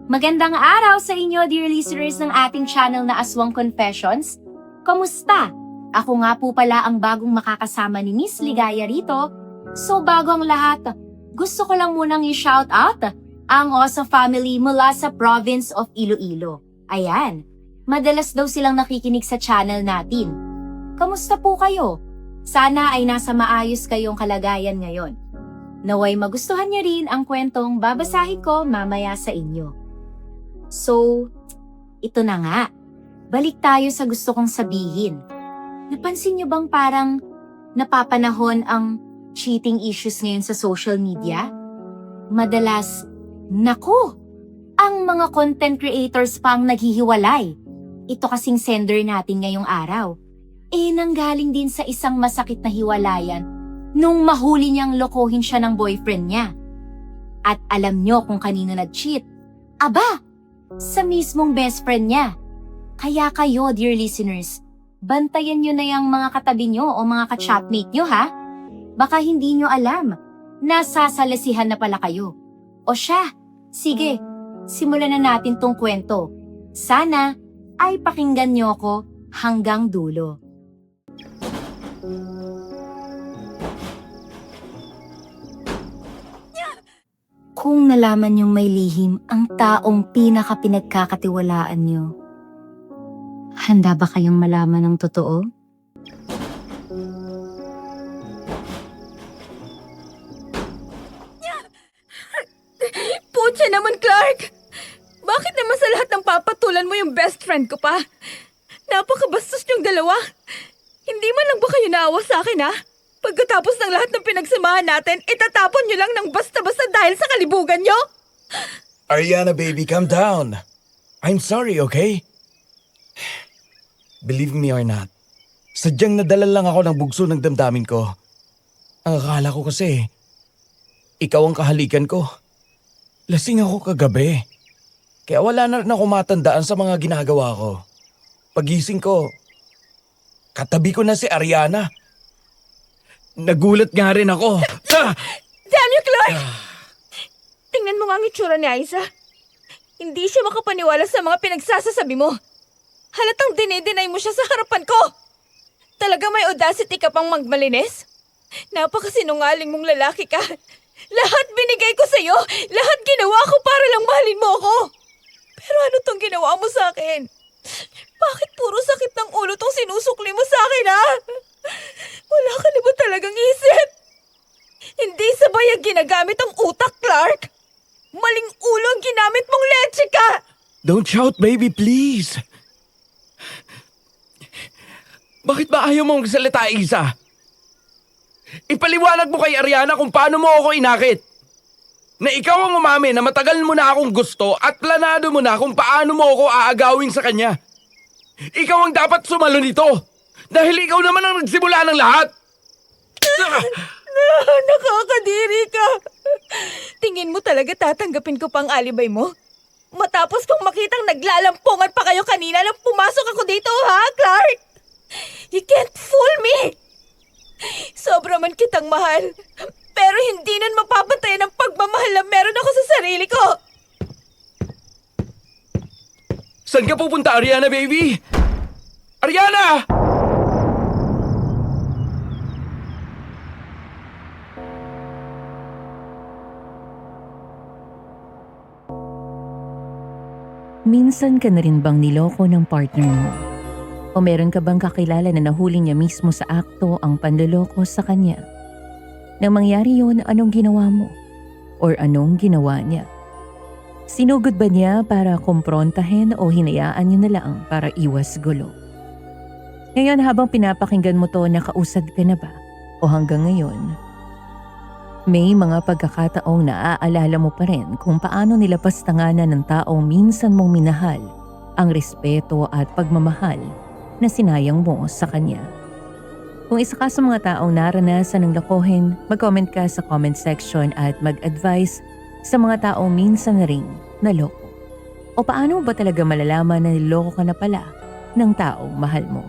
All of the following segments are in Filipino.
Magandang araw sa inyo, dear listeners ng ating channel na Aswang Confessions. Kamusta? Ako nga po pala ang bagong makakasama ni Miss Ligaya rito. So bago ang lahat, gusto ko lang munang i-shout out ang Osa family mula sa province of Iloilo. Ayan, madalas daw silang nakikinig sa channel natin. Kamusta po kayo? Sana ay nasa maayos kayong kalagayan ngayon. Naway magustuhan niyo rin ang kwentong babasahin ko mamaya sa inyo. So, ito na nga. Balik tayo sa gusto kong sabihin. Napansin niyo bang parang napapanahon ang cheating issues ngayon sa social media? Madalas, naku, ang mga content creators pa ang naghihiwalay. Ito kasing sender natin ngayong araw. Nanggaling din sa isang masakit na hiwalayan nung mahuli niyang lokohin siya ng boyfriend niya. At alam niyo kung kanino nag-cheat? Aba! Sa mismong best friend niya. Kaya kayo, dear listeners, bantayan niyo na yung mga katabi niyo o mga ka-chatmate niyo ha. Baka hindi niyo alam, nasasalasihan na pala kayo. O siya, sige, simulan na natin tong kwento. Sana ay pakinggan niyo ko hanggang dulo. Kung nalaman niyong may lihim ang taong pinaka-pinagkakatiwalaan niyo, handa ba kayong malaman ng totoo? Putya naman, Clark! Bakit naman sa lahat ng papatulan mo yung best friend ko pa? Napakabastos niyong dalawa. Hindi man lang ba kayo naawa sa akin, ha? Pagkatapos ng lahat ng pinagsamahan natin, itatapon niyo lang ng basta-basta dahil sa kalibugan niyo? Ariana, baby, calm down. I'm sorry, okay? Believe me or not, sadyang nadala lang ako ng bugso ng damdamin ko. Ang akala ko kasi, ikaw ang kahalikan ko. Lasing ako kagabi. Kaya wala na rin ako matandaan sa mga ginagawa ko. Pagising ko, katabi ko na si Ariana. Nagulat nga rin ako. Damn you, Clark! Tingnan mo nga ang itsura ni Aiza. Hindi siya makapaniwala sa mga pinagsasasabi mo. Halatang dinideny mo siya sa harapan ko. Talaga may audacity ka pang magmalinis? Napakasinungaling mong lalaki ka. Lahat binigay ko sa'yo. Lahat ginawa ko para lang mahalin mo ako. Pero ano tong ginawa mo sa akin? Bakit puro sakit ng ulo tong sinusukli mo sa akin, ha? Wala ka na ba talagang isip? Hindi sabay ang ginagamit ang utak, Clark. Maling ulo ang ginamit mong leche ka. Don't shout, baby, please. Bakit ba ayaw mo magsalita, Isa? Ipaliwanag mo kay Ariana kung paano mo ako inakit. Na ikaw ang umami na matagal mo na akong gusto at planado mo na kung paano mo ako aagawin sa kanya. Ikaw ang dapat sumalo nito. Dahil ikaw naman ang nagsimula ng lahat. Nakakadiri ka. Tingin mo talaga tatanggapin ko pang alibay mo? Matapos kong makitang naglalampungan pa kayo kanina nang pumasok ako dito, ha, Clark? You can't fool me! Sobra man kitang mahal, pero hindi nun mapapantayan ang pagmamahal na meron ako sa sarili ko. Saan ka pupunta, Ariana, baby? Ariana! Minsan ka na rin bang niloko ng partner mo? O meron ka bang kakilala na nahuli niya mismo sa akto ang panloloko sa kanya? Nang mangyari yun, anong ginawa mo? Or anong ginawa niya? Sinugod ba niya para kumprontahin o hinayaan niyo na lang para iwas gulo? Ngayon habang pinapakinggan mo to, nakausad ka na ba? O hanggang ngayon, may mga pagkakataong naaalala mo pa rin kung paano nilapastanganan ng taong minsan mong minahal ang respeto at pagmamahal na sinayang mo sa kanya. Kung isa ka sa mga taong naranasan ng lokohin, mag-comment ka sa comment section at mag-advise sa mga taong minsan na ring naloko. O paano ba talaga malalaman na niloko ka na pala ng taong mahal mo?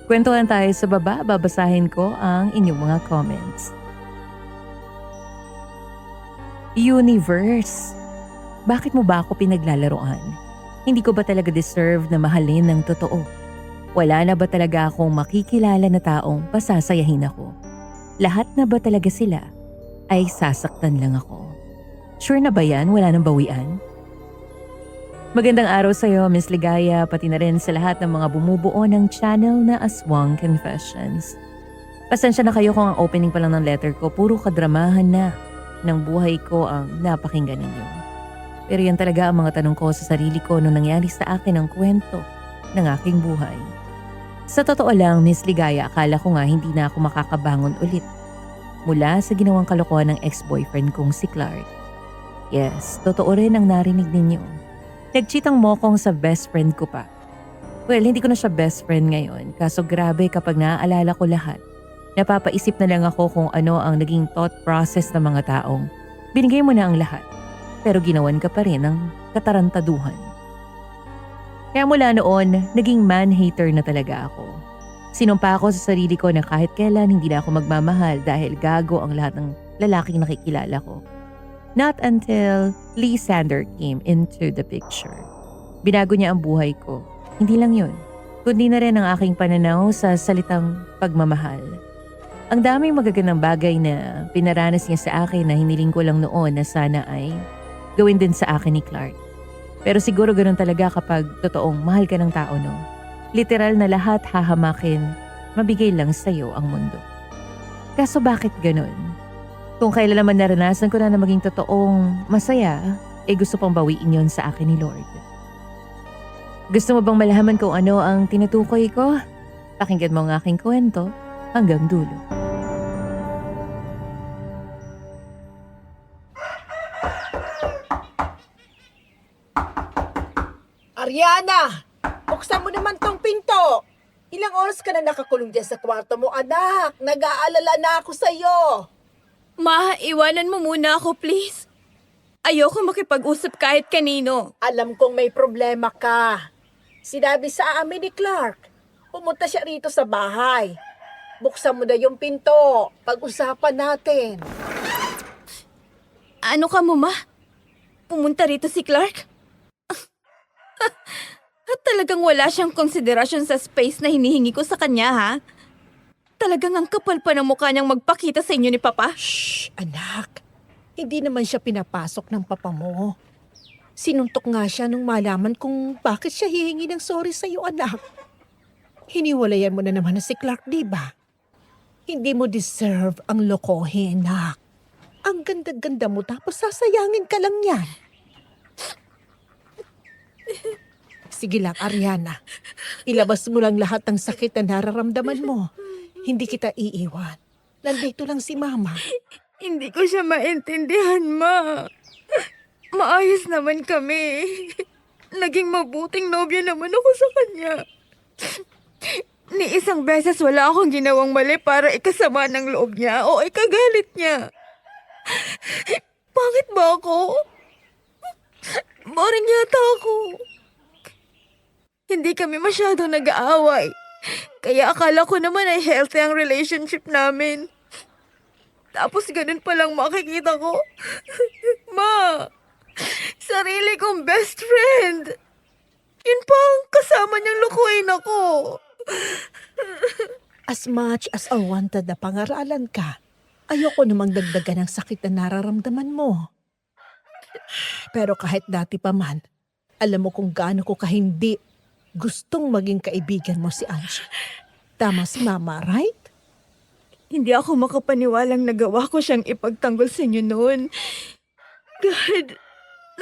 Kwentuhan tayo sa baba, babasahin ko ang inyong mga comments. Universe, Bakit mo ba ako pinaglalaroan? Hindi ko ba talaga deserve na mahalin ng totoo? Wala na ba talaga akong makikilala na taong pasasayahin ako? Lahat na ba talaga sila ay sasaktan lang ako? Sure na ba yan? Wala nang bawian? Magandang araw sa iyo, Miss Ligaya, pati na rin sa lahat ng mga bumubuo ng channel na Aswang Confessions. Pasensya na kayo kung ang opening pa lang ng letter ko, puro kadramahan na ng buhay ko ang napakinggan ninyo. Pero yan talaga ang mga tanong ko sa sarili ko nung nangyari sa akin ang kwento ng aking buhay. Sa totoo lang, Miss Ligaya, akala ko nga hindi na ako makakabangon ulit mula sa ginawang kalokohan ng ex-boyfriend kong si Clark. Yes, totoo rin ang narinig ninyo. Nag-cheat ang mokong sa best friend ko pa. Well, hindi ko na siya best friend ngayon, kaso grabe kapag naaalala ko lahat. Napapaisip na lang ako kung ano ang naging thought process ng mga taong binigay mo na ang lahat, pero ginawan ka pa rin ng katarantaduhan. Kaya mula noon, naging man-hater na talaga ako. Sinumpa ako sa sarili ko na kahit kailan hindi na ako magmamahal dahil gago ang lahat ng lalaking nakikilala ko. Not until Lee Sander came into the picture. Binago niya ang buhay ko. Hindi lang yun, kundi na rin ang aking pananaw sa salitang pagmamahal. Ang daming magagandang bagay na pinaranas niya sa akin na hiniling ko lang noon na sana ay gawin din sa akin ni Clark. Pero siguro ganun talaga kapag totoong mahal ka ng tao, no? Literal na lahat hahamakin, mabigay lang sa'yo ang mundo. Kaso bakit ganun? Kung kailan naman naranasan ko na maging totoong masaya, gusto pang bawiin yon sa akin ni Lord. Gusto mo bang malaman kung ano ang tinutukoy ko? Pakinggan mo ang aking kwento hanggang dulo. Ariana! Buksan mo naman tong pinto! Ilang oras ka na nakakulong dyan sa kwarto mo, anak? Nag-aalala na ako sa'yo. Ma, iwanan mo muna ako, please. Ayoko makipag-usap kahit kanino. Alam kong may problema ka. Sinabi sa amin ni Clark. Pumunta siya rito sa bahay. Buksan mo na yung pinto. Pag-usapan natin. Ano ka mo, ma? Pumunta rito si Clark? At talagang wala siyang konsiderasyon sa space na hinihingi ko sa kanya, ha? Talagang ang kapal pa ng mukha niyang magpakita sa inyo ni Papa? Shh, anak. Hindi naman siya pinapasok ng papa mo. Sinuntok nga siya nung malaman kung bakit siya hihingi ng sorry sa'yo, anak. Hiniwalayan mo na naman na si Clark, di ba? Hindi mo deserve ang lokohin, anak. Ang ganda-ganda mo tapos sasayangin ka lang yan. Sige lang, Ariana. Ilabas mo lang lahat ng sakit na nararamdaman mo. Hindi kita iiwan. Nandito lang si Mama. Hindi ko siya maintindihan, ma. Maayos naman kami. Naging mabuting nobya naman ako sa kanya. Ni isang beses wala akong ginawang mali para ikasama ng loob niya o ikagalit niya. Bakit ba ako? Boring yata ako. Hindi kami masyado nag-aaway. Kaya akala ko naman ay healthy ang relationship namin. Tapos ganun palang makikita ko. Ma, sarili kong best friend. Yun pa ang kasama niyang lukuin ako. As much as unwanted na pangaralan ka, ayoko namang dagdagan ang sakit na nararamdaman mo. Pero kahit dati pa man, alam mo kung gaano ko kahindi gustong maging kaibigan mo si Angie. Tama si Mama, right? Hindi ako makapaniwalang nagawa ko siyang ipagtanggol sa inyo noon. God,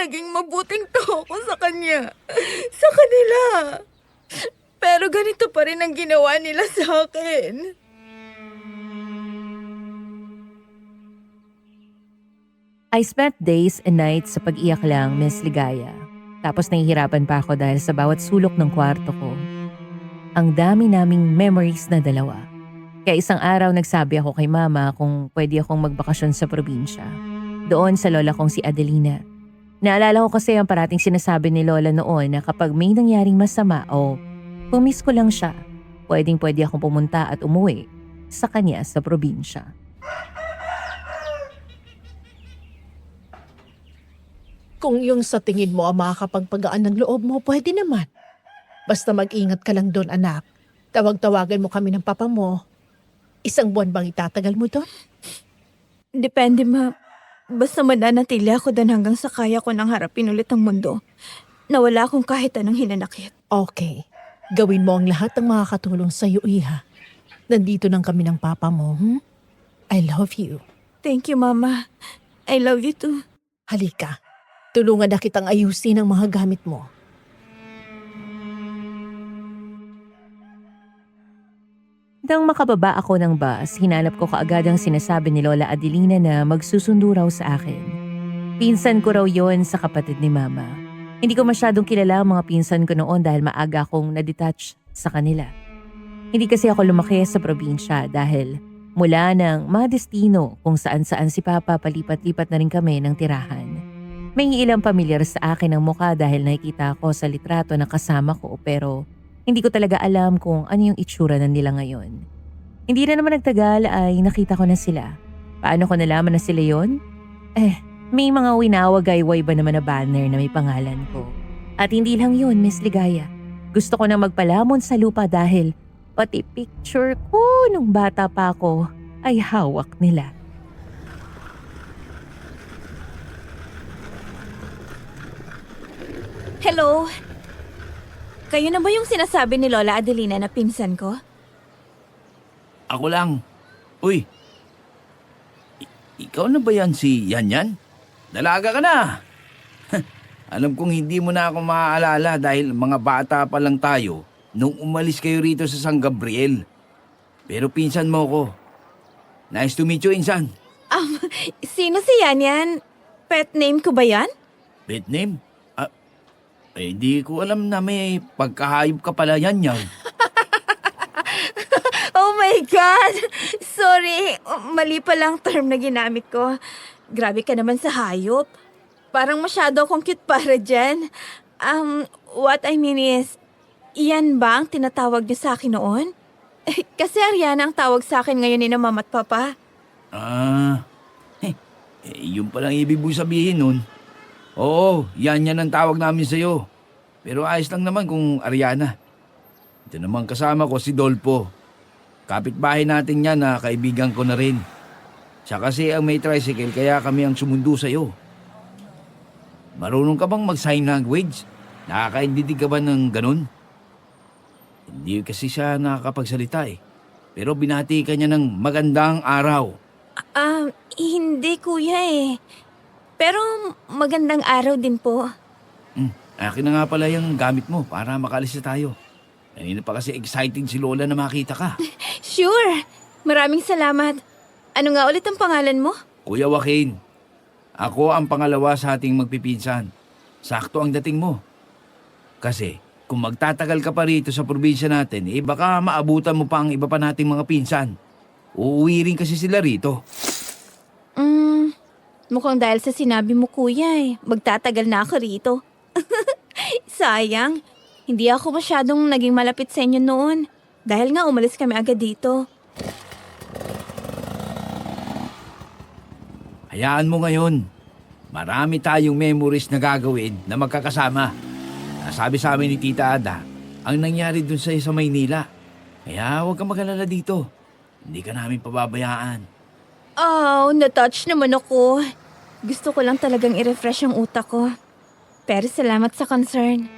naging mabuting tao ko sa kanya. Sa kanila. Pero ganito pa rin ang ginawa nila sa akin. I spent days and nights sa pag-iyak lang, Miss Ligaya. Tapos nahihirapan pa ako dahil sa bawat sulok ng kwarto ko. Ang dami naming memories na dalawa. Kaya isang araw nagsabi ako kay Mama kung pwede akong magbakasyon sa probinsya. Doon sa lola kong si Adelina. Naalala ko kasi ang parating sinasabi ni Lola noon na kapag may nangyaring masama o pumiss ko lang siya, pwedeng-pwede akong pumunta at umuwi sa kanya sa probinsya. Kung yung sa tingin mo ang makakapagpagaan ng loob mo, pwede naman. Basta mag-ingat ka lang doon, anak. Tawag-tawagan mo kami ng papa mo. 1 buwan bang itatagal mo doon? Depende, ma. Basta mananatili ako doon hanggang sa kaya ko nang harapin ulit ang mundo. Na wala akong kahit anong hinanakit. Okay. Gawin mo ang lahat ng makakatulong sa iyo, Iha. Nandito lang kami ng papa mo, I love you. Thank you, Mama. I love you too. Halika. Tulungan na kitang ayusin ang mga gamit mo. Nang makababa ako ng bus, hinanap ko kaagad ang sinasabi ni Lola Adelina na magsusundo raw sa akin. Pinsan ko raw yon sa kapatid ni Mama. Hindi ko masyadong kilala ang mga pinsan ko noon dahil maaga akong na-detach sa kanila. Hindi kasi ako lumaki sa probinsya dahil mula ng mga destino kung saan-saan si Papa palipat-lipat na rin kami ng tirahan. May ilang pamilyar sa akin ang mukha dahil nakikita ko sa litrato na kasama ko pero hindi ko talaga alam kung ano yung itsura na nila ngayon. Hindi na naman nagtagal ay nakita ko na sila. Paano ko nalaman na sila yon? May mga winawagayway ba naman na banner na may pangalan ko. At hindi lang yun, Miss Ligaya. Gusto ko na magpalamon sa lupa dahil pati picture ko nung bata pa ako ay hawak nila. Hello? Kayo na ba yung sinasabi ni Lola Adelina na pinsan ko? Ako lang. Uy, ikaw na ba yan si Yan? Dalaga ka na. Alam kong hindi mo na ako maaalala dahil mga bata pa lang tayo nung umalis kayo rito sa San Gabriel. Pero pinsan mo ko. Nice to meet you, Insan. Sino si Yan? Pet name ko ba yan? Pet name? Hindi ko alam na may pagkahayop ka pala yan. Oh my God! Sorry, mali pa lang term na ginamit ko. Grabe ka naman sa hayop. Parang masyado akong cute para dyan. What I mean is, iyan ba ang tinatawag niyo sa akin noon? Kasi Ariana ang tawag sa akin ngayon ni na Mama at Papa. Yun palang ibig mo sabihin nun. Oo, yan ang tawag namin sa'yo. Pero ayos lang naman kung Ariana. Ito naman kasama ko si Dolpo. Kapitbahay natin yan na kaibigan ko na rin. Siya kasi ang may tricycle kaya kami ang sumundo sa'yo. Marunong ka bang mag-sign language? Nakakaintindi ka ba ng ganun? Hindi kasi siya nakakapagsalita eh. Pero binati ka niya ng magandang araw. Hindi kuya eh. Pero magandang araw din po. Akin na nga pala yung gamit mo para makalis na tayo. Kanina pa kasi excited si Lola na makita ka. Sure! Maraming salamat. Ano nga ulit ang pangalan mo? Kuya Joaquin, ako ang pangalawa sa ating magpipinsan. Sakto ang dating mo. Kasi kung magtatagal ka pa rito sa probinsya natin, baka maabutan mo pa ang iba pa nating mga pinsan. Uuwi rin kasi sila rito. Mukhang dahil sa sinabi mo kuya eh. Magtatagal na ako rito. Sayang. Hindi ako masyadong naging malapit sa inyo noon. Dahil nga umalis kami agad dito. Hayaan mo ngayon. Marami tayong memories na gagawin na magkakasama. Nasabi sa amin ni Tita Ada ang nangyari dun sa Maynila. Kaya huwag kang mag-alala dito. Hindi ka namin pababayaan. Oh, na-touch naman ako. Gusto ko lang talagang i-refresh ang utak ko. Pero salamat sa concern.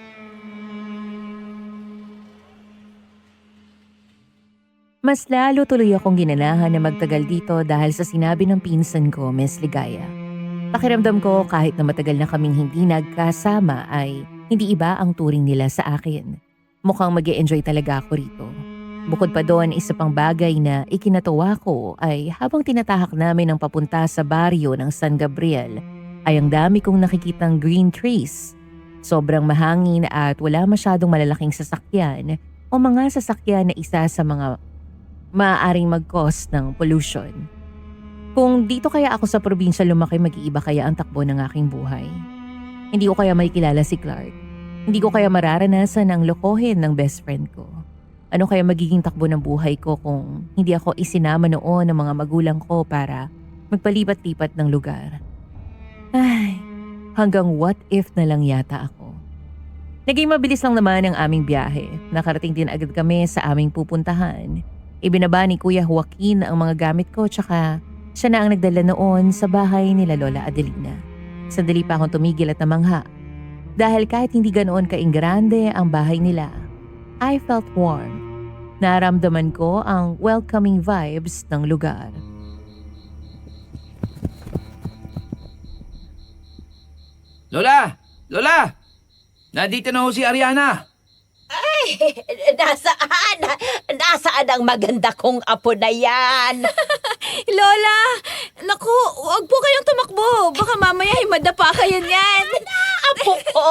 Mas lalo tuloy akong ginanahan na magtagal dito dahil sa sinabi ng pinsan ko, Miss Ligaya. Pakiramdam ko kahit na matagal na kaming hindi nagkasama ay hindi iba ang turing nila sa akin. Mukhang mag-e-enjoy talaga ako rito. Bukod pa doon, isa pang bagay na ikinatawa ko ay habang tinatahak namin ang papunta sa baryo ng San Gabriel ay ang dami kong nakikitang green trees. Sobrang mahangin at wala masyadong malalaking sasakyan o mga sasakyan na isa sa mga maaaring mag-cause ng pollution. Kung dito kaya ako sa probinsya lumaki, mag-iiba kaya ang takbo ng aking buhay. Hindi ko kaya makikilala si Clark. Hindi ko kaya mararanasan ang lokohin ng best friend ko. Ano kaya magiging takbo ng buhay ko kung hindi ako isinama noon ng mga magulang ko para magpalipat-lipat ng lugar? Ay, hanggang what if na lang yata ako. Naging mabilis lang naman ang aming biyahe. Nakarating din agad kami sa aming pupuntahan. Ibinaba ni Kuya Joaquin ang mga gamit ko tsaka siya na ang nagdala noon sa bahay nila Lola Adelina. Sandali pa akong tumigil at namangha. Dahil kahit hindi ganoon kaingrande ang bahay nila, I felt warm. Naramdaman ko ang welcoming vibes ng lugar. Lola! Lola! Nandito na ho si Ariana! Nasaan? Nasaan ang maganda kong apo na yan? Lola! Naku, huwag po kayong tumakbo. Baka mamaya ay madapa kayo niyan. Apo ko!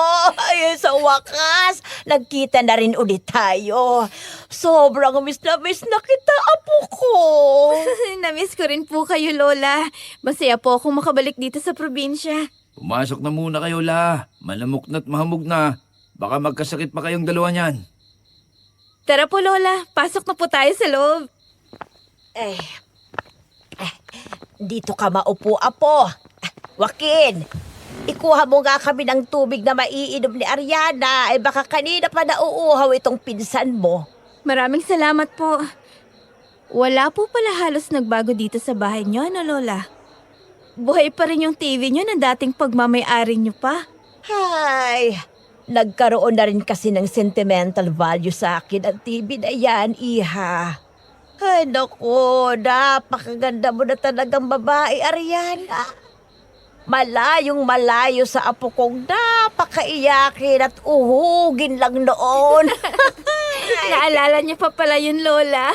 Ay, sa wakas, nagkita na rin ulit tayo. Sobrang miss na kita, apo ko. Namiss ko rin po kayo, Lola. Masaya po akong makabalik dito sa probinsya. Pumasok na muna kayo, La. Malamok na't mahamog na. Baka magkasakit pa kayong dalawa niyan. Tara po, Lola. Pasok na po tayo sa loob. Dito ka maupo, apo. Joaquin, ikuha mo nga kami ng tubig na maiinom ni Ariana. Baka kanina pa nauuhaw itong pinsan mo. Maraming salamat po. Wala po pala halos nagbago dito sa bahay niyo, ano, Lola? Buhay pa rin yung TV niyo na dating pagmamay-ari niyo pa. Ay, nagkaroon na rin kasi ng sentimental value sa akin ang TV na yan, iha. Ay, naku, napakaganda mo na talagang babae, Ariana. Malayong malayo sa apo kong napakaiyakin at uhugin lang noon. Naalala niyo pa pala yun, Lola.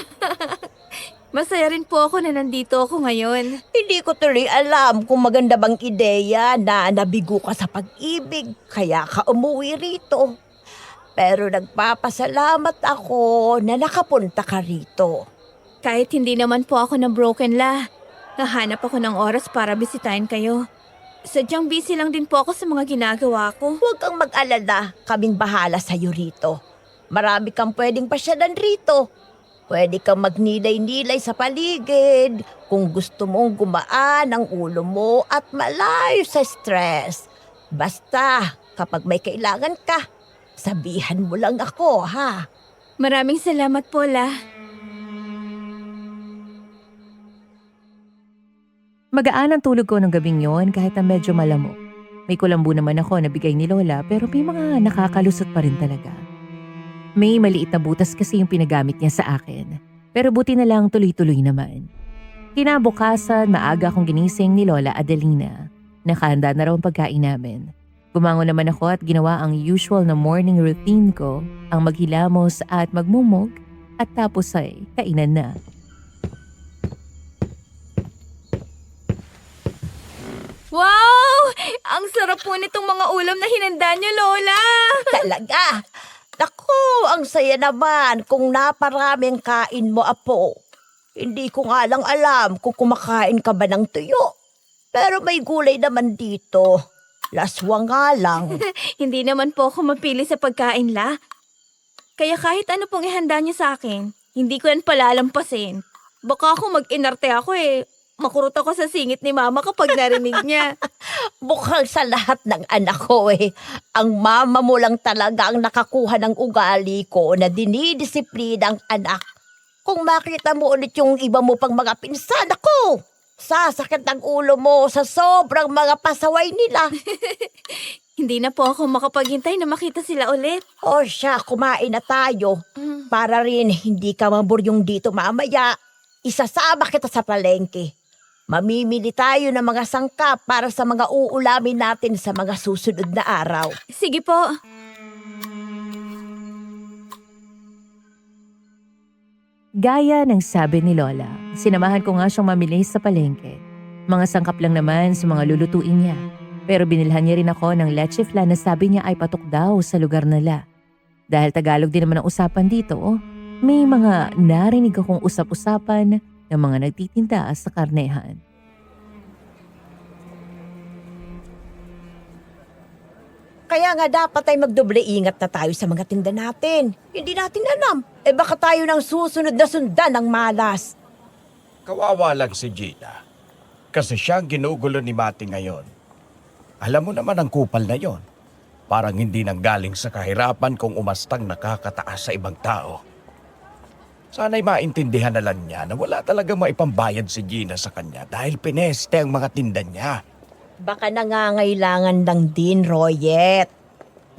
Masaya rin po ako na nandito ako ngayon. Hindi ko tuloy alam kung maganda bang ideya na nabigo ka sa pag-ibig, kaya ka umuwi rito. Pero nagpapasalamat ako na nakapunta ka rito. Kahit hindi naman po ako na broken, La. Nahanap ako ng oras para bisitahin kayo. Sadyang busy lang din po ako sa mga ginagawa ko. Huwag kang mag-alala, kaming bahala sa'yo rito. Marami kang pwedeng pasyalan rito. Pwede kang magnilay-nilay sa paligid kung gusto mong gumaan ang ulo mo at malayo sa stress. Basta, kapag may kailangan ka, sabihan mo lang ako, ha? Maraming salamat po, La. Magaan ang tulog ko ng gabing yon kahit na medyo malamok. May kulambu naman ako na bigay ni Lola pero may mga nakakalusot pa rin talaga. May maliit na butas kasi yung pinagamit niya sa akin. Pero buti na lang tuloy-tuloy naman. Kinabukasan, maaga akong ginising ni Lola Adelina. Nakahanda na raw ang pagkain namin. Bumangon naman ako at ginawa ang usual na morning routine ko, ang maghilamos at magmumog at tapos ay kainan na. Wow! Ang sarap po nitong mga ulam na hinanda niyo, Lola! Talaga? Naku, ang saya naman kung naparaming kain mo, apo. Hindi ko nga lang alam kung kumakain ka ba ng tuyo. Pero may gulay naman dito. Laswa nga lang. Hindi naman po ako mapili sa pagkain, La. Kaya kahit ano pong ihanda niyo sa akin, hindi ko yan palalampasin. Baka ako mag-inarte ako Makurot ako sa singit ni Mama kapag narinig niya. Mukhang sa lahat ng anak ko ang mama mo lang talaga ang nakakuha ng ugali ko na dinidisiplina ang anak. Kung makita mo ulit yung iba mo pang mga pinsan, ako, sasakit ang ulo mo sa sobrang mga pasaway nila. Hindi na po ako makapaghintay na makita sila ulit. O siya, kumain na tayo. Para rin hindi ka maburyong dito mamaya. Isasama kita sa palengke. Mamimili tayo ng mga sangkap para sa mga uulamin natin sa mga susunod na araw. Sige po. Gaya ng sabi ni Lola, sinamahan ko nga siyang mamili sa palengke. Mga sangkap lang naman sa mga lulutuin niya. Pero binilhan niya rin ako ng leche flan na sabi niya ay patok daw sa lugar nila. Dahil Tagalog din naman ang usapan dito, may mga narinig akong usap-usapan ng mga nagtitinda sa karnehan. Kaya nga dapat ay magdoble ingat na tayo sa mga tinda natin. Hindi natin alam. Baka tayo nang susunod na sundan ng malas. Kawawa lang si Gina. Kasi siya ang ginugulo ni Mati ngayon. Alam mo naman ang kupal na yon. Parang hindi nanggaling sa kahirapan kung umastang nakakataas sa ibang tao. Sana'y maintindihan na lang niya na wala talagang maipambayad si Gina sa kanya dahil pineste ang mga tinda niya. Baka nangangailangan lang din, Royet.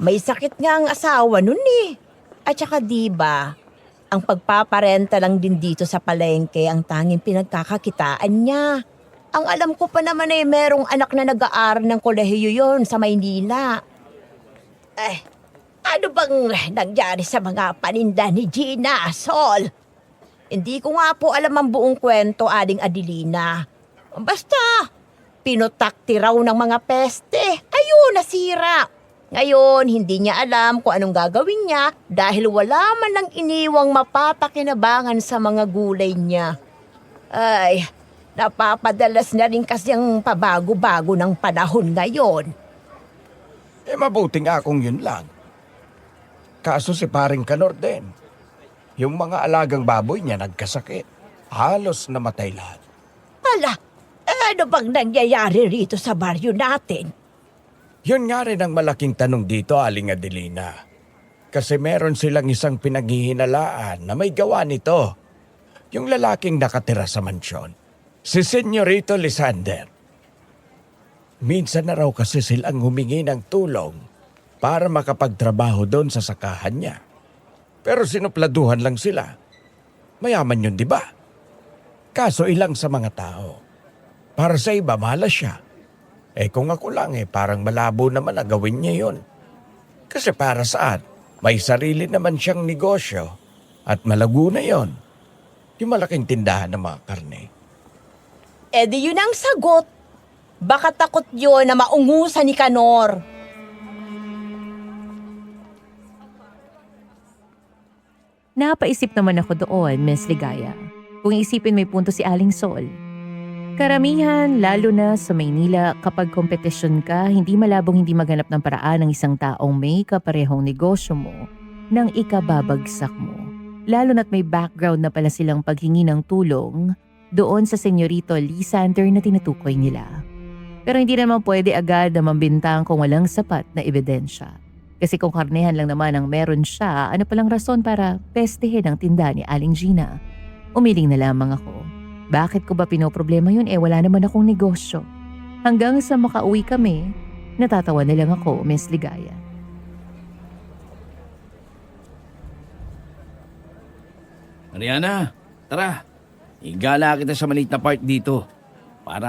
May sakit nga ang asawa nun eh. At saka diba, ang pagpaparenta lang din dito sa palengke ang tanging pinagkakakitaan niya. Ang alam ko pa naman ay merong anak na nag-aaral ng kolehiyo yon sa Maynila. Ano bang nangyari sa mga paninda ni Gina, Sol? Hindi ko nga po alam ang buong kwento, Aling Adelina. Basta, pinutakti raw ng mga peste. Ayun, nasira. Ngayon, hindi niya alam kung anong gagawin niya dahil wala man lang iniwang mapapakinabangan sa mga gulay niya. Ay, napapadalas na rin kasi ang pabago-bago ng panahon ngayon. Mabuti nga kung yun lang. Kaso si paring Kanor din. Yung mga alagang baboy niya nagkasakit. Halos namatay lahat. Hala, ano bang nangyayari rito sa baryo natin? Yun nga rin ang malaking tanong dito, Aling Adelina. Kasi meron silang isang pinaghihinalaan na may gawa nito. Yung lalaking nakatira sa mansyon. Si Senyorito Lysander. Minsan na raw kasi silang humingi ng tulong para makapagtrabaho doon sa sakahan niya. Pero sinupladuhan lang sila. Mayaman yun, di ba? Kaso ilang sa mga tao. Para sa iba, malas siya. Kung ako lang parang malabo naman na gawin niya yun. Kasi para saan? May sarili naman siyang negosyo at malago na yon. Yung malaking tindahan ng mga karne. Di yun ang sagot. Baka takot yun na maungusan ni Kanor. Napaisip naman ako doon, Miss Ligaya. Kung isipin may punto si Aling Sol. Karamihan, lalo na sa Maynila, kapag kompetisyon ka, hindi malabong hindi maghanap ng paraan ng isang taong may kaparehong negosyo mo nang ikababagsak mo. Lalo na't may background na pala silang paghingi ng tulong doon sa Senyorito Lysander na tinutukoy nila. Pero hindi naman pwede agad na mambintang kung walang sapat na ebidensya. Kasi kung karnehan lang naman ang meron siya, ano palang rason para pestehin ang tinda ni Aling Gina? Umiling na lamang ako. Bakit ko ba pinoproblema yun? Wala naman akong negosyo. Hanggang sa makauwi kami, natatawa na lang ako, Miss Ligaya. Ariana, tara. Igala kita sa maliit na park dito para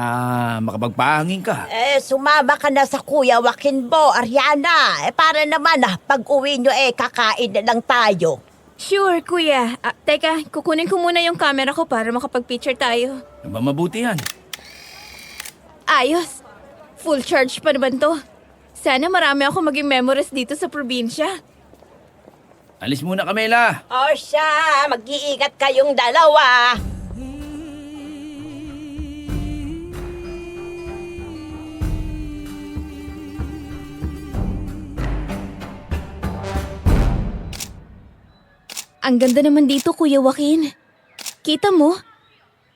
makapagpahangin ka. Sumama ka na sa Kuya Joaquin Ariana. Para naman pag uwi nyo kakain na lang tayo. Sure, kuya. Teka, kukunin ko muna yung camera ko para makapag-picture tayo. Aba, mabuti yan. Ayos. Full charge pa naman to. Sana marami ako maging memories dito sa probinsya. Alis muna, Camela. O siya, mag-iingat kayong dalawa. Ang ganda naman dito, Kuya Joaquin. Kita mo?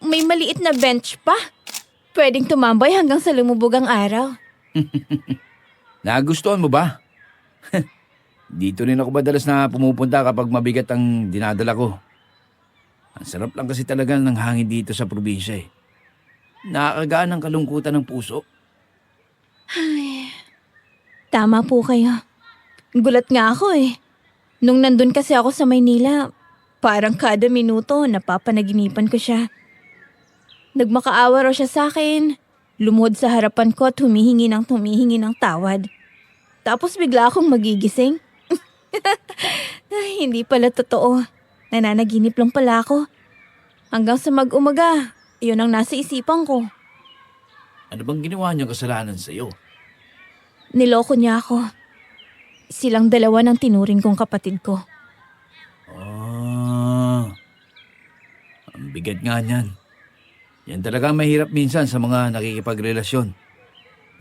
May maliit na bench pa. Pwedeng tumambay hanggang sa lumubog ang araw. Nagustuhan mo ba? Dito rin ako madalas na pumupunta kapag mabigat ang dinadala ko. Ang sarap lang kasi talaga ng hangin dito sa probinsya. Nakakagaan ang kalungkutan ng puso. Tama po kayo. Gulat nga ako Nung nandun kasi ako sa Maynila, parang kada minuto napapanaginipan ko siya. Nagmakaawa raw siya sa akin, lumuhod sa harapan ko at humihingi ng tawad. Tapos bigla akong magigising. Ay, hindi pala totoo. Nananaginip lang pala ako. Hanggang sa mag-umaga, yun ang nasa isipan ko. Ano bang ginawa niyang kasalanan sa'yo? Niloko niya ako. Silang dalawa ng tinuring kong kapatid ko. Ang bigat nga niyan. Yan talaga mahirap minsan sa mga nakikipagrelasyon.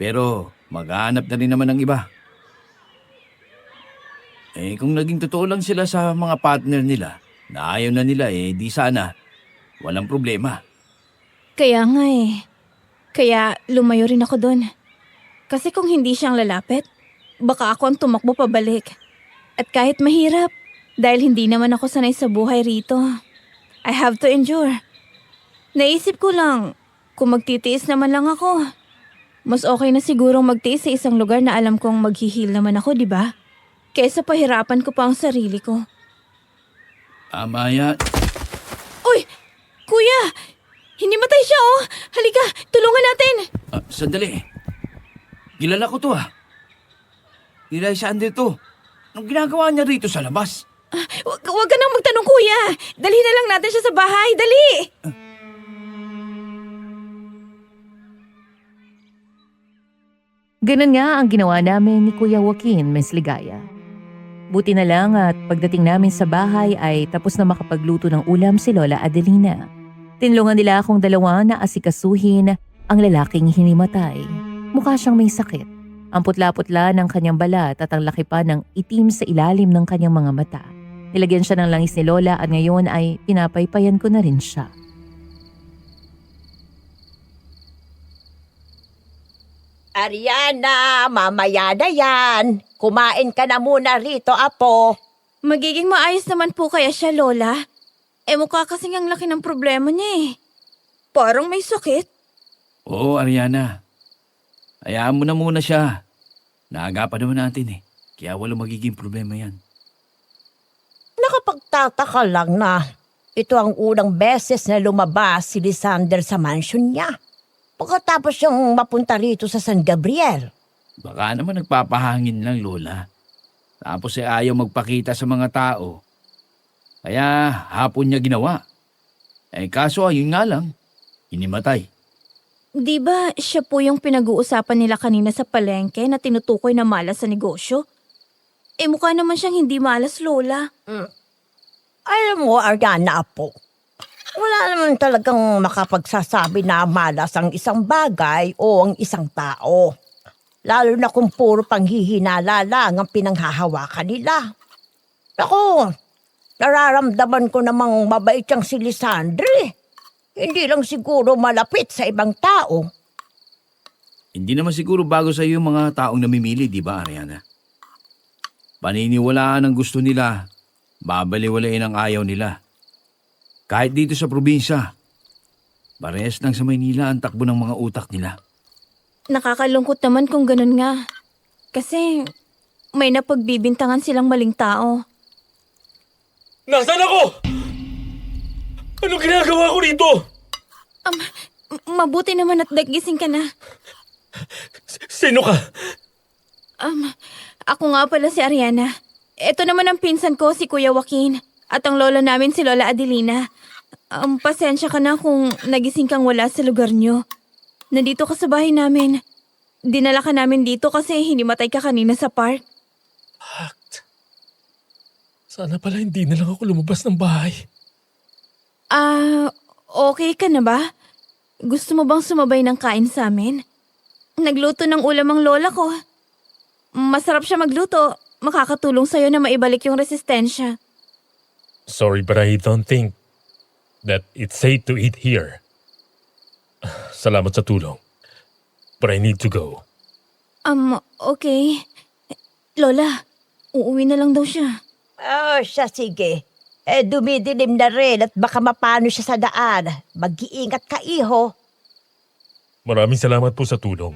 Pero maghahanap na rin naman ng iba. Kung naging totoo lang sila sa mga partner nila, na ayaw na nila di sana, walang problema. Kaya nga Kaya lumayo rin ako doon. Kasi kung hindi siyang lalapit, baka ako ang tumakbo pabalik. At kahit mahirap, dahil hindi naman ako sanay sa buhay rito, I have to endure. Naisip ko lang, kung magtitiis naman lang ako, mas okay na sigurong magtiis sa isang lugar na alam kong maghihil naman ako, di ba? Kaysa pahirapan ko pa ang sarili ko. Tama yan. Uy! Kuya! Hindi matay siya, oh! Halika, tulungan natin! Sandali. Kilala ko to Si Lysander to. Anong ginagawa niya rito sa labas? Wag ka nang magtanong, kuya! Dalhin na lang natin siya sa bahay, dali! Ganun nga ang ginawa namin ni Kuya Joaquin, Miss Ligaya. Buti na lang at pagdating namin sa bahay ay tapos na makapagluto ng ulam si Lola Adelina. Tinulungan nila akong dalawa na asikasuhin ang lalaking hinimatay. Mukha siyang may sakit. Ang putla-putla ng kanyang balat at ang laki pa ng itim sa ilalim ng kanyang mga mata. Nilagyan siya ng langis ni Lola at ngayon ay pinapaypayan ko na rin siya. Ariana, mamaya na yan. Kumain ka na muna rito, apo. Magiging maayos naman po kaya siya, Lola. Mukha kasing ang laki ng problema niya eh. Parang may sakit. Oo, Ariana. Hayaan mo na muna siya. Naagapan naman natin Kaya walang magiging problema yan. Nakapagtataka lang na ito ang unang beses na lumabas si Lysander sa mansion niya. Pagkatapos siyang mapunta rito sa San Gabriel. Baka naman nagpapahangin lang, Lola. Tapos ayaw magpakita sa mga tao. Kaya hapon niya ginawa. Kaso ayun nga lang, hinimatay. Di ba siya po yung pinag-uusapan nila kanina sa palengke na tinutukoy na malas sa negosyo? Mukha naman siyang hindi malas, Lola. Alam mo, Ariana, apo. Wala naman talagang makapagsasabi na malas ang isang bagay o ang isang tao. Lalo na kung puro panghihinala lang ang pinanghahawakan nila. Ako, nararamdaman ko namang mabait siyang si Lysandre. Hindi lang siguro malapit sa ibang tao. Hindi naman siguro bago sa iyo mga taong namimili, di ba, Ariana? Paniniwalaan ang gusto nila, babaliwalain ang ayaw nila. Kahit dito sa probinsya, parehas lang sa Maynila ang takbo ng mga utak nila. Nakakalungkot naman kung ganun nga. Kasi may napagbibintangan silang maling tao. Nasaan ako? Anong ginagawa ko rito? Mabuti naman at nagising ka na. Sino ka? Ako nga pala si Ariana. Ito naman ang pinsan ko, si Kuya Joaquin. At ang lola namin si Lola Adelina. Pasensya ka na kung nagising kang wala sa lugar nyo. Nandito ka sa bahay namin. Dinala ka namin dito kasi hinimatay ka kanina sa park. Sana pala hindi na lang ako lumabas ng bahay. Okay ka na ba? Gusto mo bang sumabay ng kain sa amin? Nagluto ng ulam ang lola ko. Masarap siya magluto. Makakatulong sa'yo na maibalik yung resistensya. Sorry, but I don't think that it's safe to eat here. Salamat sa tulong. But I need to go. Okay. Lola, uuwi na lang daw siya. Siya sige. Dumidilim na rin at baka mapano siya sa daan. Mag-iingat ka, iho. Maraming salamat po sa tulong.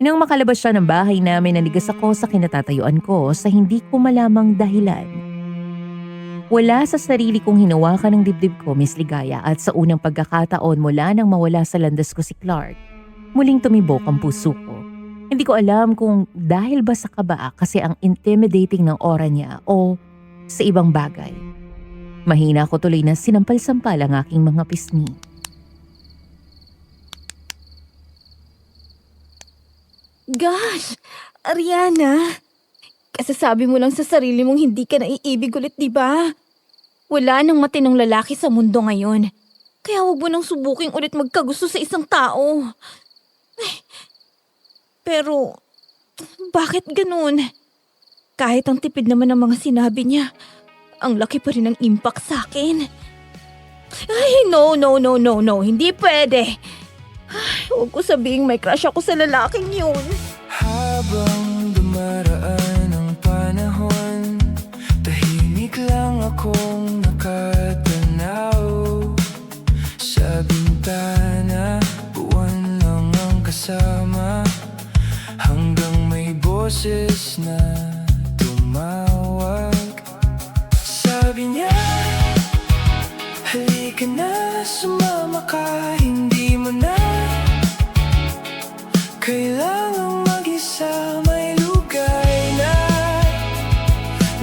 Nang makalabas siya ng bahay namin, nanigas ako sa kinatatayuan ko sa hindi ko malamang dahilan. Wala sa sarili kong hinawakan ng dibdib ko, Miss Ligaya, at sa unang pagkakataon mula nang mawala sa landas ko si Clark, muling tumibok ang puso ko. Hindi ko alam kung dahil ba sa kaba kasi ang intimidating ng aura niya o sa ibang bagay. Mahina ko tuloy na sinampal-sampal ang aking mga pisngi. Gosh, Ariana. Kasasabi mo lang sa sarili mong hindi ka naiibig ulit, di ba? Wala nang matinong lalaki sa mundo ngayon. Kaya huwag mo nang subuking ulit magkagusto sa isang tao. Pero, bakit ganun? Kahit ang tipid naman ng mga sinabi niya, ang laki pa rin ng impact sa akin. Ay, no. Hindi pwede. Ay, huwag ko sabihing may crush ako sa lalaking yun. Habang dumaraan ang panahon, tahimik lang akong nakatanaw. Sa bintana, buwan lang ang kasama, hanggang may boses na tumawag. Sabi niya, halika na, sumama ka, hindi mo na kailangang mag-isa, may lugay na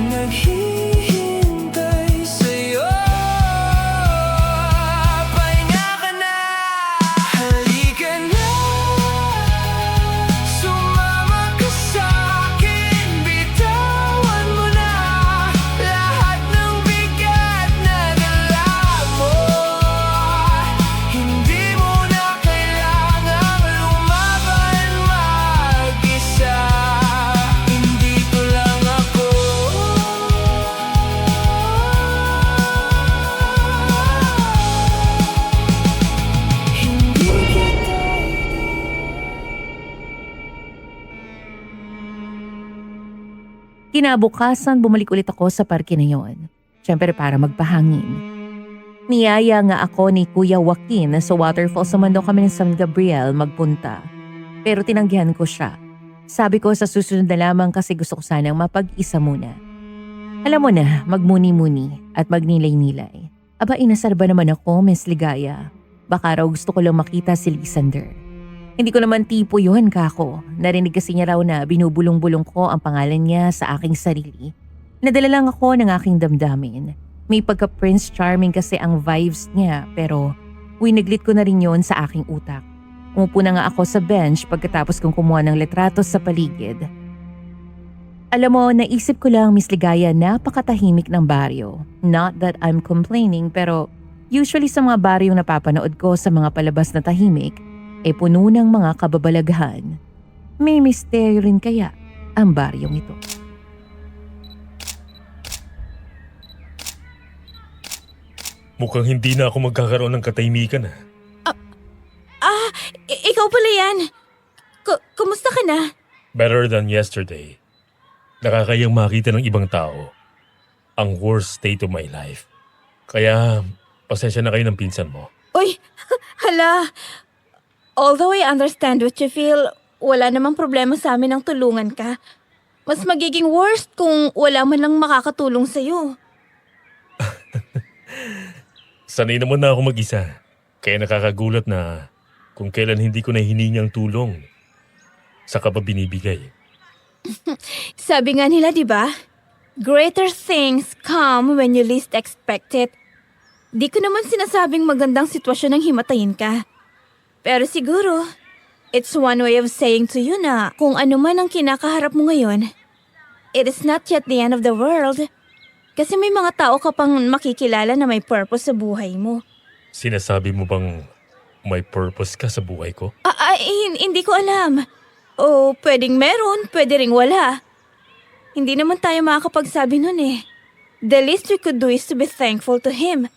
naghihintay sa'yo. Pahinga ka na, halika na, sumama ka sa'kin, bitawan mo na lahat ng bigat na dala mo. Hindi mo na kailangang lumaban mag-isa, hindi lang ako. Hindi kita. Kinabukasan, bumalik ulit ako sa parke na yon. Siyempre para magpahangin. Niyaya nga ako ni Kuya Joaquin na sa waterfall sa Mando kami ng San Gabriel magpunta. Pero tinanggihan ko siya. Sabi ko sa susunod na lamang kasi gusto ko sanang mapag-isa muna. Alam mo na, magmuni-muni at magnilay-nilay. Aba, inasar ba naman ako, Miss Ligaya? Baka raw gusto ko lang makita si Lysander. Hindi ko naman tipo yun, kako. Narinig kasi niya raw na binubulong-bulong ko ang pangalan niya sa aking sarili. Nadala lang ako ng aking damdamin. May pagka-Prince Charming kasi ang vibes niya pero winiglit ko na rin yon sa aking utak. Umupo na nga ako sa bench pagkatapos kong kumuha ng litrato sa paligid. Alam mo, naisip ko lang, Miss Ligaya, napakatahimik ng baryo. Not that I'm complaining pero usually sa mga baryong napapanood ko sa mga palabas na tahimik, puno ng mga kababalaghan. May misteryo rin kaya ang baryong ito. Mukhang hindi na ako magkakaroon ng katahimikan ah. Ikaw pala yan. Kumusta ka na? Better than yesterday. Nakakayang makita ng ibang tao ang worst state of my life. Kaya, pasensya na kayo ng pinsan mo. Uy, hala. Although I understand what you feel, wala namang problema sa amin ang tulungan ka. Mas magiging worst kung wala man lang makakatulong sa'yo. Sanay naman na ako mag-isa. Kaya nakakagulat na kung kailan hindi ko na hiningi ang tulong. Saka pa binibigay. Sabi nga nila, di ba? Greater things come when you least expect it. Di ko naman sinasabing magandang sitwasyon ang himatayin ka. Pero siguro, it's one way of saying to you na kung ano man ang kinakaharap mo ngayon, it is not yet the end of the world. Kasi may mga tao ka pang makikilala na may purpose sa buhay mo. Sinasabi mo bang may purpose ka sa buhay ko? Hindi ko alam. O pwedeng meron, pwede ring wala. Hindi naman tayo makakapagsabi nun eh. The least we could do is to be thankful to him.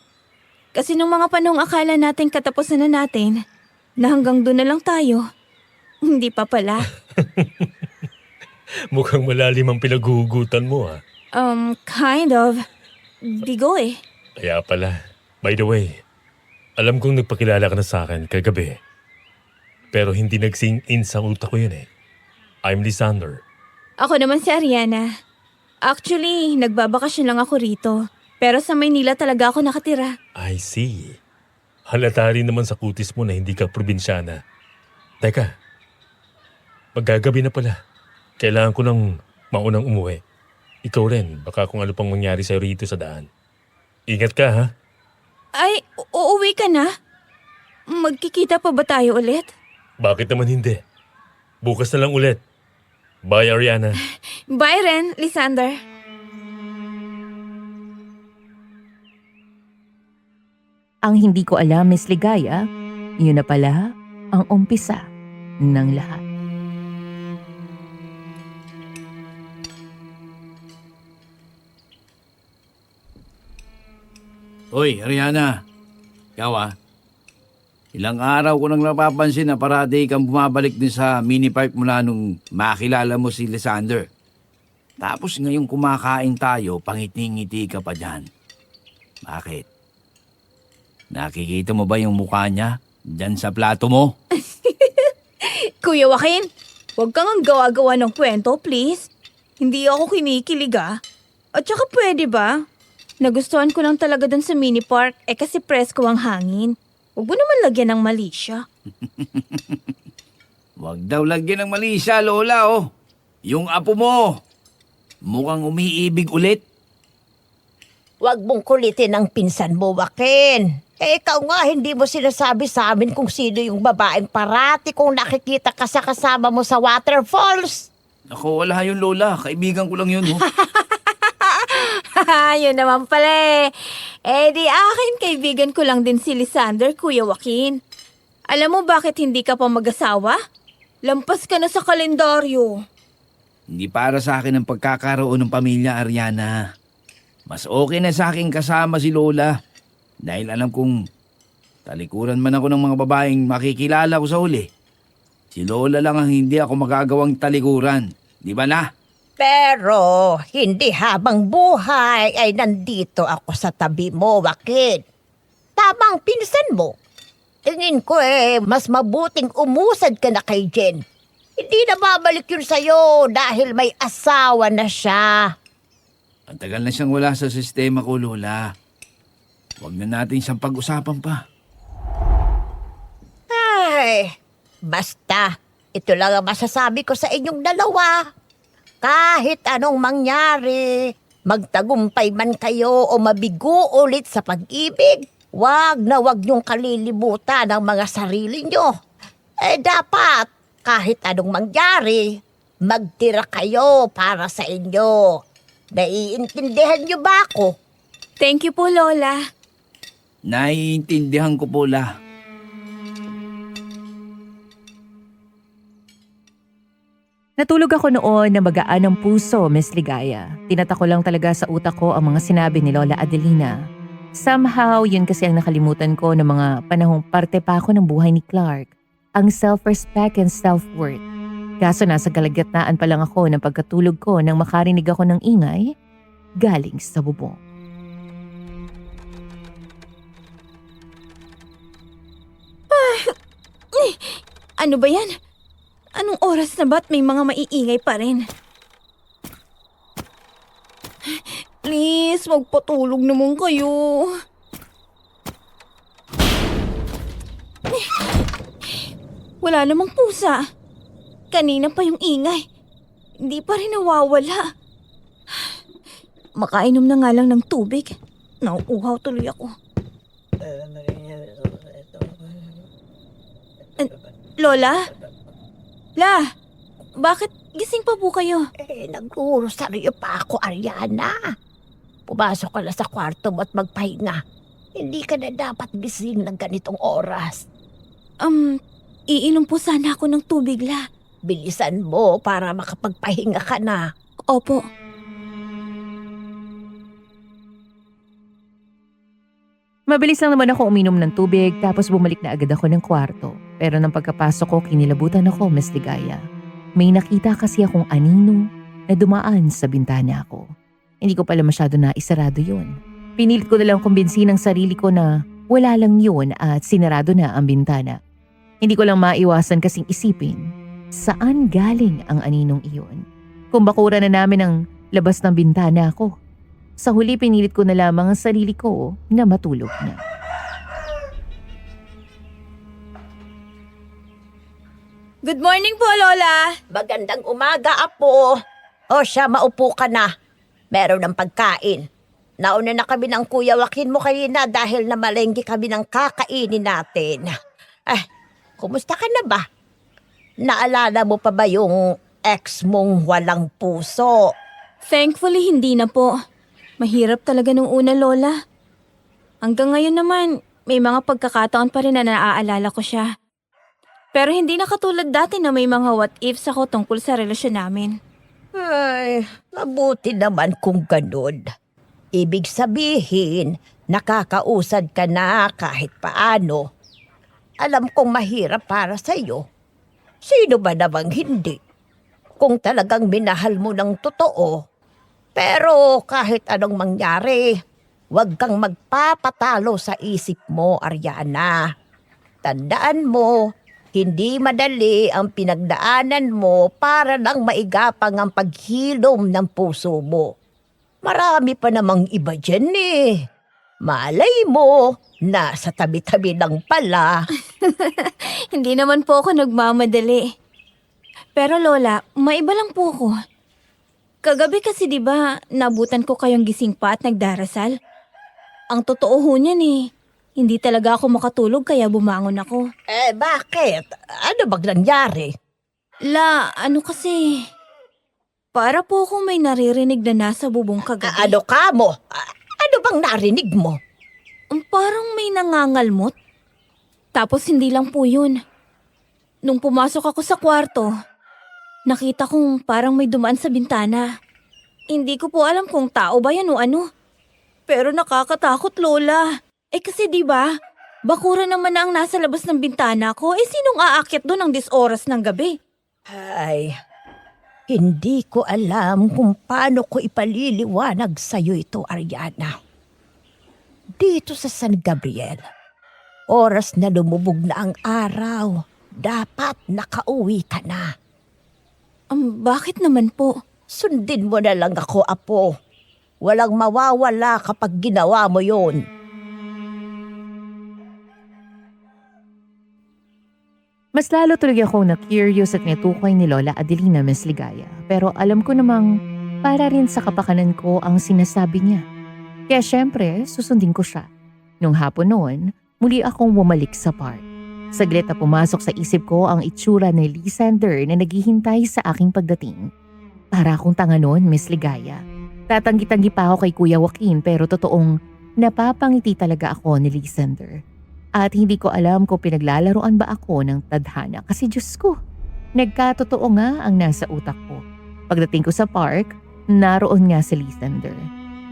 Kasi nung mga panahong akala natin katapusan na natin, na hanggang doon na lang tayo. Hindi pa pala. Mukhang malalim ang pinaghuhugutan mo ah. Kind of. Bigo eh. Kaya pala. By the way, alam kong nagpakilala ka na sa akin kagabi. Pero hindi nag-sing in sa utak ko yun eh. I'm Lysander. Ako naman si Ariana. Actually, nagbabakasyon lang ako rito. Pero sa Maynila talaga ako nakatira. I see. Halata rin naman sa kutis mo na hindi ka probinsyana. Teka, maggagabi na pala. Kailangan ko nang maunang umuwi. Ikaw rin, baka kung ano pang mangyari sa'yo rito sa daan. Ingat ka ha? Ay, uuwi ka na? Magkikita pa ba tayo ulit? Bakit naman hindi? Bukas na lang ulit. Bye, Ariana. Bye Ren, Lysander. Ang hindi ko alam, Miss Ligaya, yun na pala ang umpisa ng lahat. Hoy, Ariana. Ikaw ilang araw ko nang napapansin na parati kang bumabalik din sa mini park mula nung makilala mo si Lysander. Tapos ngayong kumakain tayo, pangiti-ngiti ka pa dyan. Bakit? Nakikita mo ba yung mukha niya dyan sa plato mo? Kuya Joaquin, huwag kang ang gawa-gawa ng kwento, please. Hindi ako kinikilig At saka pwede ba? Nagustuhan ko lang talaga dun sa mini park kasi presko ang hangin. Huwag mo naman lagyan ng malisya. Huwag daw lagyan ng mali siya, Lola, Yung apo mo, mukhang umiibig ulit. Huwag mong kulitin ang pinsan mo, Joaquin. Ikaw nga, hindi mo sinasabi sa amin kung sino yung babaeng parati kung nakikita ka sa kasama mo sa waterfalls. Ako, wala yun, Lola. Kaibigan ko lang yun, Yun naman pala di akin kaibigan ko lang din si Lysander, Kuya Joaquin. Alam mo bakit hindi ka pa mag-asawa? Lampas ka na sa kalendaryo. Hindi para sa akin ang pagkakaroon ng pamilya, Ariana. Mas okay na sa akin kasama si Lola. Dahil alam kong talikuran man ako ng mga babaeng makikilala ko sa huli. Si Lola lang ang hindi ako magagawang talikuran. Di ba na? Pero hindi habang buhay ay nandito ako sa tabi mo, Joaquin. Tamang pinsan mo. Tingin ko mas mabuting umusad ka na kay Jen. Hindi na babalik yun sa'yo dahil may asawa na siya. Ang tagal na siyang wala sa sistema ko, Lola. Huwag na natin siyang pag-usapan pa. Ay, basta, ito lang ang masasabi ko sa inyong dalawa. Kahit anong mangyari, magtagumpay man kayo o mabigo ulit sa pag-ibig, wag niyong kalilimutan ang mga sarili nyo. Dapat, kahit anong mangyari, magtira kayo para sa inyo. Naiintindihan niyo ba ako? Thank you po, Lola. Naiintindihan ko po, La. Natulog ako noon na magaan ng puso, Miss Ligaya. Tinatako lang talaga sa utak ko ang mga sinabi ni Lola Adelina. Somehow, yun kasi ang nakalimutan ko ng mga panahong parte pa ako ng buhay ni Clark. Ang self-respect and self-worth. Kaso nasa kalagitnaan pa lang ako ng pagkatulog ko nang makarinig ako ng ingay galing sa bubong. Ano ba yan? Anong oras na ba't may mga maiingay pa rin? Please, magpatulog naman kayo. Wala namang pusa. Kanina pa yung ingay. Hindi pa rin nawawala. Makainom na nga lang ng tubig. Nauuhaw tuloy ako. Lola? La, bakit gising pa po kayo? Nag-uurosaryo pa ako, Ariana. Pumasok ka na sa kwarto mo at magpahinga. Hindi ka na dapat gising ng ganitong oras. Iinom po sana ako ng tubig, La. Bilisan mo para makapagpahinga ka na. Opo. Mabilis lang naman ako uminom ng tubig tapos bumalik na agad ako ng kwarto. Pero nang pagkapasok ko, kinilabutan ako, Miss Ligaya. May nakita kasi akong anino na dumaan sa bintana ko. Hindi ko pala masyado na isarado yun. Pinilit ko na lang kumbinsin ang sarili ko na wala lang yun at sinarado na ang bintana. Hindi ko lang maiwasan kasing isipin, saan galing ang aninong iyon? Kung bakura na namin ang labas ng bintana ko. Sa huli, pinilit ko na lamang ang sarili ko na matulog na. Good morning po, Lola. Magandang umaga, Apo. O siya, maupo ka na. Meron ng pagkain. Nauna na kami ng Kuya Joaquin mo kanina dahil namalengke kami ng kakainin natin. Kumusta ka na ba? Naalala mo pa ba yung ex mong walang puso? Thankfully, hindi na po. Mahirap talaga nung una, Lola. Hanggang ngayon naman, may mga pagkakataon pa rin na naaalala ko siya. Pero hindi na katulad dati na may mga what-ifs ako tungkol sa relasyon namin. Ay, mabuti naman kung ganun. Ibig sabihin, nakakausad ka na kahit paano. Alam kong mahirap para sa'yo. Sino ba namang hindi? Kung talagang minahal mo ng totoo. Pero kahit anong mangyari, huwag kang magpapatalo sa isip mo, Ariana. Tandaan mo, hindi madali ang pinagdaanan mo para lang maigapang ang paghilom ng puso mo. Marami pa namang iba dyan eh. Malay mo, nasa tabi-tabi lang pala. Hindi naman po ako nagmamadali. Pero Lola, maiba lang po ako. Kagabi kasi 'di ba, nabutan ko kayong gising pa at nagdarasal. Ang totoo ho niyan eh, hindi talaga ako makatulog kaya bumangon ako. Bakit? Ano bang nangyari? Ano kasi, para po akong may naririnig na nasa bubong kagabi. Ano ka mo? Ano bang narinig mo? Parang may nangangalmot. Tapos hindi lang po yun. Nung pumasok ako sa kwarto, nakita kong parang may dumaan sa bintana. Hindi ko po alam kung tao ba yan o ano. Pero nakakatakot, Lola. Kasi di ba, bakura naman na ang nasa labas ng bintana ko. Sinong aakyat doon ang 10 oras ng gabi? Ay, hindi ko alam kung paano ko ipaliliwanag sa'yo ito, Ariana. Dito sa San Gabriel, oras na lumubog na ang araw, dapat nakauwi ka na. Bakit naman po? Sundin mo na lang ako, Apo. Walang mawawala kapag ginawa mo yon. Mas lalo tuloy ako na curious at natukoy ni Lola Adelina Miss Ligaya. Pero alam ko namang para rin sa kapakanan ko ang sinasabi niya. Kaya syempre, susundin ko siya. Nung hapon noon, muli akong bumalik sa park. Saglit na pumasok sa isip ko ang itsura ni Lysander na naghihintay sa aking pagdating. Para akong tanga noon, Miss Ligaya. Tatanggi-tanggi pa ako kay Kuya Joaquin pero totoong napapangiti talaga ako ni Lysander. At hindi ko alam kung pinaglalaroan ba ako ng tadhana kasi Diyos ko, nagkatotoo nga ang nasa utak ko. Pagdating ko sa park, naroon nga si Lysander.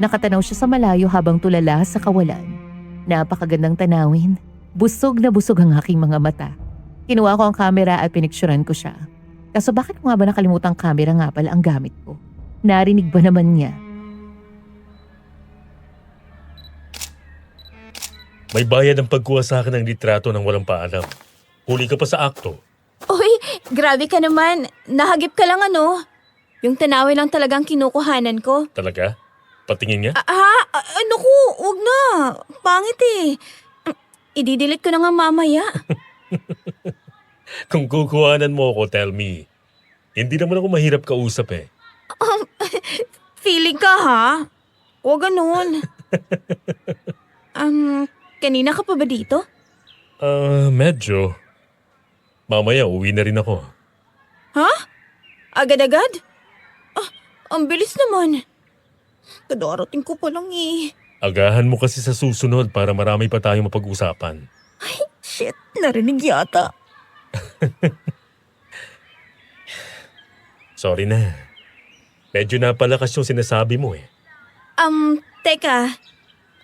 Nakatanaw siya sa malayo habang tulala sa kawalan. Napakagandang tanawin. Busog na busog ang aking mga mata. Kinuha ko ang kamera at pinicturan ko siya. Kaso bakit ko nga ba nakalimutang kamera nga pala ang gamit ko? Narinig ba naman niya? May bayad ang pagkuha sa akin ng litrato ng walang paalam. Huli ka pa sa akto. Uy, grabe ka naman. Nahagip ka lang ano. Yung tanawin lang talagang kinukuhanan ko. Talaga? Patingin nga? Naku, wag na. Pangit eh. Ididelete ko na nga mamaya. Kung kukuhanan mo ako, tell me. Hindi naman ako mahirap kausap eh. Feeling ka ha? Huwag ganun. Kanina ka pa ba dito? Medyo. Mamaya uwi na rin ako. Ha? Agad-agad? Ang bilis naman. Kadarating ko pa lang eh. Agahan mo kasi sa susunod para marami pa tayong mapag-usapan. Shit, narinig yata. Sorry na. Medyo napalakas yung sinasabi mo eh. Teka.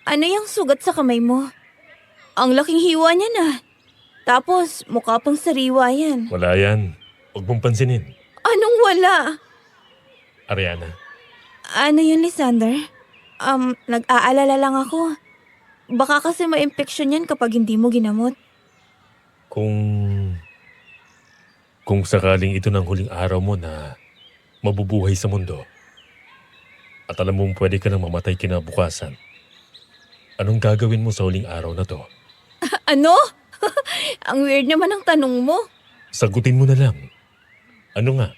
Ano yung sugat sa kamay mo? Ang laking hiwa niya na. Tapos, mukha pang sariwa yan. Wala yan. Huwag mong pansinin. Anong wala? Ariana, Ano yun, Lysander? Nag-aalala lang ako. Baka kasi ma-infection yan kapag hindi mo ginamot. kung sakaling ito ng huling araw mo na mabubuhay sa mundo at alam mong pwede ka nang mamatay kinabukasan, anong gagawin mo sa huling araw na to? Ano? Ang weird naman ng tanong mo. Sagutin mo na lang. Ano nga?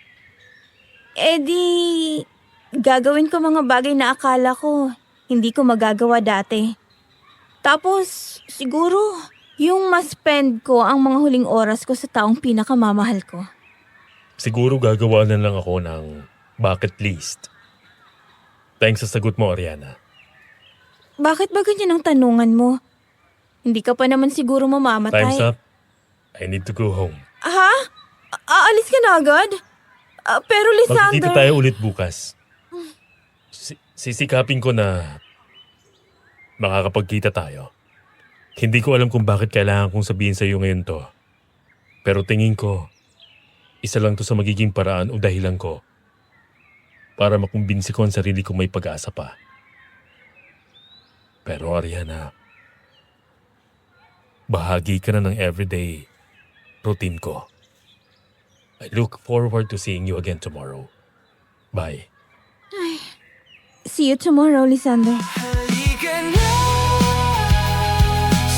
Gagawin ko mga bagay na akala ko hindi ko magagawa dati. Tapos, siguro, yung mas spend ko ang mga huling oras ko sa taong pinakamamahal ko. Siguro gagawa na lang ako ng bucket list. Thanks sa sagot mo, Ariana. Bakit ba ganyan ang tanungan mo? Hindi ka pa naman siguro mamamatay. Time's up. I need to go home. Ha? Aalis ka na agad? Pero Lysander... Magkikita tayo ulit bukas. Sisikapin ko na makakapagkita tayo. Hindi ko alam kung bakit kailangan kong sabihin sa iyo ngayon to. Pero tingin ko, isa lang to sa magiging paraan o dahilan ko para makumbinsi ko ang sarili kong may pag-asa pa. Pero Ariana, bahagi ka na ng everyday routine ko. I look forward to seeing you again tomorrow. Bye. See you tomorrow, Lysander. Halika na,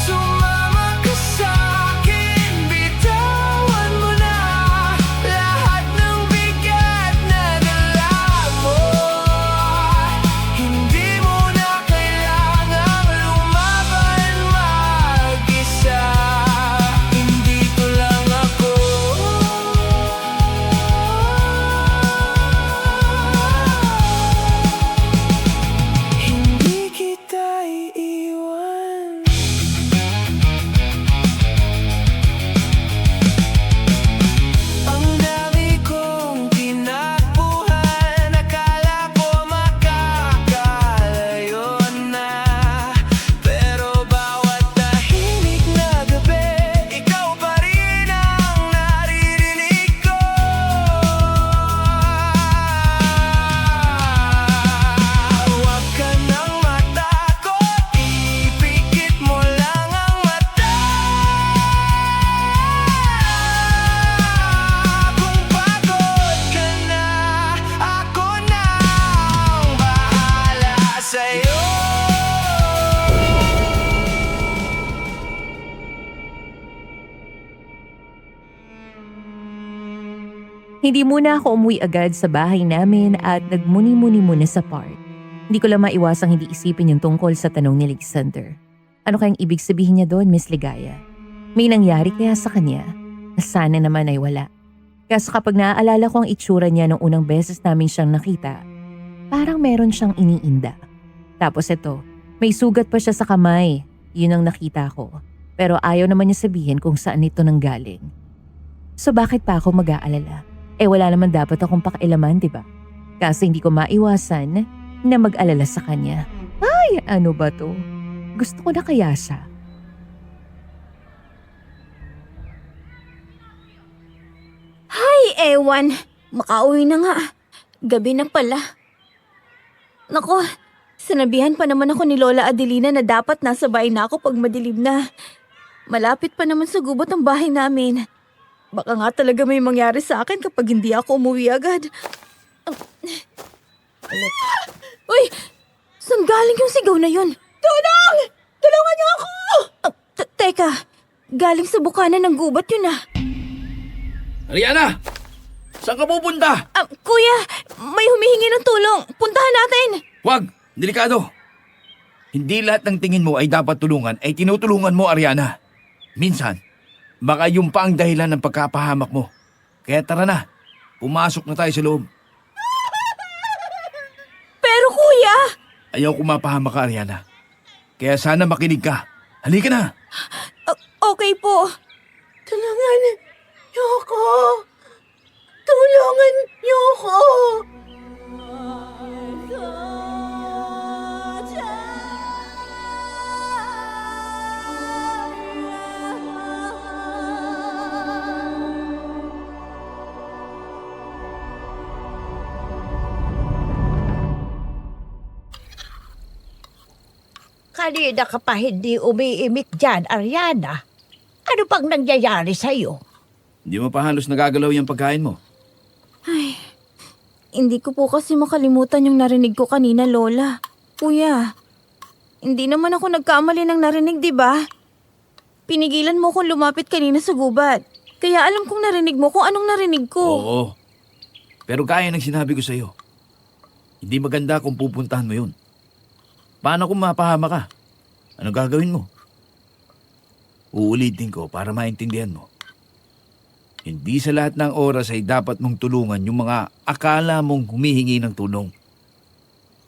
sumama ka sa'kin, bitawan mo na lahat ng bigat na dala mo. Hindi mo na kailangang lumaban mag-isa. Nandito lang ako. Hindi kita iiwan. Ang dami kong tinakbuhan, akala ko makakalayo na. Pero bawat tahimik na gabi, ikaw pa rin ang naririnig ko. Huwag ka nang matakot, ipikit mo lang ang mata. Kung pagod ka na, ako na ang bahala sa'yo. Hindi muna ako umuwi agad sa bahay namin at nagmuni-muni muna sa park. Hindi ko lang maiwasang hindi isipin yung tungkol sa tanong ni Alexander. Ano kayang ibig sabihin niya doon, Miss Ligaya? May nangyari kaya sa kanya na sana naman ay wala. Kaso kapag naaalala ko ang itsura niya nung unang beses namin siyang nakita, parang meron siyang iniinda. Tapos ito, may sugat pa siya sa kamay. Yun ang nakita ko. Pero ayaw naman niya sabihin kung saan ito nanggaling. So bakit pa ako mag-aalala? Wala naman dapat akong pakialaman, di ba? Kasi hindi ko maiwasan na mag-alala sa kanya. Ay, ano ba to? Gusto ko na kaya siya. Ay, ewan. Makauwi na nga. Gabi na pala. Nako, sinabihan pa naman ako ni Lola Adelina na dapat nasa bahay na ako pag madilim na. Malapit pa naman sa gubot ang bahay namin. Baka nga talaga may mangyari sa akin kapag hindi ako umuwi agad. Uy! Saan galing yung sigaw na yun? Tulong! Tulungan niyo ako! Teka, galing sa bukana ng gubat yun ah. Ariana! Saan ka pupunta? Kuya, may humihingi ng tulong. Puntahan natin. Huwag! Delikado! Hindi lahat ng tingin mo ay dapat tulungan ay tinutulungan mo, Ariana. Minsan, baka yung pa ang dahilan ng pagkapahamak mo. Kaya tara na, pumasok na tayo sa loob. Pero kuya! Ayaw ko mapahamak ka, Ariana. Kaya sana makinig ka. Halika na! Okay po. Tulungan niyo ako. Tulungan niyo ako. Kanina ka pa hindi umiimik dyan, Ariana. Ano pang nangyayari sa'yo? Hindi mo pa halos nagagalaw yung pagkain mo. Hindi ko po kasi makalimutan yung narinig ko kanina, Lola. Kuya, hindi naman ako nagkamali ng narinig, di ba? Pinigilan mo kong lumapit kanina sa gubat. Kaya alam kong narinig mo kung anong narinig ko. Oo. Pero kaya ng sinabi ko sa'yo. Hindi maganda kung pupuntahan mo yun. Paano kung mapahama ka? Ano gagawin mo? Uulitin ko para maintindihan mo. Hindi sa lahat ng oras ay dapat mong tulungan yung mga akala mong humihingi ng tulong.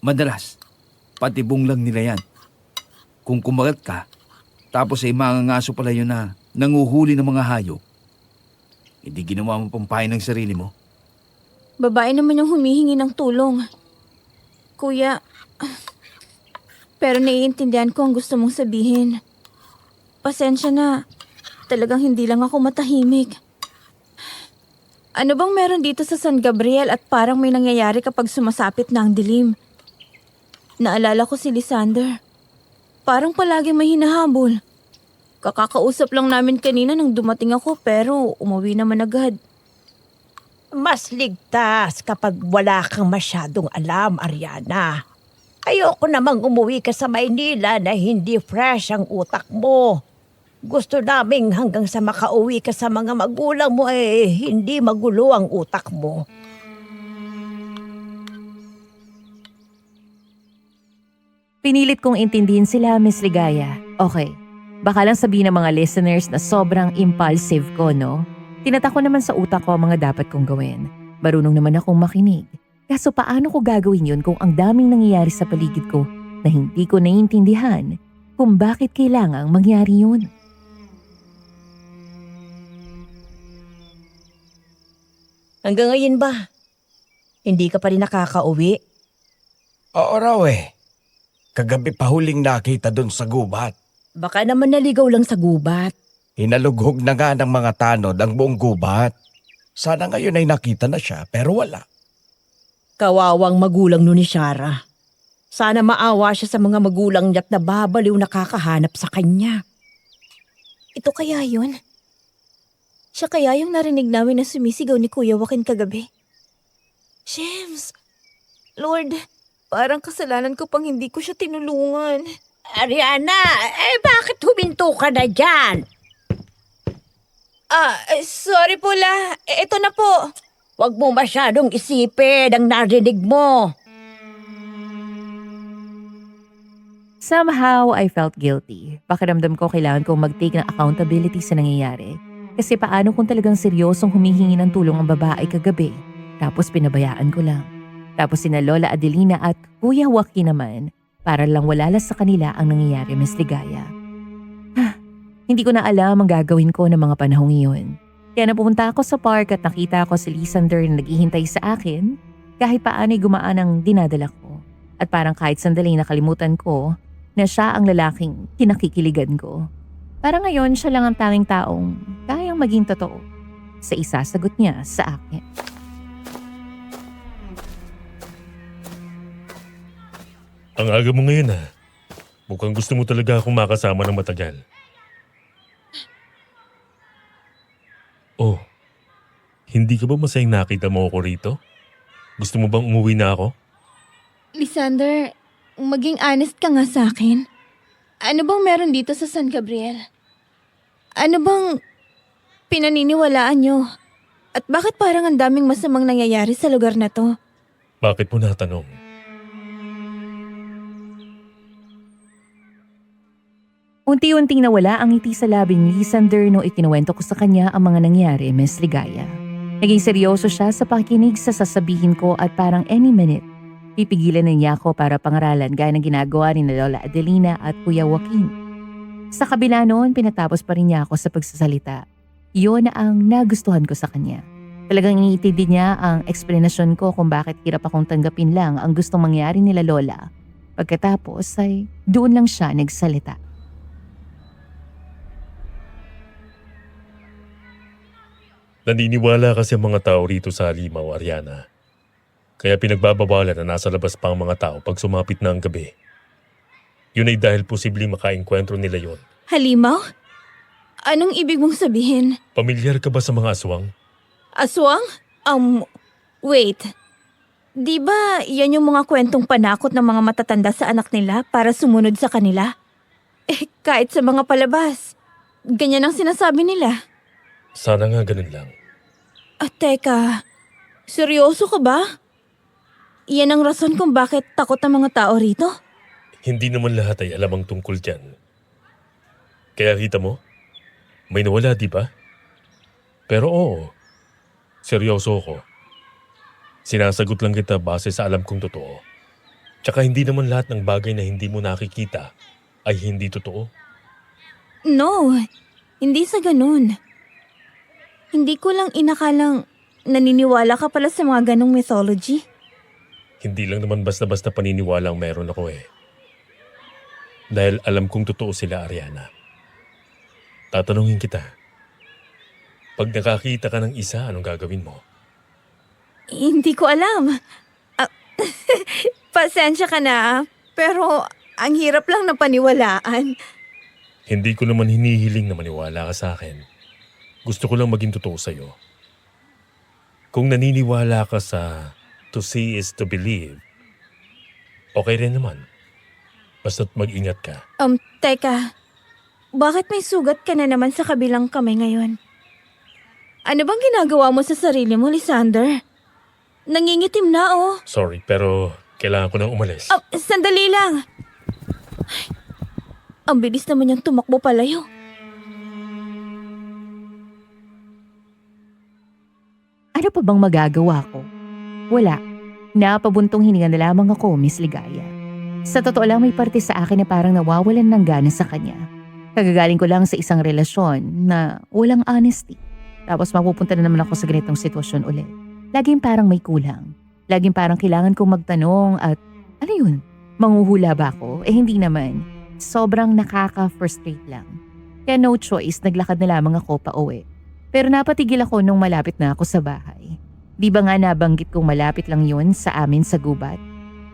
Madalas, patibong lang nila yan. Kung kumagat ka, tapos ay mangangaso pala yun na nanguhuli ng mga hayop, hindi ginawa mo pampain ng sarili mo. Babae naman yung humihingi ng tulong. Kuya, Pero naiintindihan ko ang gusto mong sabihin. Pasensya na. Talagang hindi lang ako matahimik. Ano bang meron dito sa San Gabriel at parang may nangyayari kapag sumasapit na ang dilim? Naalala ko si Lysander. Parang palagi may hinahabol. Kakakausap lang namin kanina nang dumating ako pero umuwi naman agad. Mas ligtas kapag wala kang masyadong alam, Ariana. Ayoko namang umuwi ka sa Maynila na hindi fresh ang utak mo. Gusto naming hanggang sa makauwi ka sa mga magulang mo hindi magulo ang utak mo. Pinilit kong intindihin sila, Miss Ligaya. Okay, baka lang sabihin ng mga listeners na sobrang impulsive ko, no? Tinatak ko naman sa utak ko ang mga dapat kong gawin. Marunong naman akong makinig. Kaso paano ko gagawin yun kung ang daming nangyayari sa paligid ko na hindi ko naiintindihan kung bakit kailangang mangyari yun? Hanggang ngayon ba? Hindi ka pa rin nakakauwi? Oo raw eh. Kagabi pa huling nakita doon sa gubat. Baka naman naligaw lang sa gubat. Hinalughog na nga ng mga tanod ang buong gubat. Sana ngayon ay nakita na siya pero wala. Kawawang magulang nun ni Shara. Sana maawa siya sa mga magulang niya't nababaliw nakakahanap sa kanya. Ito kaya yun? Siya kaya yung narinig namin na sumisigaw ni Kuya Joaquin kagabi? James! Lord, parang kasalanan ko pang hindi ko siya tinulungan. Ariana, bakit huminto ka na dyan? Sorry po la. Ito na po. Huwag mo masyadong isipin ang narinig mo. Somehow, I felt guilty. Pakiramdam ko kailangan kong mag-take ng accountability sa nangyayari. Kasi paano kung talagang seryosong humihingi ng tulong ang babae kagabi, tapos pinabayaan ko lang. Tapos sina Lola Adelina at Kuya Joaquin naman, para lang walala sa kanila ang nangyayari, Miss Ligaya. Hindi ko na alam ang gagawin ko ng mga panahong iyon. Kaya napupunta ako sa park at nakita ko si Lysander na naghihintay sa akin, kahit paano'y gumaan ang dinadala ko. At parang kahit sandali nakalimutan ko na siya ang lalaking kinakikiligan ko. Para ngayon siya lang ang tanging taong kayang maging totoo sa isasagot niya sa akin. Ang aga mo ngayon Mukhang gusto mo talaga akong makasama ng matagal. Oh, hindi ka ba masayang nakita mo ako rito? Gusto mo bang umuwi na ako? Lysander, maging honest ka nga sa akin. Ano bang meron dito sa San Gabriel? Ano bang pinaniniwalaan nyo? At bakit parang ang daming masamang nangyayari sa lugar na to? Bakit mo natanong? Unti-unting nawala ang ngiti sa labi ni Lysander nung ikinuwento ko sa kanya ang mga nangyari, Miss Ligaya. Naging seryoso siya sa pakikinig sa sasabihin ko at parang any minute, pipigilan na niya ako para pangaralan gaya ng ginagawa ni Lola Adelina at Kuya Joaquin. Sa kabila noon, pinatapos pa rin niya ako sa pagsasalita. Iyon ang nagustuhan ko sa kanya. Talagang iniintindi niya ang eksplanasyon ko kung bakit hirap akong tanggapin lang ang gustong mangyari nila Lola. Pagkatapos ay doon lang siya nagsalita. Naniniwala kasi ang mga tao rito sa Halimaw, Ariana. Kaya pinagbabawalan na nasa labas pa ang mga tao pag sumapit na ang gabi. Yun ay dahil posibleng makaengkwentro nila yon. Halimaw? Anong ibig mong sabihin? Pamilyar ka ba sa mga aswang? Aswang? Wait. Di ba yan yung mga kwentong panakot ng mga matatanda sa anak nila para sumunod sa kanila? Kahit sa mga palabas, ganyan ang sinasabi nila. Sana nga ganun lang. Teka, seryoso ka ba? Iyan ang rason kung bakit takot ang mga tao rito? Hindi naman lahat ay alam ang tungkol dyan. Kaya kita mo, may nawala, di ba? Pero oo, seryoso ako. Sinasagot lang kita base sa alam kong totoo. Tsaka hindi naman lahat ng bagay na hindi mo nakikita ay hindi totoo. No, hindi sa ganun. Hindi ko lang inakalang naniniwala ka pala sa mga ganong mythology. Hindi lang naman basta-basta paniniwala ang meron ako eh. Dahil alam kong totoo sila, Ariana. Tatanungin kita. Pag nakakita ka ng isa, anong gagawin mo? Hindi ko alam. Ah, pasensya ka na, pero ang hirap lang na paniwalaan. Hindi ko naman hinihiling na maniwala ka sa akin. Gusto ko lang maging totoo sa'yo. Kung naniniwala ka sa to see is to believe, okay rin naman. Basta't mag-ingat ka. Teka. Bakit may sugat ka na naman sa kabilang kamay ngayon? Ano bang ginagawa mo sa sarili mo, Lysander? Nangingitim na, oh. Sorry, pero kailangan ko nang umalis. Sandali lang. Ay, ang bilis naman niyang tumakbo palayo. Ano pa bang magagawa ko? Wala. Napabuntong hininga na lamang ako, Miss Ligaya. Sa totoo lang, may parte sa akin na parang nawawalan ng gana sa kanya. Kagagaling ko lang sa isang relasyon na walang honesty. Tapos mapupunta na naman ako sa ganitong sitwasyon ulit. Laging parang may kulang. Laging parang kailangan kong magtanong at, ano yun? Manghuhula ba ako? Hindi naman. Sobrang nakaka-frustrate lang. Kaya no choice, naglakad na lamang ako pa uwi. Pero napatigil ako nung malapit na ako sa bahay. Di ba nga nabanggit kong malapit lang yun sa amin sa gubat?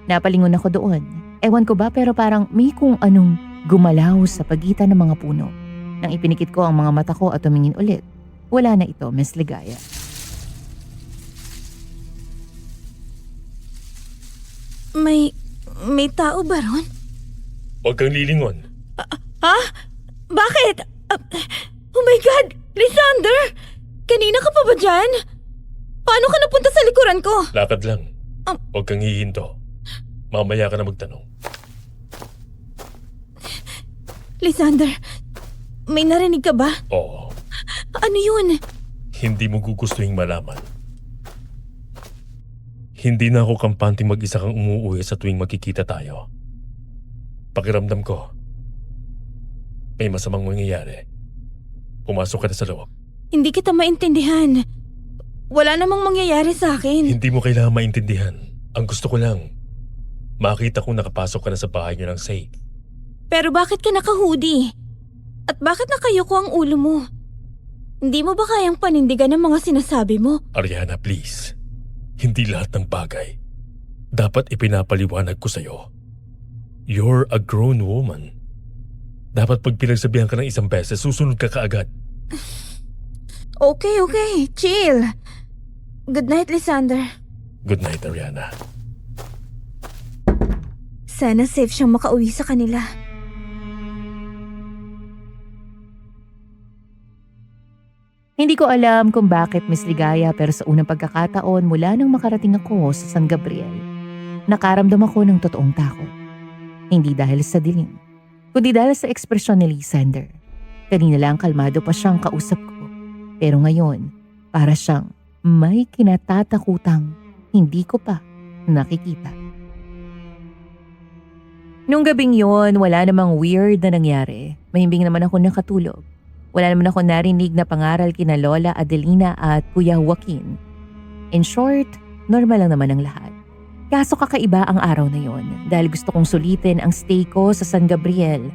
Napalingon ako doon. Ewan ko ba pero parang may kung anong gumalaw sa pagitan ng mga puno. Nang ipinikit ko ang mga mata ko at tumingin ulit, wala na ito, Miss Ligaya. May tao ba ron? Huwag kang lilingon. Ha? Bakit? Oh my God! Lysander! Kanina ka pa ba dyan? Paano ka napunta sa likuran ko? Lakad lang. Huwag kang hihinto. Mamaya ka na magtanong. Lysander, may narinig ka ba? Oo. Ano yun? Hindi mo gugustuhin malaman. Hindi na ako kampanting mag-isa kang umuuwi sa tuwing magkikita tayo. Pakiramdam ko, may masamang mangyayari. Pumasok ka na sa loob. Hindi kita maintindihan. Wala namang mangyayari sa akin. Hindi mo kailangan maintindihan. Ang gusto ko lang, makita kung nakapasok ka na sa bahay niyo ng safe. Pero bakit ka naka-hoodie? At bakit nakayuko ang ulo mo? Hindi mo ba kayang panindigan ang mga sinasabi mo? Ariana, please. Hindi lahat ng bagay dapat ipinapaliwanag ko sa'yo. You're a grown woman. Dapat pag pinagsabihan ka ng isang beses, susunod ka kaagad. Okay. Chill. Good night, Lysander. Good night, Ariana. Sana safe siyang makauwi sa kanila. Hindi ko alam kung bakit, Miss Ligaya, pero sa unang pagkakataon mula nang makarating ako sa San Gabriel, nakaramdam ako ng totoong takot. Hindi dahil sa dilim, kundi dahil sa ekspresyon ni Lysander. Kanina lang kalmado pa siyang kausap ko, pero ngayon, para siyang may kinatatakutang hindi ko pa nakikita. Nung gabing yon, wala namang weird na nangyari. Mahimbing naman ako nakatulog. Wala naman ako narinig na pangaral kina Lola Adelina at Kuya Joaquin. In short, normal lang naman ang lahat. Kaso kakaiba ang araw na yon dahil gusto kong sulitin ang stay ko sa San Gabriel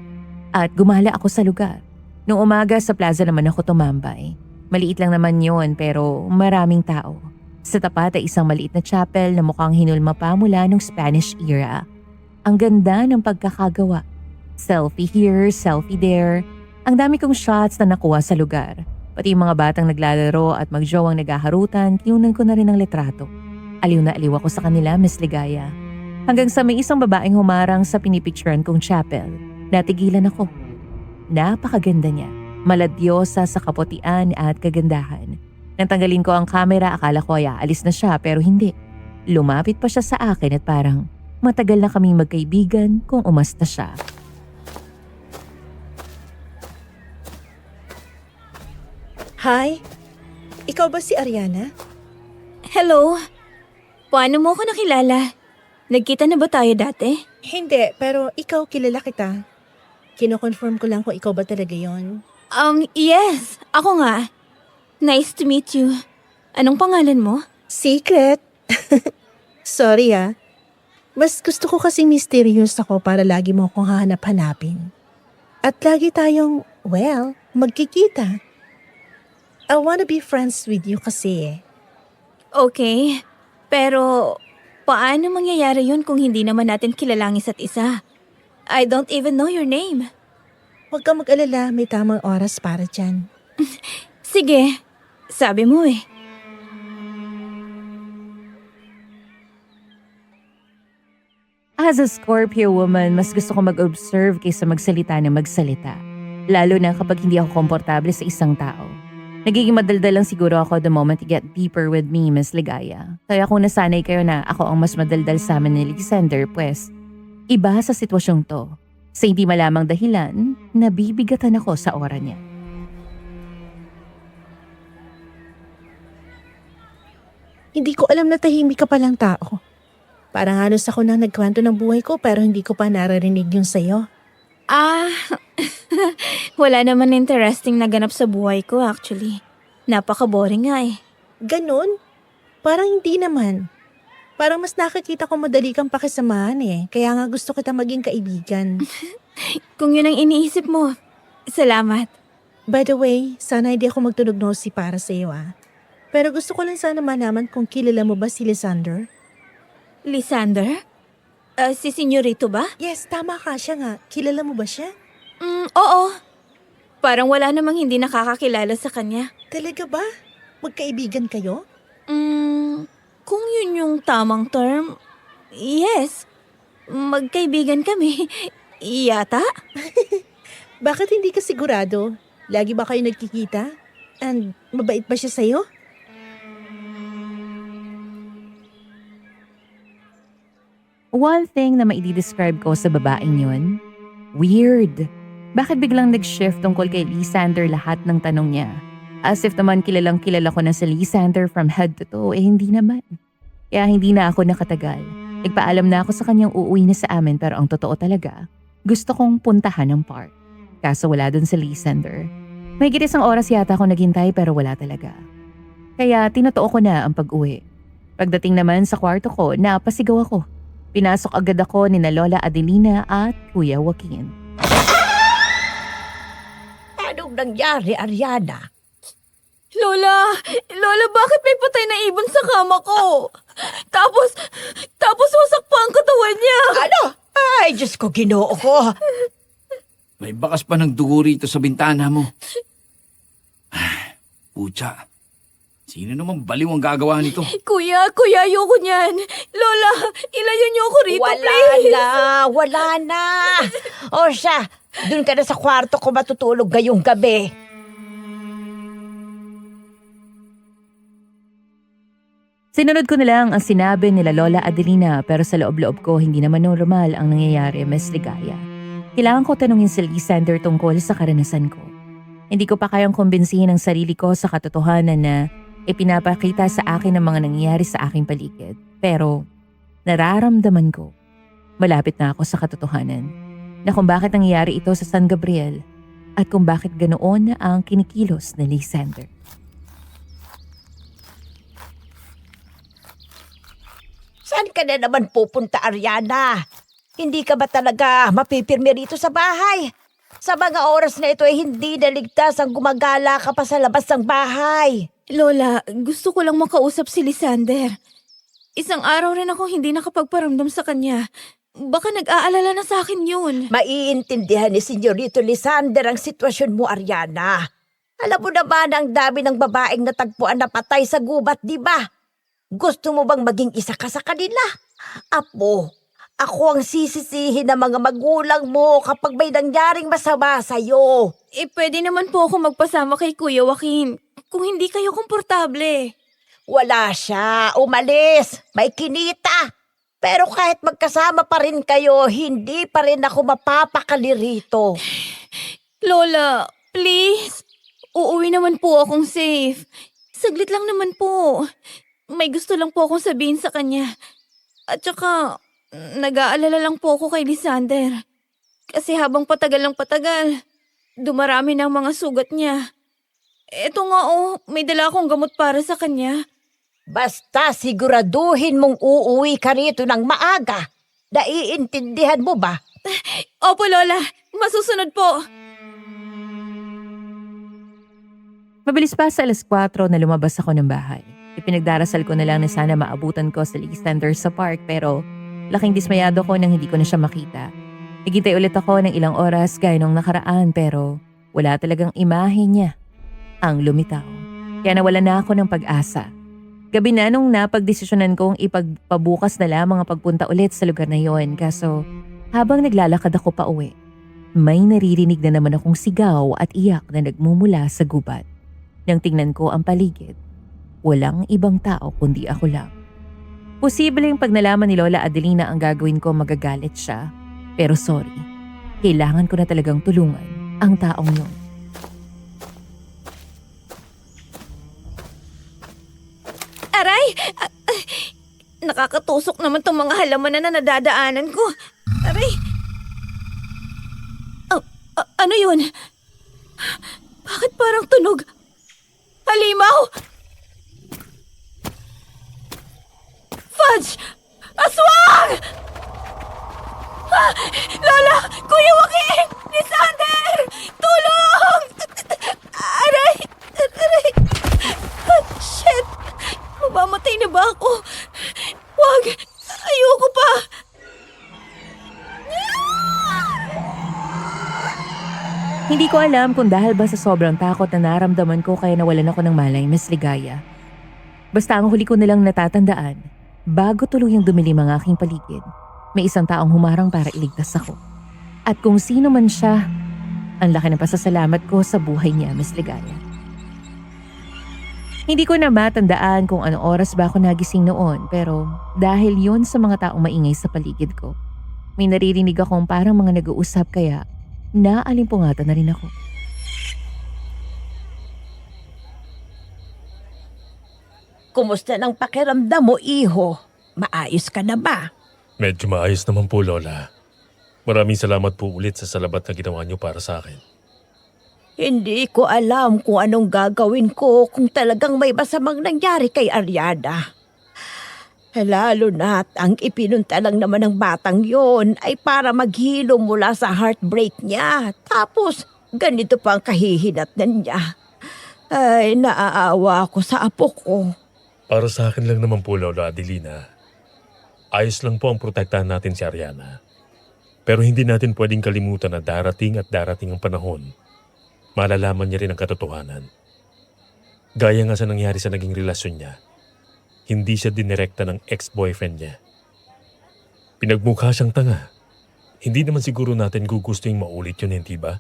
at gumala ako sa lugar. Noong umaga sa plaza naman ako tumambay. Maliit lang naman yon pero maraming tao. Sa tapat ay isang maliit na chapel na mukhang hinulma pa mula nung Spanish era. Ang ganda ng pagkakagawa. Selfie here, selfie there. Ang dami kong shots na nakuha sa lugar. Pati yung mga batang naglalaro at magjowang naghaharutan, kinunan ko na rin ang litrato. Aliw na aliw ako sa kanila, Miss Ligaya. Hanggang sa may isang babaeng humarang sa pinipicturean kong chapel. Natigilan ako. Napakaganda niya. Maladyosa sa kaputian at kagandahan. Nang tanggalin ko ang kamera, akala ko ay aalis na siya pero hindi. Lumapit pa siya sa akin at parang matagal na kaming magkaibigan kung umasta siya. Hi? Ikaw ba si Ariana? Hello? Paano mo ako nakilala? Nagkita na ba tayo dati? Hindi, pero ikaw kilala kita. Kino-confirm ko lang kung ikaw ba talaga yon. Yes. Ako nga. Nice to meet you. Anong pangalan mo? Secret. Sorry Mas gusto ko kasing mysterious ako para lagi mo akong hahanap-hanapin. At lagi tayong, magkikita. I wanna be friends with you kasi. Okay, pero paano mangyayari yun kung hindi naman natin kilalang isa't isa? I don't even know your name. Huwag kang mag-alala, may tamang oras para dyan. Sige, sabi mo eh. As a Scorpio woman, mas gusto ko mag-observe kaysa magsalita na magsalita. Lalo na kapag hindi ako komportable sa isang tao. Nagiging madaldal lang siguro ako the moment you get deeper with me, Miss Ligaya. Kaya kung nasanay kayo na ako ang mas madaldal sa amin ni Lysander, pues, iba sa sitwasyong to. Sa hindi malamang dahilan, nabibigatan ako sa aura niya. Hindi ko alam na tahimik ka palang tao. Parang halos ako nang nagkwento ng buhay ko pero hindi ko pa naririnig yung sayo. Wala naman interesting na ganap sa buhay ko actually. Napaka-boring nga eh. Ganon? Parang hindi naman. Parang mas nakakita ko madali kang pakisamahan eh. Kaya nga gusto kita maging kaibigan. Kung yun ang iniisip mo, salamat. By the way, sana hindi ako magtunog nosy para sa iyo Pero gusto ko lang sana malaman kung kilala mo ba si Lysander? Lysander? Si Senyorito ba? Yes, tama ka siya nga. Kilala mo ba siya? Oo. Parang wala namang hindi nakakakilala sa kanya. Talaga ba? Magkaibigan kayo? Kung yun yung tamang term, yes. Magkaibigan kami. Yata? Bakit hindi ka sigurado? Lagi ba kayo nagkikita? And mabait ba siya sa'yo? One thing na maidi-describe ko sa babaeng yun, weird. Bakit biglang nag-shift tungkol kay Lysander lahat ng tanong niya? As if naman kilalang kilala ko na si Lysander from head to toe, hindi naman. Kaya hindi na ako nakatagal. Nagpaalam na ako sa kanyang uuwi na sa amin pero ang totoo talaga, gusto kong puntahan ang park. Kaso wala dun si Lysander. May isang oras yata ako naghintay pero wala talaga. Kaya tinotoo ko na ang pag-uwi. Pagdating naman sa kwarto ko, napasigaw ako. Pinasok agad ako ni na Lola Adelina at Kuya Joaquin. Anong nangyari, Ariana? Lola, bakit may patay na ibon sa kama ko? Tapos wasak pa ang katawan niya. Ano? Ay, Diyos ko, Ginoo ko. May bakas pa ng dugo rito sa bintana mo. Pucha, sino namang baliw ang gagawa nito? Kuya, ayoko niyan. Lola, ilayo niyo ako rito, please. Wala na. O siya, dun ka na sa kwarto ko matutulog ngayong gabi. Sinunod ko na lang ang sinabi nila Lola Adelina pero sa loob-loob ko hindi naman normal ang nangyayari, Miss Ligaya. Kailangan ko tanungin si Lysander tungkol sa karanasan ko. Hindi ko pa kayang kumbinsihin ang sarili ko sa katotohanan na ipinapakita sa akin ang mga nangyayari sa aking paligid. Pero nararamdaman ko, malapit na ako sa katotohanan na kung bakit nangyayari ito sa San Gabriel at kung bakit ganoon ang kinikilos ni Lysander. Saan ka na naman pupunta, Ariana? Hindi ka ba talaga mapipirmi rito sa bahay? Sa mga oras na ito ay hindi naligtas ang gumagala ka pa sa labas ng bahay. Lola, gusto ko lang makausap si Lysander. Isang araw rin ako hindi nakapagparamdam sa kanya. Baka nag-aalala na sa akin yun. Maiintindihan ni Senyorito Lysander ang sitwasyon mo, Ariana. Alam mo naman ang dami ng babaeng natagpuan na patay sa gubat, di ba? Gusto mo bang maging isa ka sa kanila? Apo, ako ang sisisihin ng mga magulang mo kapag may nangyaring masama sa'yo. Pwede naman po ako magpasama kay Kuya Joaquin kung hindi kayo komportable. Wala siya, umalis, may kinita. Pero kahit magkasama pa rin kayo, hindi pa rin ako mapapakali rito. Lola, please. Uuwi naman po akong safe. Saglit lang naman po. May gusto lang po akong sabihin sa kanya. At saka, nag-aalala lang po ako kay Lysander. Kasi habang patagal ng patagal, dumarami na ang mga sugat niya. Eto nga may dala akong gamot para sa kanya. Basta siguraduhin mong uuwi ka rito ng maaga. Naiintindihan mo ba? Opo, Lola. Masusunod po. Mabilis pa sa 4:00 na lumabas ako ng bahay. Ipinagdarasal ko na lang na sana maabutan ko si Lysander sa park pero laking dismayado ko nang hindi ko na siya makita. Naghintay ulit ako ng ilang oras gaya nung nakaraan pero wala talagang imahe niya ang lumitaw. Kaya nawalan na ako ng pag-asa. Gabi na nung napagdesisyonan kong ipagpabukas na lamang ang pagpunta ulit sa lugar na yon. Kaso habang naglalakad ako pa uwi, may naririnig na naman akong sigaw at iyak na nagmumula sa gubat. Nang tingnan ko ang paligid, walang ibang tao kundi ako lang. Posibleng pag nalaman ni Lola Adelina ang gagawin ko magagalit siya. Pero sorry, kailangan ko na talagang tulungan ang taong yun. Aray! Nakakatusok naman tong mga halaman na nadadaanan ko. Aray! Ano yun? Bakit parang tunog? Halimaw! Fudge! Aswang! Lola! Kuya Joaquin! Lysander! Tulong! Aray! Aray! Shit! Mamamatay na ba ako? Wag! Ayoko pa! Hindi ko alam kung dahil ba sa sobrang takot na naramdaman ko kaya nawalan ako ng malay, Miss Ligaya. Basta ang huli ko nilang natatandaan, bago tuluyang dumilim ang aking paligid, may isang taong humarang para iligtas ako. At kung sino man siya, ang laki ng pasasalamat ko sa buhay niya, Miss Ligaya. Hindi ko na matandaan kung anong oras ba ako nagising noon pero dahil yon sa mga taong maingay sa paligid ko, may naririnig akong parang mga nag-uusap kaya naalimpungatan na rin ako. Kumusta ng pakiramdam mo, iho? Maayos ka na ba? Medyo maayos naman po, Lola. Maraming salamat po ulit sa salabat na ginawa niyo para sa akin. Hindi ko alam kung anong gagawin ko kung talagang may masamang nangyari kay Ariana. Lalo na't ang ipinunta lang naman ng batang yon ay para maghilom mula sa heartbreak niya. Tapos ganito pa ang kahihinatnan niya. Ay, naaawa ako sa apo ko. Para sa akin lang naman po, Lola Adelina. Ayos lang po ang protektahan natin si Ariana. Pero hindi natin pwedeng kalimutan na darating ang panahon. Malalaman niya rin ang katotohanan. Gaya nga sa nangyari sa naging relasyon niya. Hindi siya dinirekta ng ex-boyfriend niya. Pinagmukha siyang tanga. Hindi naman siguro natin gugustuhin maulit yun, hindi ba?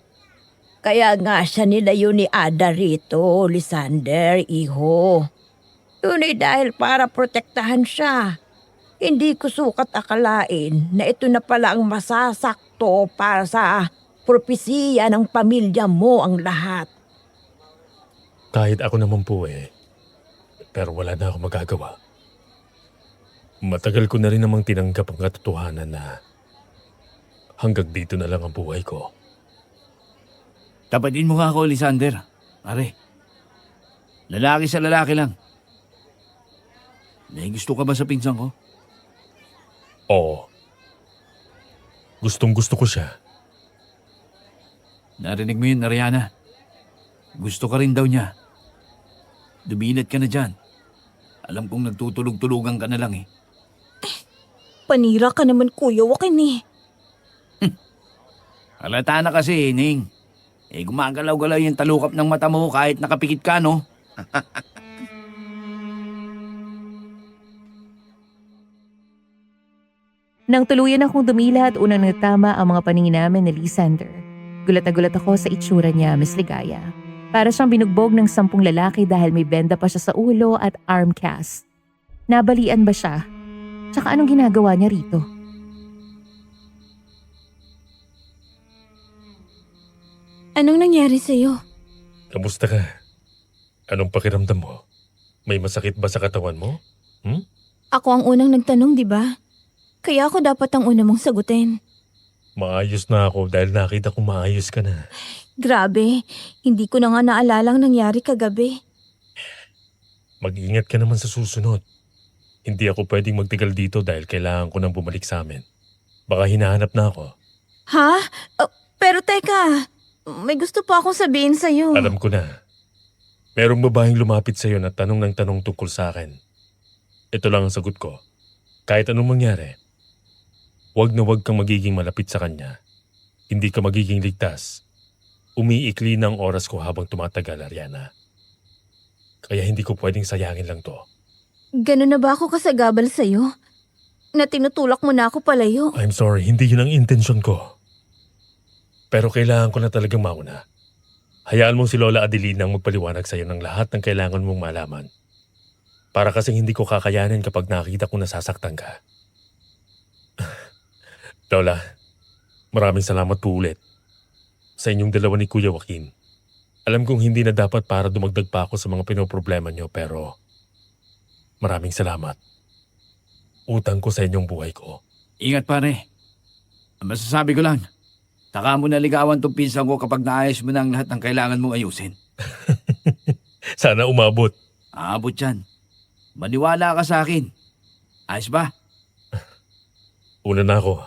Kaya nga siya nilayo ni Ada rito, Lysander, iho. Yun ay dahil para protektahan siya. Hindi ko sukat akalain na ito na pala ang masasakto para sa propesiya ng pamilya mo ang lahat. Kahit ako naman po pero wala na ako magagawa. Matagal ko na rin namang tinanggap ang katotohanan na hanggang dito na lang ang buhay ko. Tapatin mo nga ako, Lysander. Pare, lalaki sa lalaki lang. May gusto ka ba sa pinsan ko? Oo. Gustong-gusto ko siya. Narinig mo yun, Ariana. Gusto ka rin daw niya. Duminat ka na dyan. Alam kong nagtutulog-tulugan ka na lang eh. Panira ka naman, Kuya Joaquin eh. Halata na kasi, Ning. Gumagalaw-galaw yung talukap ng mata mo kahit nakapikit ka, no? Nang tuluyan akong dumila at unang nagtama ang mga paningin namin ni Lysander, gulat na gulat ako sa itsura niya, Miss Ligaya. Para siyang binugbog ng 10 lalaki dahil may benda pa siya sa ulo at arm cast. Nabalian ba siya? Tsaka anong ginagawa niya rito? Anong nangyari sa'yo? Kamusta ka? Anong pakiramdam mo? May masakit ba sa katawan mo? Ako ang unang nagtanong, di ba? Kaya ako dapat ang una mong sagutin. Maayos na ako dahil nakita kong maayos ka na. Grabe, hindi ko na nga naalalang nangyari kagabi. Mag-ingat ka naman sa susunod. Hindi ako pwedeng magtagal dito dahil kailangan ko nang bumalik sa amin. Baka hinahanap na ako. Ha? Pero teka, may gusto pa akong sabihin sa'yo. Alam ko na. Merong babaeng lumapit sa'yo na tanong ng tanong tungkol sa akin. Ito lang ang sagot ko. Kahit anong mangyari, huwag na huwag kang magiging malapit sa kanya. Hindi ka magiging ligtas. Umiikli ng oras ko habang tumatagal, Ariana. Kaya hindi ko pwedeng sayangin lang to. Ganun na ba ako kasagabal sa'yo? Na tinutulak mo na ako palayo? I'm sorry, hindi yun ang intensyon ko. Pero kailangan ko na talagang mauna. Hayaan mong si Lola Adelina ang magpaliwanag sa'yo ng lahat ng kailangan mong malaman. Para kasing hindi ko kakayanin kapag nakita kong nasasaktan ka. Lola, maraming salamat po ulit sa inyong dalawa ni Kuya Joaquin. Alam kong hindi na dapat para dumagdag pa ako sa mga pinoproblema nyo pero maraming salamat. Utang ko sa inyong buhay ko. Ingat pare. Ang masasabi ko lang, taka mo na ligawan tong pinsan ko kapag naayos mo na ang lahat ng kailangan mong ayusin. Sana umabot. Aabot yan. Maniwala ka sa akin. Ayos ba? Una na ako.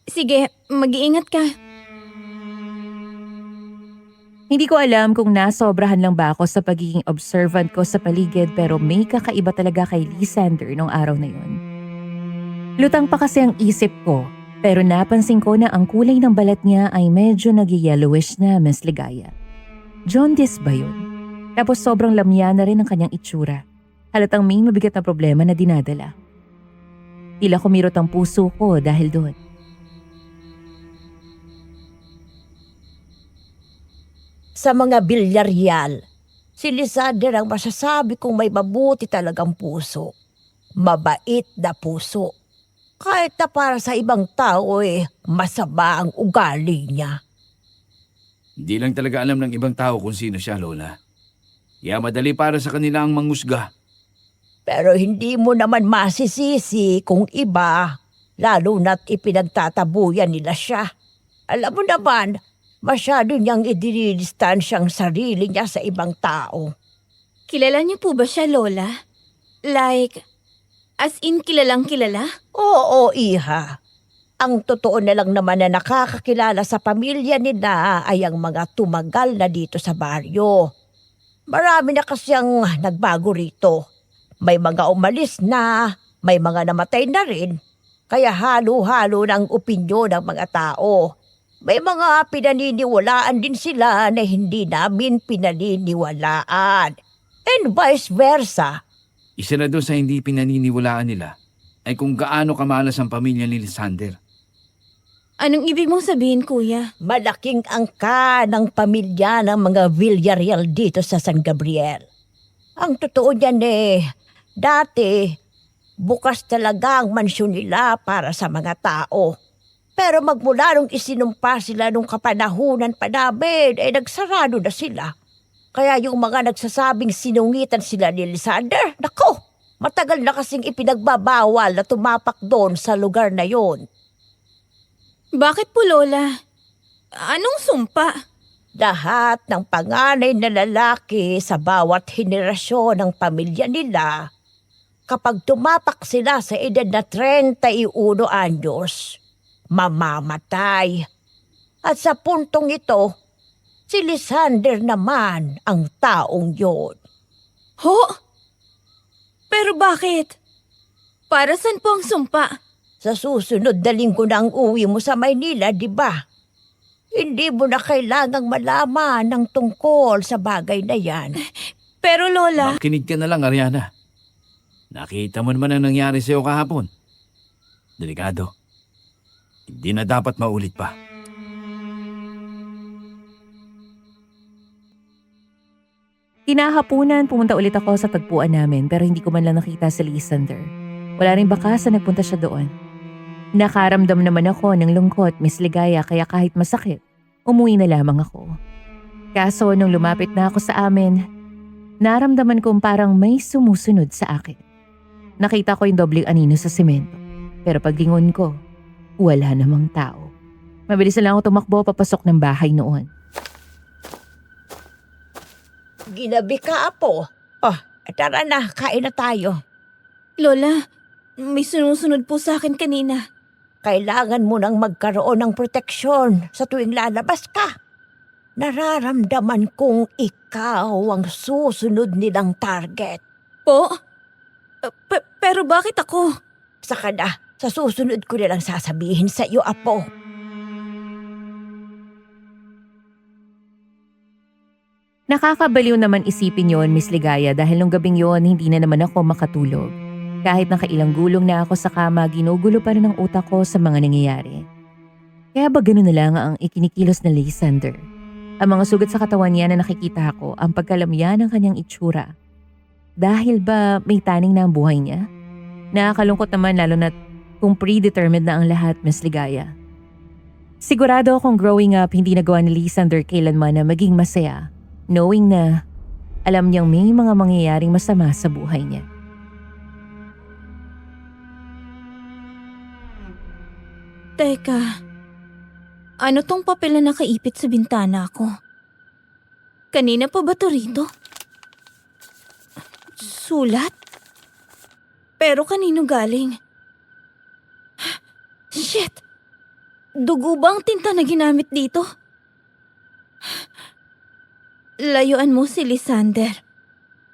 Sige, mag-iingat ka. Hindi ko alam kung nasobrahan lang ba ako sa pagiging observant ko sa paligid pero may kakaiba talaga kay Lysander nung araw na yun. Lutang pa kasi ang isip ko pero napansin ko na ang kulay ng balat niya ay medyo nag-yellowish na, Miss Ligaya. Jaundice ba yun? Tapos sobrang lamya na rin ang kanyang itsura. Halatang may mabigat na problema na dinadala. Tila kumirot ang puso ko dahil doon. Sa mga Villarreal, si Lysander ang masasabi kong may mabuti talagang puso. Mabait na puso. Kahit na para sa ibang tao masama ang ugali niya. Hindi lang talaga alam ng ibang tao kung sino siya, Lola. Kaya madali para sa kanila ang mangusga. Pero hindi mo naman masisisi kung iba, lalo na't ipinagtatabuyan nila siya. Alam mo naman, masyado niyang idinidistansyang sarili niya sa ibang tao. Kilala niyo po ba siya, Lola? Like, as in kilalang kilala? Oo, iha. Ang totoo na lang naman na nakakakilala sa pamilya nila ay ang mga tumagal na dito sa baryo. Marami na kasi ang nagbago rito. May mga umalis na, may mga namatay na rin. Kaya halo-halo ng opinyon ng mga tao. May mga pinaniniwalaan din sila na hindi namin pinaniniwalaan. And vice versa. Isa na doon sa hindi pinaniniwalaan nila ay kung gaano kamalas ang pamilya ni Lysander. Anong ibig mong sabihin, kuya? Malaking angka ng pamilya ng mga Villarreal dito sa San Gabriel. Ang totoo niyan dati, bukas talaga ang mansyon nila para sa mga tao. Pero magmula nung isinumpa sila nung kapanahunan pa namin, nagsarado na sila. Kaya yung mga nagsasabing sinungitan sila ni Lysander, nako, matagal na kasing ipinagbabawal na tumapak doon sa lugar na yon. Bakit po, Lola? Anong sumpa? Lahat ng panganay na lalaki sa bawat henerasyon ng pamilya nila, kapag tumapak sila sa edad na 31 anyos, mamamatay. At sa puntong ito, si Lysander naman ang taong yon. Ho? Pero bakit? Para saan po ang sumpa? Sa susunod na linggo na ang uwi mo sa Maynila, di ba? Hindi mo na kailangang malaman ng tungkol sa bagay na yan. Pero Lola... Makinig ka na lang, Ariana. Nakita mo naman ang nangyari sa'yo kahapon. Delikado. Hindi na dapat maulit pa. Kinahapunan, pumunta ulit ako sa tagpuan namin pero hindi ko man lang nakita si Lysander. Wala rin bakas na nagpunta siya doon. Nakaramdam naman ako ng lungkot, Miss Ligaya, kaya kahit masakit, umuwi na lamang ako. Kaso nung lumapit na ako sa amin, naramdaman kong parang may sumusunod sa akin. Nakita ko yung dobleng anino sa semento, pero paglingon ko, wala namang tao. Mabilis na lang ako tumakbo papasok ng bahay noon. Ginabi ka, Apo. Oh, tara na, kain na tayo. Lola, may sumusunod po sa akin kanina. Kailangan mo nang magkaroon ng proteksyon sa tuwing lalabas ka. Nararamdaman kong ikaw ang susunod nilang target. Po? Pero bakit ako? Saka na, sa susunod ko nilang sasabihin sa iyo, Apo. Nakakabaliw naman isipin yon, Miss Ligaya, dahil nung gabing yon hindi na naman ako makatulog. Kahit nakailang gulong na ako sa kama, ginugulo pa rin ang utak ko sa mga nangyayari. Kaya ba ganun na lang ang ikinikilos na Lysander? Ang mga sugat sa katawan niya na nakikita ko, ang pagkalamya ng kanyang itsura. Dahil ba may taning na ang buhay niya? Nakakalungkot naman lalo na kung predetermined na ang lahat, Miss Ligaya. Sigurado akong growing up hindi nagawa ni Lysander kailanman na maging masaya, knowing na alam niyang may mga mangyayaring masama sa buhay niya. Teka, ano tong papel na nakaipit sa bintana ko? Kanina pa ba to rito? Sulat? Pero kanino galing? Shit! Dugo ba ang tinta na ginamit dito? Layuan mo si Lysander.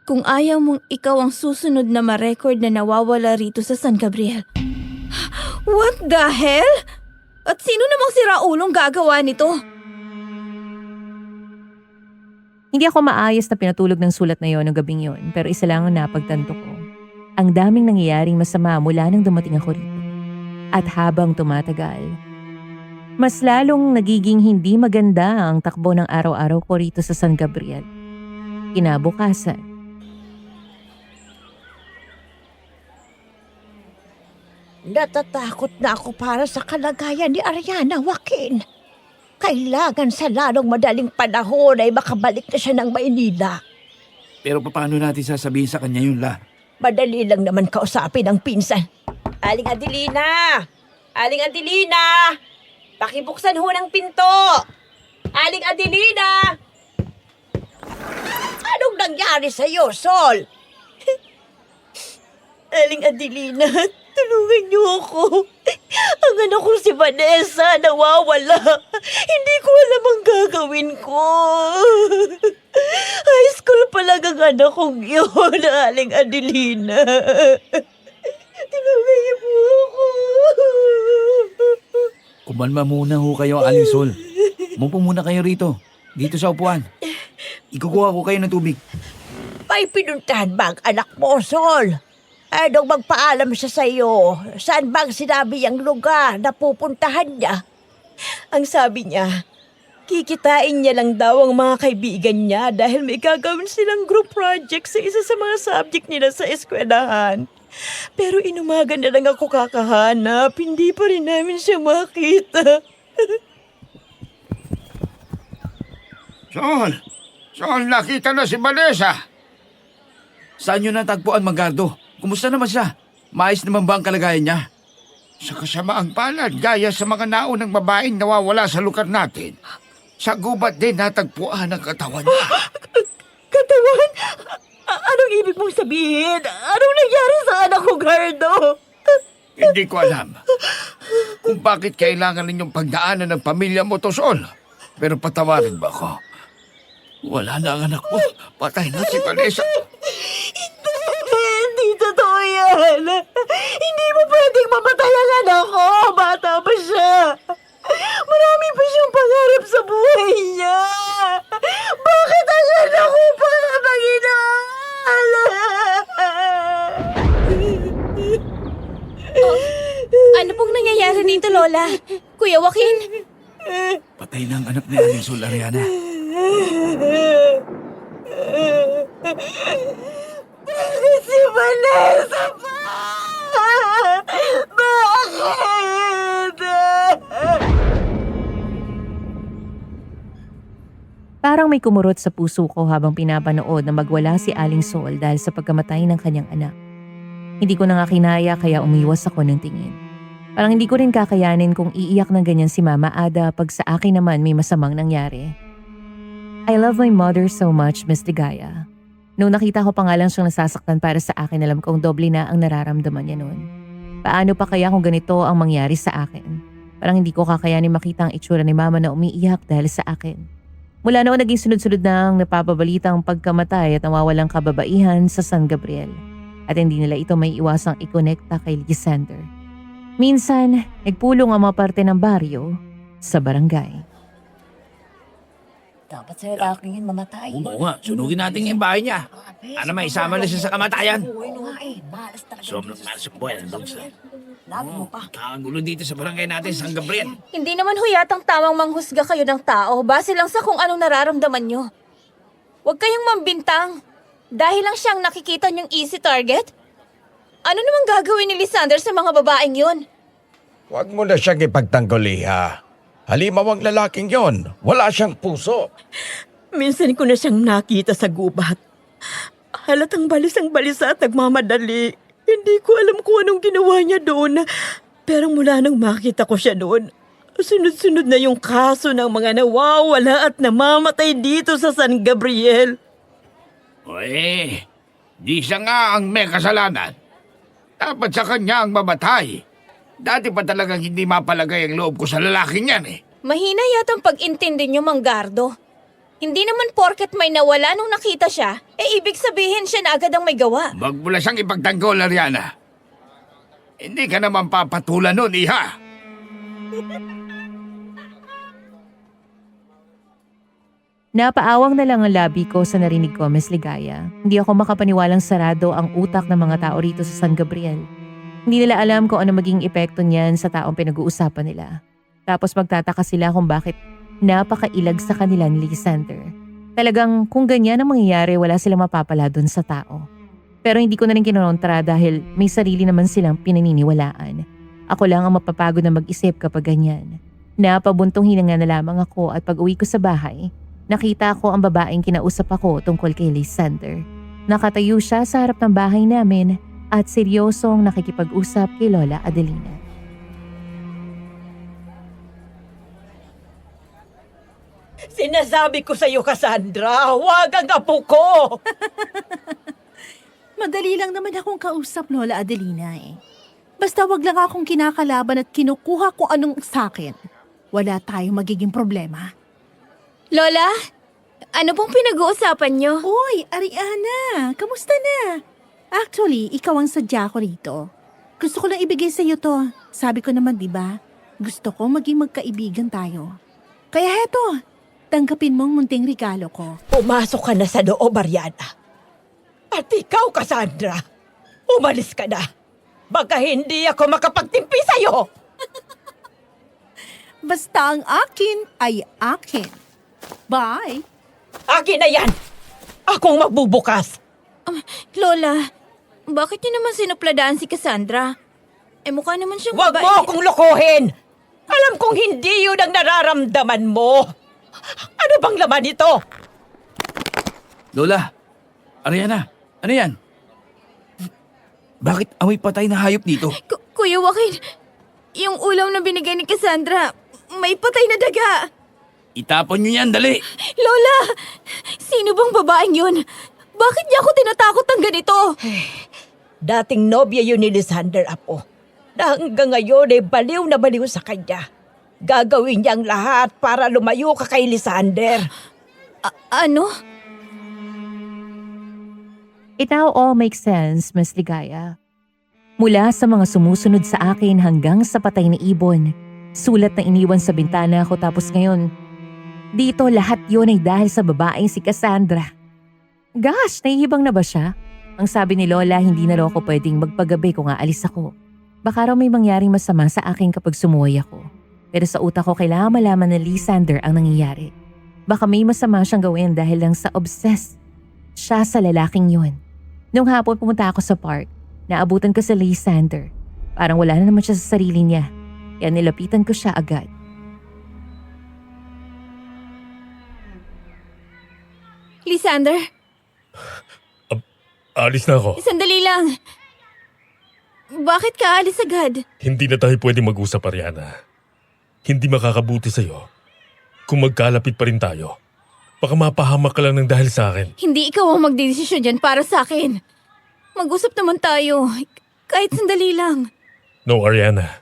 Kung ayaw mong ikaw ang susunod na ma-record na nawawala rito sa San Gabriel. What the hell? At sino namang siraulong gagawa nito? Hindi ako maayos na pinatulog ng sulat na yon ng gabing yon, pero isa lang ang napagtanto ko. Ang daming nangyayaring masama mula nang dumating ako rito. At habang tumatagal, mas lalong nagiging hindi maganda ang takbo ng araw-araw ko rito sa San Gabriel. Kinabukasan, Natatakot na ako para sa kalagayan ni Ariana, Joaquin. Kailangan sa lalong madaling panahon ay makabalik na siya ng Maynila. Pero paano natin sasabihin sa kanya yun, La? Madali lang naman kausapin ang pinsan. Aling Adelina! Aling Adelina! Pakibuksan ho ng pinto! Aling Adelina! Anong nangyari sa'yo, Sol? Aling Adelina, tulungan niyo ako. Ang anak ko si Vanessa, nawawala. Hindi ko alam ang gagawin ko. High school pa lang ang anak kong yun, Aling Adelina. Tulungan niyo po ako. Kumalma muna ho kayo, Aling Sol. Mupo muna kayo rito. Dito sa upuan. Ikukuha ko kayo ng tubig. May pinuntahan ba ang anak mo, Sol? Anong magpaalam siya sa'yo? Saan bang sinabi ang lugar na pupuntahan niya? Ang sabi niya, kikitain niya lang daw ang mga kaibigan niya dahil may gagawin silang group project sa isa sa mga subject nila sa eskwelahan. Pero inumaga na lang ako kakahanap, hindi pa rin namin siya makita. Sol, nakita na si Vanessa. Saan nyo natagpuan, Mangardo? Kumusta naman siya? Maayos naman ba ang kalagayan niya? Sa kasamaang palad, gaya sa mga naunang babaeng nawawala sa lugar natin. Sa gubat din natagpuan ang katawan niya. Katawan? Anong ibig mong sabihin? Anong nangyari sa anak ko, Gardo? Hindi ko alam kung bakit kailangan ninyong pagdaanan ng pamilya mo to, Sol. Pero patawarin ba ako? Wala na ang anak mo. Patay na si Vanessa. Hindi totoo yan. Hindi mo pwedeng mamatay ang anak ko. Bata pa siya. Marami pa siyang pangarap sa buhay niya. Bakit ang anak ko pa Panginoon? Ano pong nangyayari dito, Lola? Kuya Joaquin? Patay na ang anak ni Aling Sol, Ariana. Bakit si Vanessa pa? Bakit? parang may kumurot sa puso ko habang pinapanood na magwala si Aling Sol dahil sa pagkamatay ng kanyang anak. Hindi ko na nga kinaya kaya umiwas ako ng tingin. Parang hindi ko rin kakayanin kung iiyak ng ganyan si Mama Ada pag sa akin naman may masamang nangyari. I love my mother so much, Miss Ligaya. Nung nakita ko pa nga lang siyang nasasaktan para sa akin, alam kong doble na ang nararamdaman niya noon. Paano pa kaya kung ganito ang mangyari sa akin? Parang hindi ko kakayanin makita ang itsura ni mama na umiiyak dahil sa akin. Mula noon naging sunod-sunod na ang napapabalitang pagkamatay at nawawalang kababaihan sa San Gabriel. At hindi nila ito may iwasang ikonekta kay Lysander. Minsan, nagpulong ang mga parte ng baryo sa barangay. Dapat sa lalaking yun mamatay. Oo nga, sunugin natin yung bahay niya. Ano may isama na siya sa kamatayan. Malas talaga. Sobrang malas yung buhay nandun sa... Lagi mo pa. Kaangulo dito sa barangay natin, San Gabriel. Hindi naman huyatang tamang manghusga kayo ng tao base lang sa kung anong nararamdaman nyo. Huwag kayong mambintang. Dahil lang siyang nakikita niyong easy target? Ano namang gagawin ni Lysander sa mga babaeng yun? Huwag mo na siyang ipagtanggol, Iha. Halimawang lalaking yon, wala siyang puso. Minsan ko na siyang nakita sa gubat. Halatang balisang balisa at nagmamadali. Hindi ko alam kung anong ginawa niya doon. Pero mula nang makita ko siya doon, sunod-sunod na yung kaso ng mga nawawala at namamatay dito sa San Gabriel. Di siya nga ang may kasalanan. Dapat sa kanya ang mamatay. Dati pa talagang hindi mapalagay ang loob ko sa lalaking yan eh. Mahina yatang pag-intindi niyo, Manggardo. Hindi naman porket may nawala nung nakita siya, ibig sabihin siya na agad ang may gawa. Wag mo na siyang ipagtanggol, Ariana. Hindi ka naman papatulan nun, Iha. Napaawang na lang ang labi ko sa narinig ko, Miss Ligaya. Hindi ako makapaniwalang sarado ang utak ng mga tao rito sa San Gabriel. Hindi nila alam kung ano maging epekto niyan sa taong pinag-uusapan nila. Tapos magtataka sila kung bakit napakailag sa kanila ni Lysander. Talagang kung ganyan ang mangyayari, wala silang mapapala dun sa tao. Pero hindi ko na rin kinonontra dahil may sarili naman silang pinaniniwalaan. Ako lang ang mapapagod na mag-isip kapag ganyan. Napabuntong hininga na lamang ako at pag uwi ko sa bahay, nakita ko ang babaeng kinausap ako tungkol kay Lysander. Nakatayo siya sa harap ng bahay namin at seryosong nakikipag-usap kay Lola Adelina. Sinasabi ko sa iyo, Cassandra, huwag ang apo ko! Madali lang naman akong kausap, Lola Adelina eh. Basta wag lang akong kinakalaban at kinukuha kung anong sakin. Wala tayong magiging problema. Lola, ano pong pinag-uusapan niyo? Uy, Ariana, kamusta na? Actually, ikaw ang sadya ko rito. Gusto ko lang ibigay sa iyo to. Sabi ko naman, di ba? Gusto ko maging magkaibigan tayo. Kaya heto, tanggapin mo ang munting regalo ko. Pumasok ka na sa loob, Ariana. At ikaw, Cassandra, umalis ka na. Baka hindi ako makapagtimpi sa'yo. Basta ang akin ay akin. Bye! Akin na yan! Akong magbubukas. Lola, bakit niyo naman sinupladaan si Cassandra? Mukha naman siyang Huwag babae. mo akong lokohin! Alam kong hindi yun ang nararamdaman mo. Ano bang laman nito? Lola, Ariana, ano yan? Bakit amoy patay na hayop dito? Kuya Joaquin, yung ulam na binigay ni Cassandra, may patay na daga. Itapon nyo yan, dali! Lola, sino bang babaeng yun? Bakit niya ako tinatakot ng ganito? Dating nobya yun ni Lysander, apo. Na hanggang ngayon ay baliw na baliw sa kanya. Gagawin niya ang lahat para lumayo ka kay Lysander. Ano? It now all makes sense, Miss Ligaya. Mula sa mga sumusunod sa akin hanggang sa patay na ibon, sulat na iniwan sa bintana ko tapos ngayon, dito lahat yun ay dahil sa babaeng si Cassandra. Gosh, nahihibang na ba siya? Ang sabi ni Lola, hindi na raw ako pwedeng magpagabi kung aalis ako. Baka raw may mangyaring masama sa akin kapag sumuway ako. Pero sa utak ko kailangan malaman na Lysander ang nangyayari. Baka may masama siyang gawin dahil lang sa obsessed siya sa lalaking yun. Nung hapon pumunta ako sa park, naabutan ko si Lysander. Parang wala na naman siya sa sarili niya. Kaya nilapitan ko siya agad. Lysander, Alis na ako. sandali lang. Bakit ka alis agad? Hindi na tayo pwede mag-usap, Ariana. Hindi makakabuti sa'yo kung magkalapit pa rin tayo. Baka mapahamak ka lang ng dahil sa akin. Hindi ikaw ang magdedesisyon dyan para sa akin. Mag-usap naman tayo. Kahit sandali lang. No, Ariana.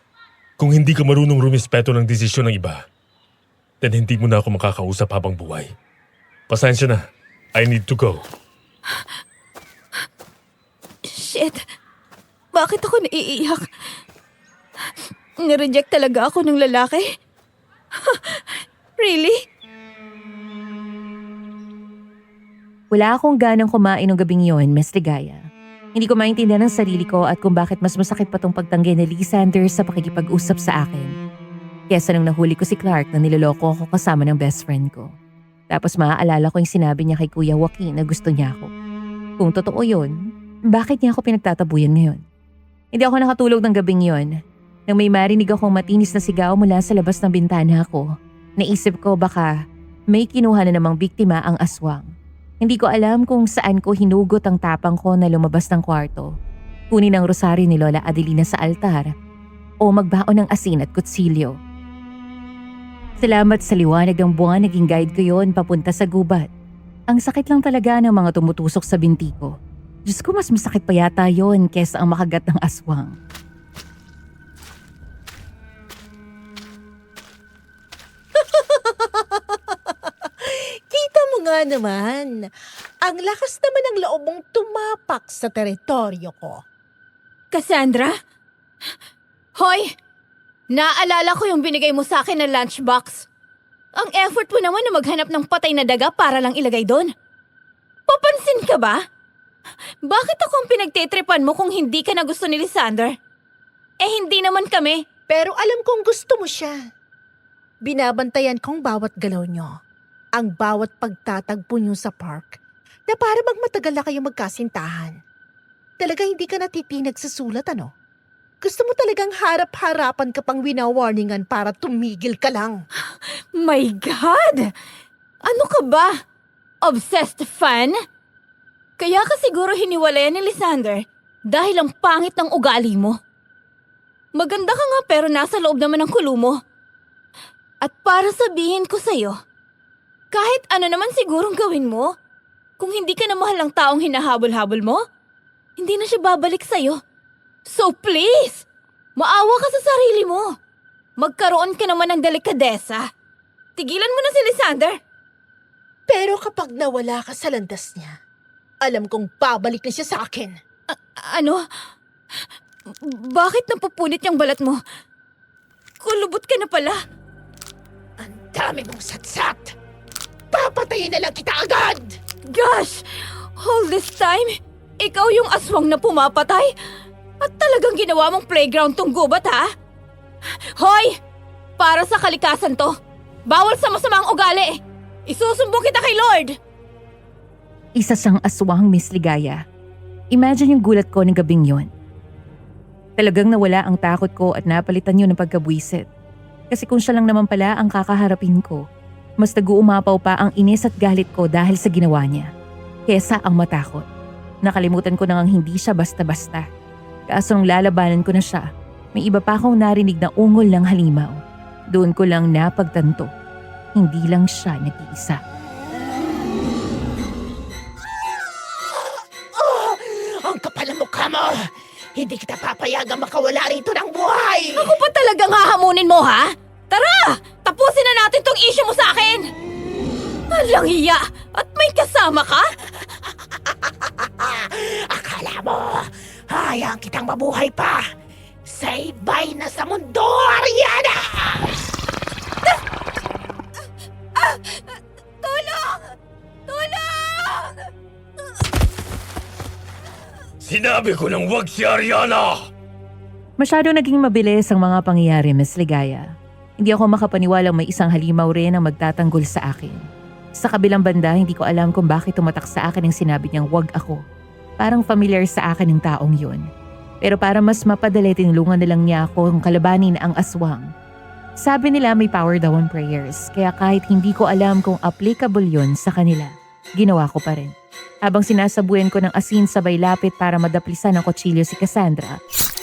Kung hindi ka marunong rumispeto ng desisyon ng iba, then hindi mo na ako makakausap habang buhay. Pasensya na. I need to go. Shit. Bakit ako naiiyak? Nireject talaga ako ng lalaki? Really? Wala akong ganang kumain ng gabing yon, Miss Ligaya. Hindi ko maintindihan ang sarili ko at kung bakit mas masakit pa tong pagtanggi ni Lysander sa pakikipag-usap sa akin. Kesa nung nahuli ko si Clark na niloloko ako kasama ng best friend ko. Tapos maaalala ko yung sinabi niya kay Kuya Joaquin na gusto niya ako. Kung totoo yun, bakit niya ako pinagtatabuyan ngayon? Hindi ako nakatulog ng gabing yon. Nang may marinig akong matinis na sigaw mula sa labas ng bintana ko, naisip ko baka may kinuha na namang biktima ang aswang. Hindi ko alam kung saan ko hinugot ang tapang ko na lumabas ng kwarto, kunin ang rosaryo ni Lola Adelina sa altar, o magbaon ng asin at kutsilyo. Salamat sa liwanag ng buwan, naging guide ko yon papunta sa gubat. Ang sakit lang talaga ng mga tumutusok sa binti ko. Diyos ko, mas masakit pa yata yon kesa ang makagat ng aswang. Kita mo nga naman, ang lakas naman ng loob mong tumapak sa teritoryo ko. Cassandra? Hoy! Naalala ko yung binigay mo sa akin na lunchbox. Ang effort mo naman na maghanap ng patay na daga para lang ilagay doon. Papansin ka ba? Bakit ako ang pinagtitripan mo kung hindi ka na gusto ni Lysander? Eh hindi naman kami. Pero alam kong gusto mo siya. Binabantayan kong bawat galaw nyo. Ang bawat pagtatagpo nyo sa park na para magmatagal na kayong magkasintahan. Talaga hindi ka natitinag sa sulat, ano? Gusto mo talagang harap-harapan ka pang winawarningan para tumigil ka lang. My God! Ano ka ba? Obsessed fan? Kaya ka siguro hiniwalayan ni Lysander dahil ang pangit ng ugali mo. Maganda ka nga pero nasa loob naman ng kulo mo. At para sabihin ko sa'yo, kahit ano naman sigurong gawin mo, kung hindi ka na mahal ng taong hinahabol-habol mo, hindi na siya babalik sa'yo. So please, maawa ka sa sarili mo. Magkaroon ka naman ng delikadesa. Tigilan mo na si Lysander. Pero kapag nawala ka sa landas niya, alam kong babalik na siya sa akin. Ano? Bakit napupunit yung balat mo? Kulubot ka na pala. Ang dami mong satsat. Papatayin na lang kita agad! Gosh! All this time, ikaw yung aswang na pumapatay? At talagang ginawa mong playground tong gubat, ha? Hoy! Para sa kalikasan to, bawal sa masamang ugali. Isusumbong kita kay Lord! Isa siyang aswang, Miss Ligaya. Imagine yung gulat ko ng gabing yon. Talagang nawala ang takot ko at napalitan yun ng pagkabwisit. Kasi kung siya lang naman pala ang kakaharapin ko, mas nag-uumapaw pa ang inis at galit ko dahil sa ginawa niya. Kesa ang matakot. Nakalimutan ko na ngang hindi siya basta-basta. Kaso nung lalabanan ko na siya, may iba pa akong narinig na ungol ng halimaw. Doon ko lang napagtanto. Hindi lang siya nag-iisa. Ang kapal ng mukha mo! Hindi kita papayagang makawala rito ng buhay! Ako pa talagang hahamunin mo, ha? Tara! Tapusin na natin tong issue mo sa akin! Alang hiya! At may kasama ka? Akala mo, hayang kitang mabuhay pa! Saybay na sa mundo, Ariana! Tulong! Tulong! Sinabi ko nang wag si Ariana! Masyado naging mabilis ang mga pangyayari, Miss Ligaya. Hindi ako makapaniwalang may isang halimaw rin ang magtatanggol sa akin. Sa kabilang banda, hindi ko alam kung bakit tumatak sa akin ang sinabi niyang wag ako. Parang familiar sa akin ng taong yun. Pero para mas mapadali, tinulungan na lang niya ako kung kalabanin ang aswang. Sabi nila may power daw ang prayers, kaya kahit hindi ko alam kung applicable yun sa kanila, ginawa ko pa rin. Habang sinasabuyan ko ng asin sabay lapit para madaplisan ng kutsilyo si Cassandra,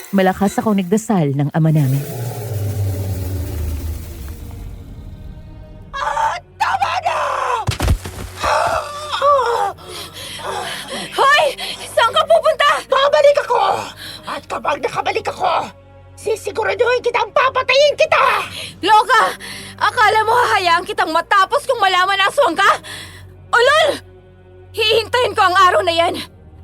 malakas akong nagdasal ng ama namin. Hoy! Saan ka pupunta? Babalik ako! At kapag nakabalik ako, Sisiguraduhin kitang papatayin kita! Loka! Akala mo hahayaan kitang matapos kung malaman na aswang ka? Ulol! Hihintayin ko ang araw na yan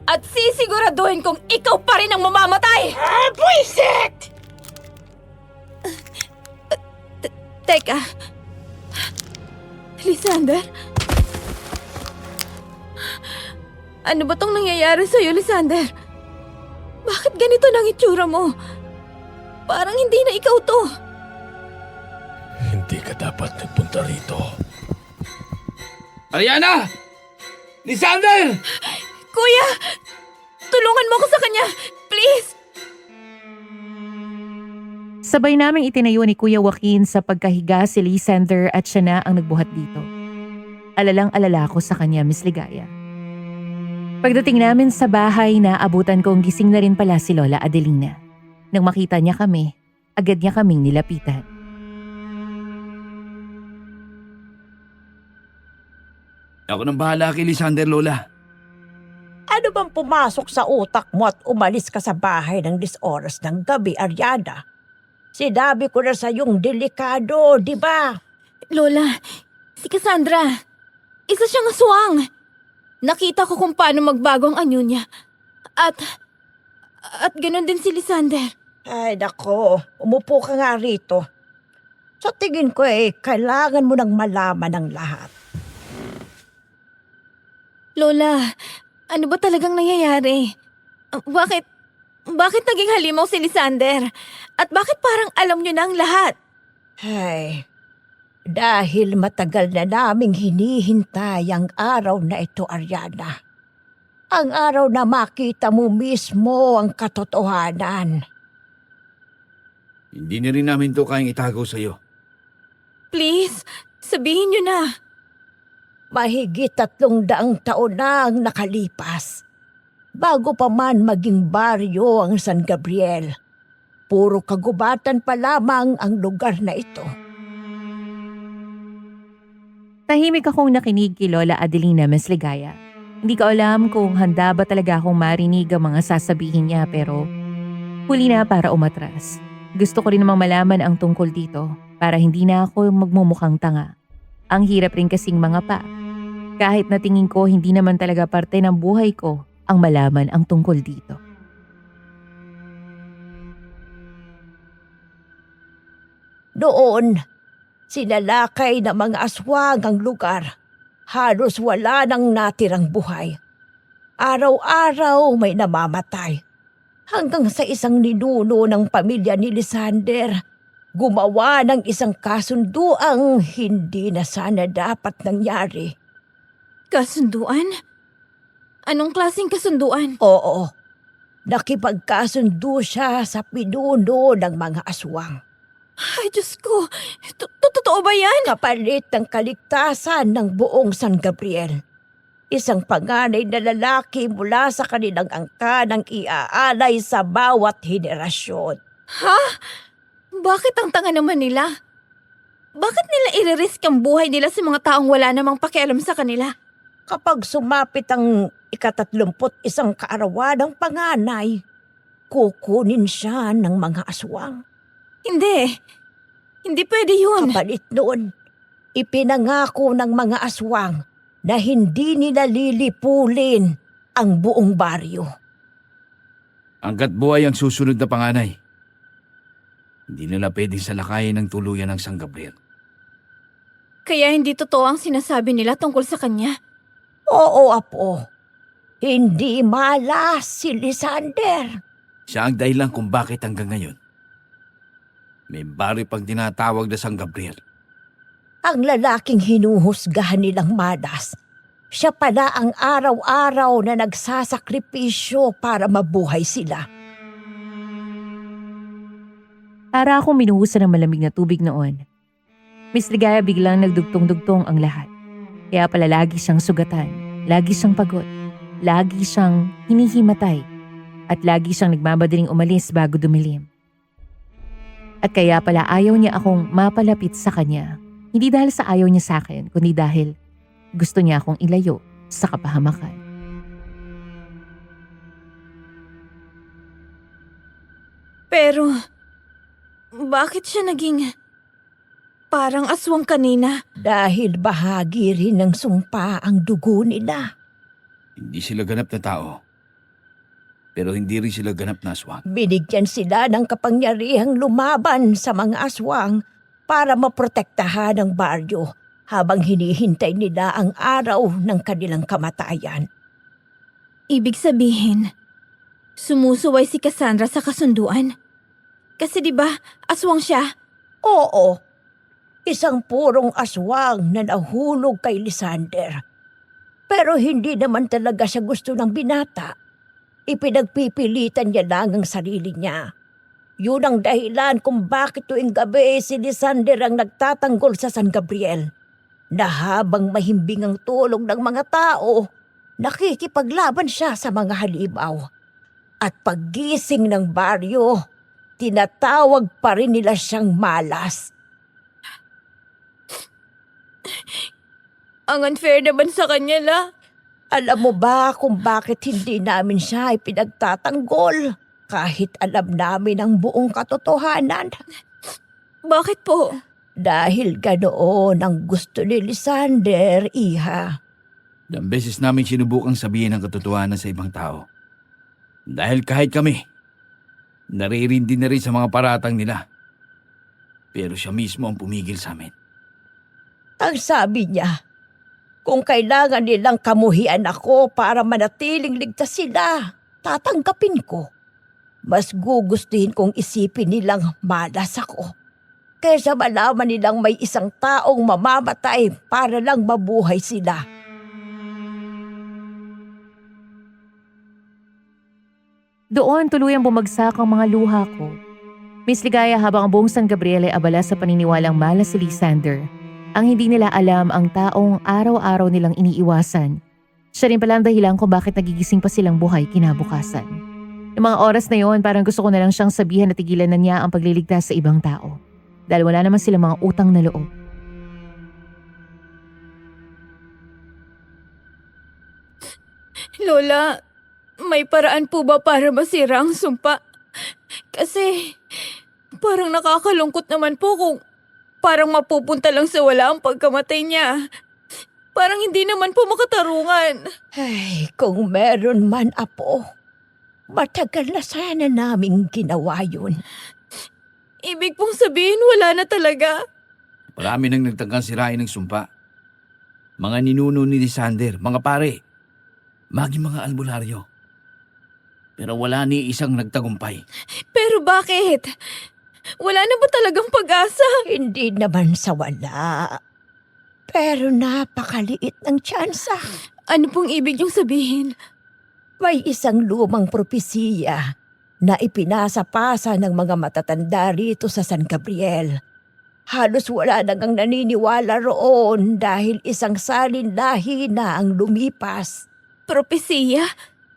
at sisiguraduhin kong ikaw pa rin ang mamamatay! Buisit! Teka. Lysander? Ano ba tong nangyayari sa'yo, Lysander? Bakit ganito nang itsura mo? Parang hindi na ikaw to. Hindi ka dapat nagpunta rito. Ariana! Lysander! Kuya! Tulungan mo ko sa kanya! Please! Sabay naming itinayo ni Kuya Joaquin sa pagkahiga si Lysander at siya na ang nagbuhat dito. Alalang-alala ko sa kanya, Miss Ligaya. Pagdating namin sa bahay, naabutan kong gising na rin pala si Lola Adelina. Nang makita niya kami, agad niya kaming nilapitan. Ako nang bahala kay Lysander, Lola. Ano bang pumasok sa utak mo at umalis ka sa bahay ng 10 oras ng gabi, Ariana? Sinabi ko na sa yung delikado, di ba? Lola, si Cassandra. Isa siyang aswang. Nakita ko kung paano magbago ang anyo niya. At ganun din si Lysander. Ay, nako. Umupo ka nga rito. Sa tingin ko kailangan mo nang malaman ang lahat. Lola, ano ba talagang nangyayari? Bakit naging halimaw si Lysander? At bakit parang alam niyo na ang lahat? Ay, dahil matagal na naming hinihintay ang araw na ito, Ariana. Ang araw na makita mo mismo ang katotohanan. Hindi na rin namin to kayang itago sa'yo. Please, sabihin niyo na. Mahigit 300 taon na ang nakalipas. Bago pa man maging baryo ang San Gabriel, puro kagubatan pa lamang ang lugar na ito. Tahimik akong nakinig kay Lola Adelina, Miss Ligaya. Hindi ko alam kung handa ba talaga akong marinig ang mga sasabihin niya pero huli na para umatras. Gusto ko rin namang malaman ang tungkol dito para hindi na ako magmumukhang tanga. Ang hirap rin kasing mga pa. Kahit na tingin ko hindi naman talaga parte ng buhay ko ang malaman ang tungkol dito. Noon, sinalakay ng mga aswang ang lugar. Halos wala nang natirang buhay. Araw-araw may namamatay. Hanggang sa isang ninuno ng pamilya ni Lysander, gumawa ng isang kasunduang hindi na sana dapat nangyari. Kasunduan? Anong klaseng kasunduan? Oo, nakipagkasundo siya sa pinuno ng mga aswang. Ay, Diyos ko. Totoo ba yan? Kapalit ng kaligtasan ng buong San Gabriel. Isang panganay na lalaki mula sa kanilang angkanang iaalay sa bawat henerasyon. Ha? Bakit ang tanga naman nila? Bakit nila iririsk ang buhay nila sa mga taong wala namang pakialam sa kanila? Kapag sumapit ang 31 kaarawan ng panganay, kukunin siya ng mga aswang. Hindi. Hindi pwede yun. Kapalit noon, ipinangako ng mga aswang na hindi nila lilipulin ang buong baryo. Hanggat buhay ang susunod na panganay, hindi nila pwedeng salakayin ng tuluyan ng San Gabriel. Kaya hindi totoo ang sinasabi nila tungkol sa kanya. Oo, Apo. Hindi malas si Lysander. Siya ang dahilan kung bakit hanggang ngayon may bari pang tinatawag na San Gabriel. Ang lalaking hinuhusgahan nilang malas, siya pala ang araw-araw na nagsasakripisyo para mabuhay sila. Para akong minuhusan ng malamig na tubig noon. Miss Ligaya, biglang nagdugtong-dugtong ang lahat. Kaya pala lagi siyang sugatan, lagi siyang pagod, lagi siyang hinihimatay, at lagi siyang nagmamadaling umalis bago dumilim. At kaya pala ayaw niya akong mapalapit sa kanya. Hindi dahil sa ayaw niya sa akin, kundi dahil gusto niya akong ilayo sa kapahamakan. Pero, Bakit siya naging parang aswang kanina? Dahil bahagi rin ng sumpa ang dugo nila. Hindi sila ganap na tao. Pero hindi rin sila ganap na aswang. Binigyan sila ng kapangyarihang lumaban sa mga aswang para maprotektahan ang baryo habang hinihintay nila ang araw ng kanilang kamatayan. Ibig sabihin, sumusuway si Cassandra sa kasunduan? Kasi di ba aswang siya? Oo, isang purong aswang na nahulog kay Lysander. Pero hindi naman talaga siya gusto ng binata. Ipinagpipilitan niya lang ang sarili niya. Yun ang dahilan kung bakit tuwing gabi si Lysander ang nagtatanggol sa San Gabriel. Na habang mahimbing ang tulog ng mga tao, nakikipaglaban siya sa mga halimaw. At paggising ng baryo, tinatawag pa rin nila siyang malas. Ang unfair naman sa kanya la. Alam mo ba kung bakit hindi namin siya ipinagtatanggol kahit alam namin ang buong katotohanan? Bakit po? Dahil ganoon ang gusto ni Lysander, Iha. Ilang beses namin sinubukang sabihin ang katotohanan sa ibang tao. Dahil kahit kami, naririndi na rin sa mga paratang nila. Pero siya mismo ang pumigil sa amin. Ang sabi niya, kung kailangan nilang kamuhian ako para manatiling ligtas sila, tatanggapin ko. Mas gugustuhin kong isipin nilang malas ako. Kaysa malaman nilang may isang taong mamamatay para lang mabuhay sila. Doon tuluyang bumagsak ang mga luha ko. Miss Ligaya, habang ang buong San Gabriel ay abala sa paniniwalang malas si Lysander, ang hindi nila alam ang taong araw-araw nilang iniiwasan. Siya rin pala ang dahilan kung bakit nagigising pa silang buhay kinabukasan. Noong mga oras na yon, parang gusto ko na lang siyang sabihan na tigilan na niya ang pagliligtas sa ibang tao. Dahil wala naman silang mga utang na loob. Lola, may paraan po ba para masira ang sumpa? Kasi parang nakakalungkot naman po kung parang mapupunta lang sa wala ang pagkamatay niya. Parang hindi naman po makatarungan. Ay, kung meron man, Apo, matagal na sana naming ginawa yun. Ibig pong sabihin wala na talaga. Marami nang nagtangkang sirain ng sumpa. Mga ninuno ni Lysander, mga pare, maging mga albularyo. Pero wala ni isang nagtagumpay. Pero bakit? Wala na ba talagang pag-asa? Hindi naman sa wala. Pero napakaliit ng tsansa. Ano pong ibig niyong sabihin? May isang lumang propesiya na ipinasa-pasa ng mga matatanda rito sa San Gabriel. Halos wala nang naniniwala roon dahil isang salin lahi na ang lumipas. Propesiya?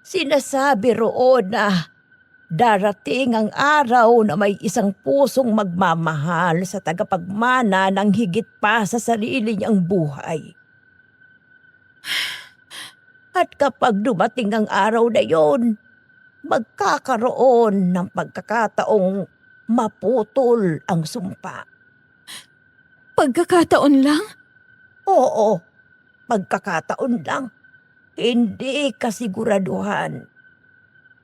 Sinasabi roon na darating ang araw na may isang pusong magmamahal sa tagapagmana ng higit pa sa sarili niyang buhay. At kapag dumating ang araw na yon, magkakaroon ng pagkakataong maputol ang sumpa. Pagkakataon lang? Oo, pagkakataon lang. Hindi kasiguraduhan.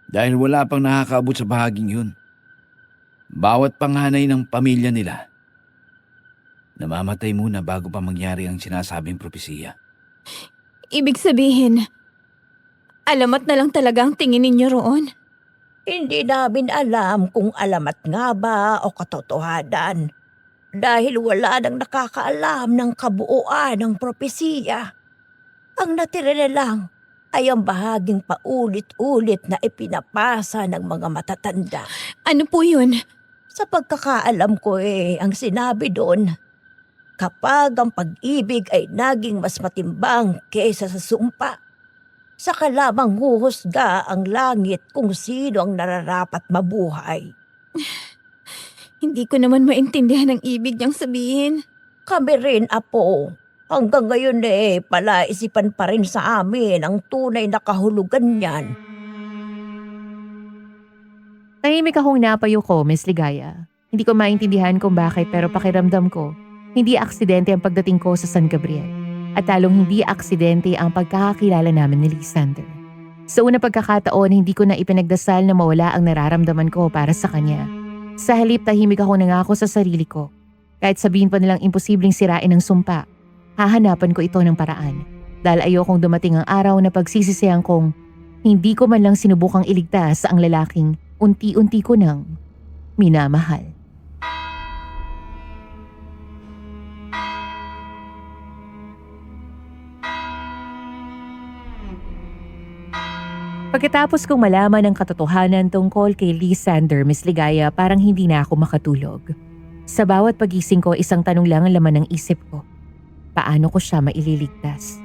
Dahil wala pang nakakaabot sa bahaging yun. Bawat panganay ng pamilya nila, namamatay muna bago pa mangyari ang sinasabing propesiya. Ibig sabihin, alamat na lang talaga ang tingin ninyo roon? Hindi namin alam kung alamat nga ba o katotohanan. Dahil wala nang nakakaalam ng kabuuan ng propesiya. Ang natira na lang ay ang bahaging paulit-ulit na ipinapasa ng mga matatanda. Ano po yun? Sa pagkakaalam ko ang sinabi doon, kapag ang pag-ibig ay naging mas matimbang kaysa sa sumpa, saka lamang huhusga ang langit kung sino ang nararapat mabuhay. Hindi ko naman maintindihan ang ibig niyang sabihin. Kami rin, Apo. Hanggang ngayon palaisipan pa rin sa amin ang tunay na kahulugan niyan. Tahimik akong napayo ko, Miss Ligaya. Hindi ko maintindihan kung bakit pero pakiramdam ko, hindi aksidente ang pagdating ko sa San Gabriel. At talong hindi aksidente ang pagkakakilala namin ni Lysander. Sa una pagkakataon, hindi ko na ipinagdasal na mawala ang nararamdaman ko para sa kanya. Sa halip, tahimik ako nangako sa sarili ko. Kahit sabihin pa nilang imposibleng sirain ang sumpa, hahanapan ko ito ng paraan. Dahil ayokong dumating ang araw na pagsisisiyang kong hindi ko man lang sinubukang iligtas ang lalaking unti-unti ko nang minamahal. Pagkatapos kong malaman ang katotohanan tungkol kay Lysander, Miss Ligaya, parang hindi na ako makatulog. Sa bawat pagising ko, isang tanong lang ang laman ng isip ko. Paano ko siya maililigtas?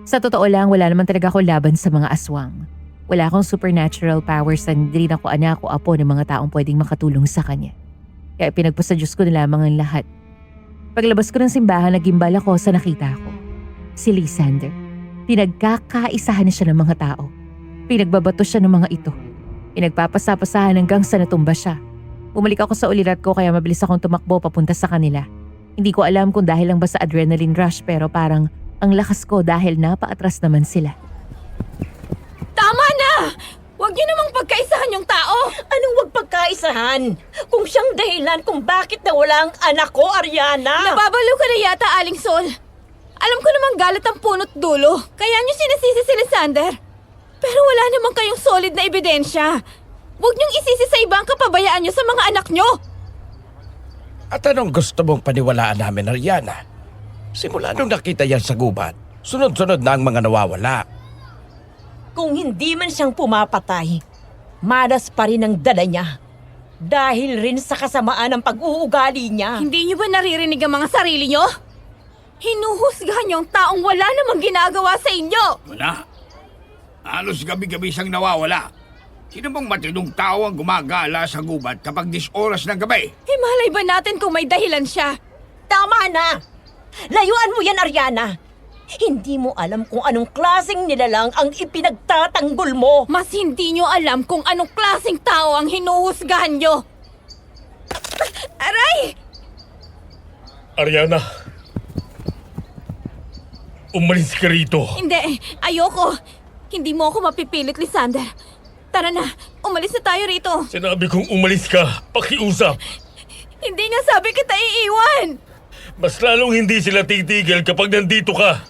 Sa totoo lang, wala naman talaga ako laban sa mga aswang. Wala akong supernatural powers at hindi rin ako anak o apo ng mga taong pwedeng makatulong sa kanya. Kaya pinagpasa Diyos ko na lamang ang lahat. Paglabas ko ng simbahan, nagimbal ako sa nakita ko. Si Lysander. Pinagkakaisahan na siya ng mga tao. Pinagbabato siya ng mga ito. Pinagpapasapasahan hanggang sa natumba siya. Bumalik ako sa ulirat ko kaya mabilis akong tumakbo papunta sa kanila. Hindi ko alam kung dahil lang ba sa adrenaline rush pero parang ang lakas ko dahil napaatras naman sila. Tama na! Huwag niyo namang pagkaisahan yung tao! Anong wag pagkaisahan? Kung siyang dahilan kung bakit nawala ang anak ko, Ariana! Nababaliw ka na yata, Aling Sol. Alam ko namang galit ang punot dulo. Kaya niyo sinisisi si Lysander. Pero wala naman kayong solid na ebidensya. Huwag niyong isisi sa iba ang kapabayaan niyo sa mga anak niyo. At anong gusto mong paniwalaan namin, Ariana? Simula nung nakita yan sa gubat, sunod-sunod na ang mga nawawala. Kung hindi man siyang pumapatay, malas pa rin ang dala niya. Dahil rin sa kasamaan ng pag-uugali niya. Hindi niyo ba naririnig ang mga sarili niyo? Hinuhusgahan niyo ang taong wala namang ginagawa sa inyo. Wala. Halos gabi-gabi siyang nawawala. Sino bang matinong tao ang gumagala sa gubat kapag 10 oras ng gabi? Himalay ba natin kung may dahilan siya? Tama na! Layuan mo yan, Ariana! Hindi mo alam kung anong klaseng nilalang ang ipinagtatanggol mo. Mas hindi niyo alam kung anong klaseng tao ang hinuhusgahan niyo. Aray! Ariana! Umalis ka rito. Hindi, ayoko. Hindi mo ako mapipilit, Lysander. Tara na, umalis na tayo rito. Sinabi kong umalis ka. Pakiusap. Hindi nga sabi kita iiwan. Mas lalong hindi sila titigil kapag nandito ka.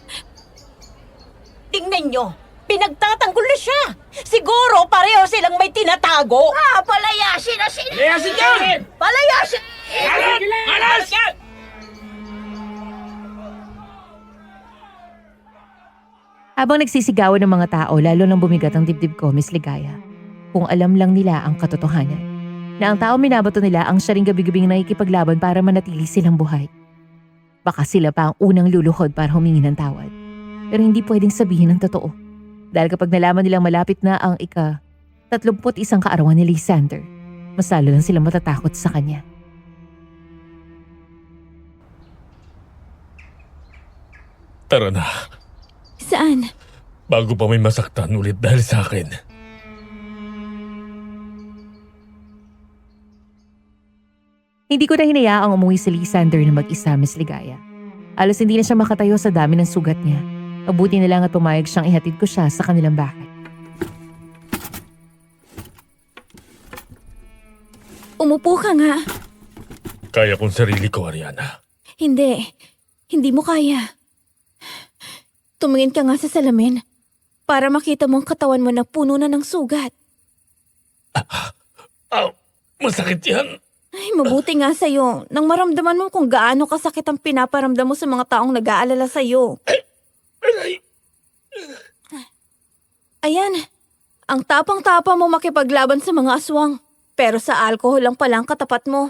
Tingnan nyo, pinagtatanggol na siya. Siguro pareho silang may tinatago. Palayasin na sila! Palayasin ka! Palayasin! Alas! Habang nagsisigawan ng mga tao, lalo nang bumigat ang dibdib ko, Miss Ligaya. Kung alam lang nila ang katotohanan. Na ang tao minabato nila ang siya ring gabi-gabing nakikipaglaban para manatili silang buhay. Baka sila pa ang unang luluhod para humingi ng tawad. Pero hindi pwedeng sabihin ang totoo. Dahil kapag nalaman nilang malapit na ang 31 kaarawan ni Lysander, mas lalo lang silang matatakot sa kanya. Tara na. Saan? Bago pa may masaktan ulit dahil sa akin. Hindi ko na hinayaang umuwi si Lysander na mag-isa, Miss Ligaya. Alos hindi na siya makatayo sa dami ng sugat niya. Mabuti na lang at pumayag siyang ihatid ko siya sa kanilang bahay. Umupo ka nga. Kaya kong sarili ko, Ariana. Hindi. Hindi mo kaya. Tumingin ka nga sa salamin para makita mo ang katawan mo na puno na ng sugat. Masakit yan. Ay, mabuti nga sa'yo nang maramdaman mo kung gaano kasakit ang pinaparamdam mo sa mga taong nag-aalala sa'yo. Ayan, ang tapang-tapa mo makipaglaban sa mga aswang. Pero sa alcohol lang pala ang katapat mo.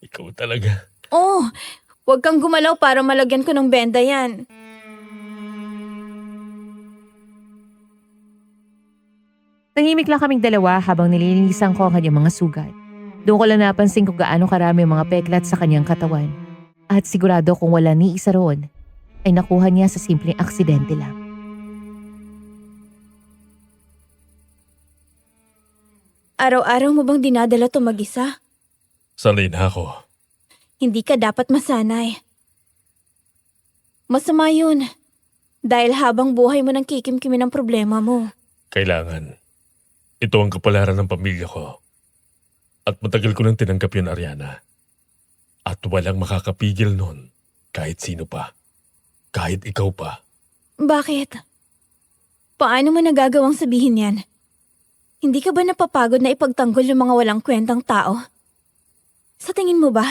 Ikaw talaga. Oh, huwag kang gumalaw para malagyan ko ng benda yan. Tahimik lang kaming dalawa habang nililinisan ko ang kanyang mga sugat. Doon ko lang napansin kung gaano karami ang mga peklat sa kanyang katawan. At sigurado kung wala ni isa roon, ay nakuha niya sa simpleng aksidente lang. Araw-araw mo bang dinadala to mag-isa? Sanay na ako. Hindi ka dapat masanay. Masama yun. Dahil habang buhay mo nang kikimkimin ang problema mo. Kailangan. Ito ang kapalaran ng pamilya ko. At matagal ko nang tinanggap yun, Ariana. At walang makakapigil nun. Kahit sino pa. Kahit ikaw pa. Bakit? Paano mo nagagawang sabihin yan? Hindi ka ba napapagod na ipagtanggol yung mga walang kwentang tao? Sa tingin mo ba,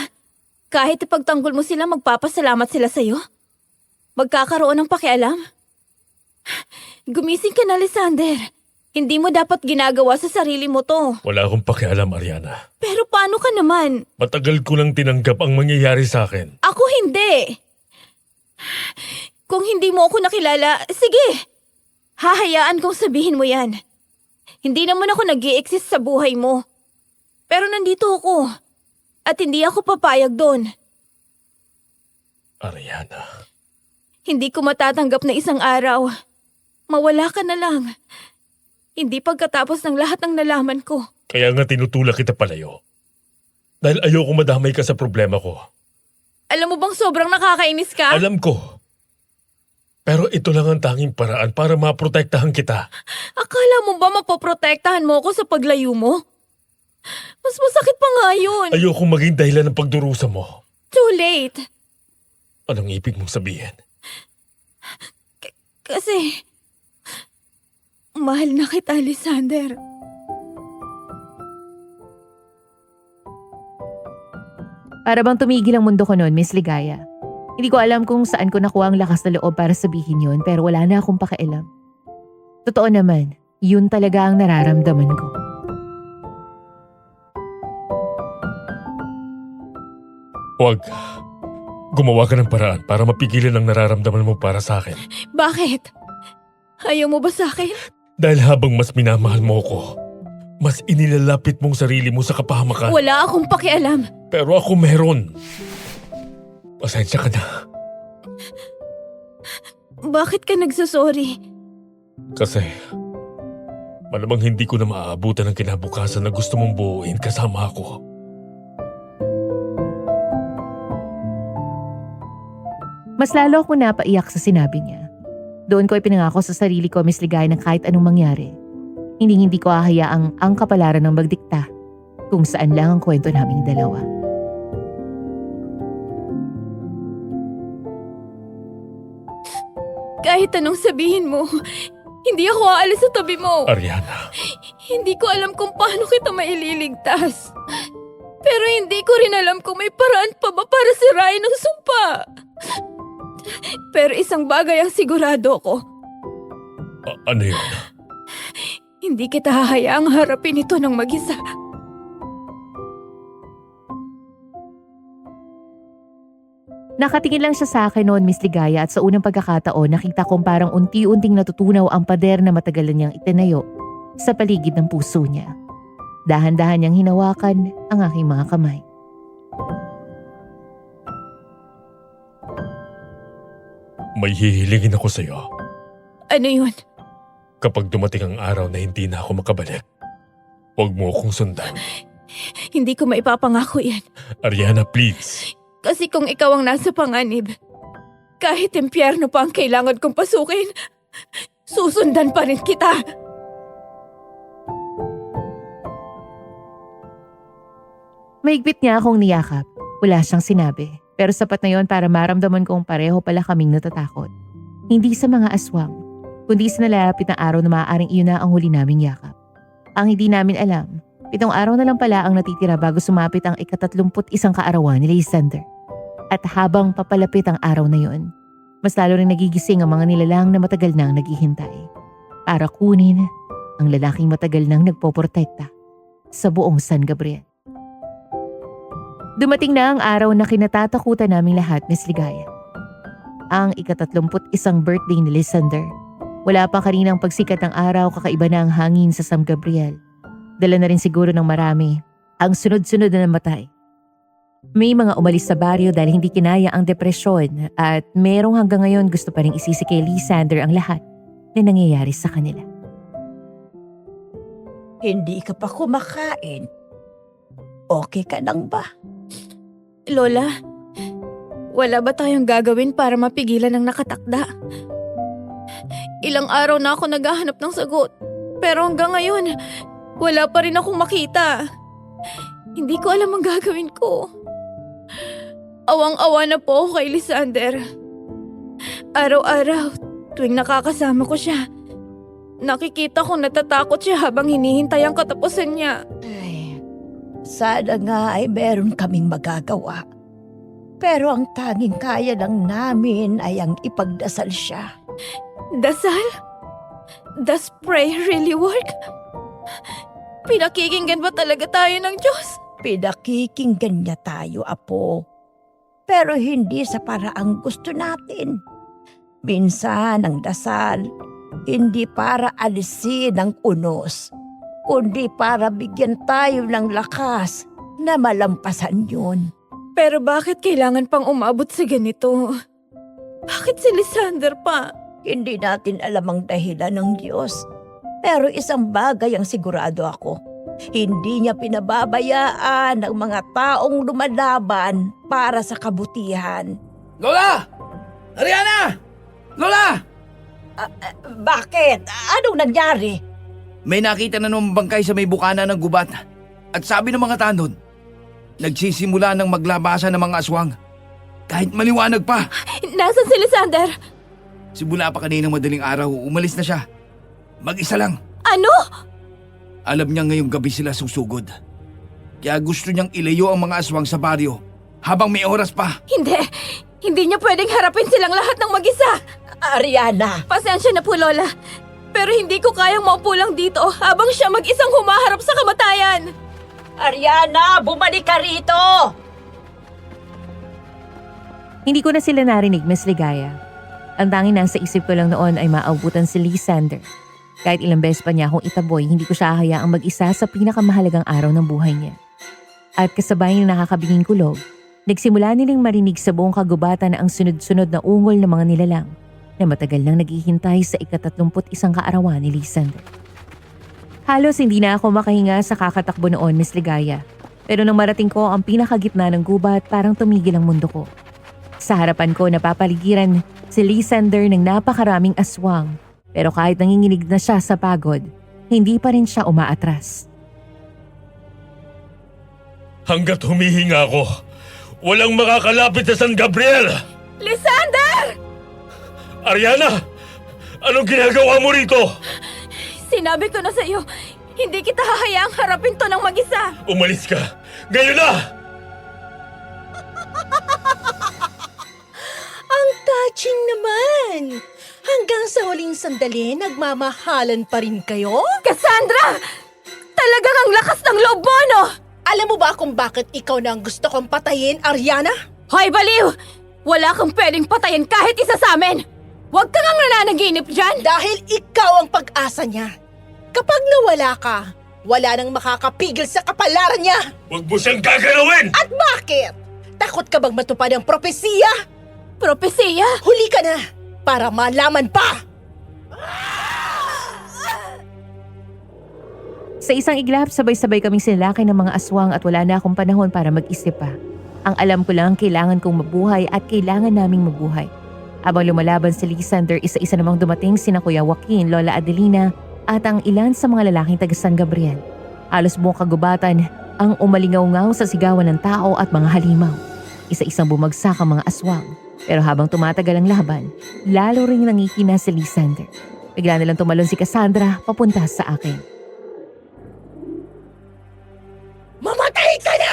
kahit ipagtanggol mo sila, magpapasalamat sila sa'yo? Magkakaroon ng pakialam? Gumising ka na, Lysander. Hindi mo dapat ginagawa sa sarili mo to. Wala akong pakialam, Ariana. Pero paano ka naman? Matagal ko nang tinanggap ang mangyayari sa akin. Ako hindi. Kung hindi mo ako nakilala, sige. Hahayaan kong sabihin mo yan. Hindi naman ako nag-i-exist sa buhay mo. Pero nandito ako. At hindi ako papayag doon. Ariana. Hindi ko matatanggap na isang araw. Mawala ka na lang. Hindi pagkatapos ng lahat ng nalaman ko. Kaya nga tinutulak kita palayo. Dahil ayoko madamay ka sa problema ko. Alam mo bang sobrang nakakainis ka? Alam ko. Pero ito lang ang tanging paraan para maprotektahan kita. Akala mo ba mapoprotektahan mo ako sa paglayo mo? Mas masakit pa nga yun. Ayoko maging dahilan ng pagdurusa mo. Too late. Anong ibig mong sabihin? Kasi, mahal na kita, Lysander. Para bang tumigil ang mundo ko noon, Miss Ligaya. Hindi ko alam kung saan ko nakuha ang lakas na loob para sabihin yun, pero wala na akong pakialam. Totoo naman, yun talaga ang nararamdaman ko. Huwag. Gumawa ka ng paraan para mapigilan ang nararamdaman mo para sa akin. Bakit? Ayaw mo ba sa akin? Dahil habang mas minamahal mo ko, mas inilalapit mong sarili mo sa kapahamakan. Wala akong pakialam. Pero ako meron. Pasensya ka na. Bakit ka nagsasorry? Kasi, malamang hindi ko na maaabutan ng kinabukasan na gusto mong buuin kasama ako. Mas lalo ako napaiyak sa sinabi niya. Doon ko ipinangako sa sarili ko, Miss Ligaya, na kahit anong mangyari, hindi ko hahayaang ang kapalaran ng magdikta kung saan lang ang kwento naming dalawa. Kahit anong sabihin mo, hindi ako aalis sa tabi mo. Ariana. Hindi ko alam kung paano kita maililigtas. Pero hindi ko rin alam kung may paraan pa ba para sirain ang sumpa. Pero isang bagay ang sigurado ko. Ano yun? Hindi kita hahayaang harapin ito ng mag-isa. Nakatingin lang siya sa akin noon, Miss Ligaya, at sa unang pagkakataon nakita kong parang unti-unting natutunaw ang pader na matagal na niyang itinayo sa paligid ng puso niya. Dahan-dahan niyang hinawakan ang aking mga kamay. May hihilingin ako sa'yo. Ano yun? Kapag dumating ang araw na hindi na ako makabalik, huwag mo akong sundan. Hindi ko maipapangako yan. Ariana, please. Kasi kung ikaw ang nasa panganib, kahit impyerno pa ang kailangan kong pasukin, susundan pa rin kita. Mahigpit niya akong niyakap. Wala siyang sinabi. Pero sapat na yon para maramdaman kong pareho pala kaming natatakot. Hindi sa mga aswang, kundi sa nalalapit na araw na maaaring iyon na ang huli naming yakap. Ang hindi namin alam, 7 araw na lang pala ang natitira bago sumapit ang ika-31 kaarawan ni Lysander. At habang papalapit ang araw na yon, mas lalo rin nagigising ang mga nilalang na matagal nang naghihintay para kunin ang lalaking matagal nang nagpoprotekta sa buong San Gabriel. Dumating na ang araw na kinatatakutan naming lahat, Miss Ligaya. Ang ika-31 birthday ni Lysander. Wala pa kaninang pagsikat ng araw, kakaiba na ang hangin sa San Gabriel. Dala na rin siguro ng marami ang sunod-sunod na namatay. May mga umalis sa baryo dahil hindi kinaya ang depresyon at merong hanggang ngayon gusto pa rin isisi kay Lysander ang lahat na nangyayari sa kanila. Hindi ka pa kumakain. Okay ka lang ba? Lola, wala ba tayong gagawin para mapigilan ang nakatakda? Ilang araw na ako naghahanap ng sagot. Pero hanggang ngayon, wala pa rin akong makita. Hindi ko alam ang gagawin ko. Awang-awa na po ako kay Lysander. Araw-araw, tuwing nakakasama ko siya, nakikita kong natatakot siya habang hinihintay ang katapusan niya. Ay, sana nga ay meron kaming magagawa. Pero ang tanging kaya lang namin ay ang ipagdasal siya. Dasal? Does prayer really work? Pinakikinggan ba talaga tayo ng Diyos? Pinakikinggan niya tayo, Apo. Pero hindi sa paraang gusto natin. Minsan ang dasal, hindi para alisin ang unos, kundi para bigyan tayo ng lakas na malampasan yun. Pero bakit kailangan pang umabot sa ganito? Bakit si Lysander pa? Hindi natin alam ang dahilan ng Diyos. Pero isang bagay ang sigurado ako. Hindi niya pinababayaan ang mga taong lumalaban para sa kabutihan. Lola! Ariana! Lola! Bakit? Anong nangyari? May nakita na ng bangkay sa may bukana ng gubat. At sabi ng mga tanod, nagsisimula ng maglabasan ng mga aswang. Kahit maliwanag pa. Nasaan si Lysander? Simula pa kaninang madaling araw, umalis na siya. Mag-isa lang. Ano? Alam niya ngayong gabi sila susugod. Kaya gusto niyang ilayo ang mga aswang sa baryo habang may oras pa. Hindi niya pwedeng harapin silang lahat ng mag-isa. Ariana! Pasensya na po, Lola. Pero hindi ko kayang maupo lang dito habang siya mag-isang humaharap sa kamatayan. Ariana, bumalik ka rito! Hindi ko na sila narinig, Miss Ligaya. Ang tanging nasa isip ko lang noon ay maabutan si Lysander. Kahit ilang beses pa niya akong itaboy, hindi ko siya hayaang mag-isa sa pinakamahalagang araw ng buhay niya. At kasabay ng nakakabinging kulog, nagsimula nilang marinig sa buong kagubatan ang sunod-sunod na ungol ng mga nilalang na matagal nang naghihintay sa ika-31 kaarawan ni Lysander. Halos hindi na ako makahinga sa kakatakbo noon, Miss Ligaya. Pero nang marating ko ang pinakagitna ng gubat, parang tumigil ang mundo ko. Sa harapan ko napapaligiran si Lysander ng napakaraming aswang. Pero kahit nanginginig na siya sa pagod, hindi pa rin siya umaatras. Hanggat humihinga ako, walang makakalapit sa San Gabriel! Lysander! Ariana! Anong ginagawa mo rito? Sinabi ko na sa iyo, hindi kita hahayaang harapin to ng mag-isa. Umalis ka! Ngayon na! Ang touching naman! Hanggang sa huling sandali, nagmamahalan pa rin kayo? Cassandra! Talagang ang lakas ng loob mo, no? Alam mo ba kung bakit ikaw na ang gusto kong patayin, Ariana? Hoy, baliw! Wala kang pwedeng patayin kahit isa sa amin! Huwag kang ang nananaginip dyan! Dahil ikaw ang pag-asa niya. Kapag nawala ka, wala nang makakapigil sa kapalaran niya. Huwag mo siyang gagalawin! At bakit? Takot ka bang matupad ang propesiya? Propesiya? Huli ka na para malaman pa! Sa isang iglap, sabay-sabay kaming sinalakay ng mga aswang at wala na akong panahon para mag-isip pa. Ang alam ko lang, kailangan kong mabuhay at kailangan naming mabuhay. Habang lumalaban si Lysander, isa-isa namang dumating sina Kuya Joaquin, Lola Adelina at ang ilan sa mga lalaking taga San Gabriel. Halos buong kagubatan ang umalingaw-ngaw sa sigawan ng tao at mga halimaw. Isa-isang bumagsak ang mga aswang. Pero habang tumatagal ang laban, lalo ring nangikina si Lysander. Bigla nilang tumalon si Cassandra papunta sa akin. Mamatay ka na!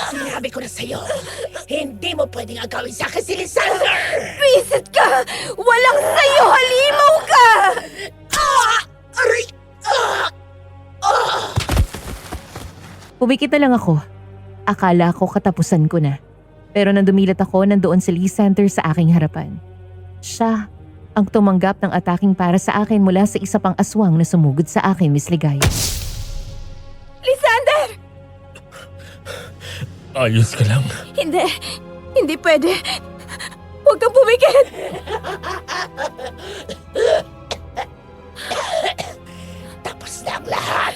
Sinabi ko na sa'yo, hindi mo pwedeng agawin sa akin si Lysander! Visit ka! Walang sayo! Halimaw ka! Aray! Pumikit na lang ako. Akala ko katapusan ko na. Pero nang dumilat ako, nandoon si Lysander sa aking harapan. Siya ang tumanggap ng ataking para sa akin mula sa isa pang aswang na sumugod sa akin, Miss Ligaya. Lysander! Ayos ka lang. Hindi pwede. Huwag kang pumikit! Tapos na ang lahat!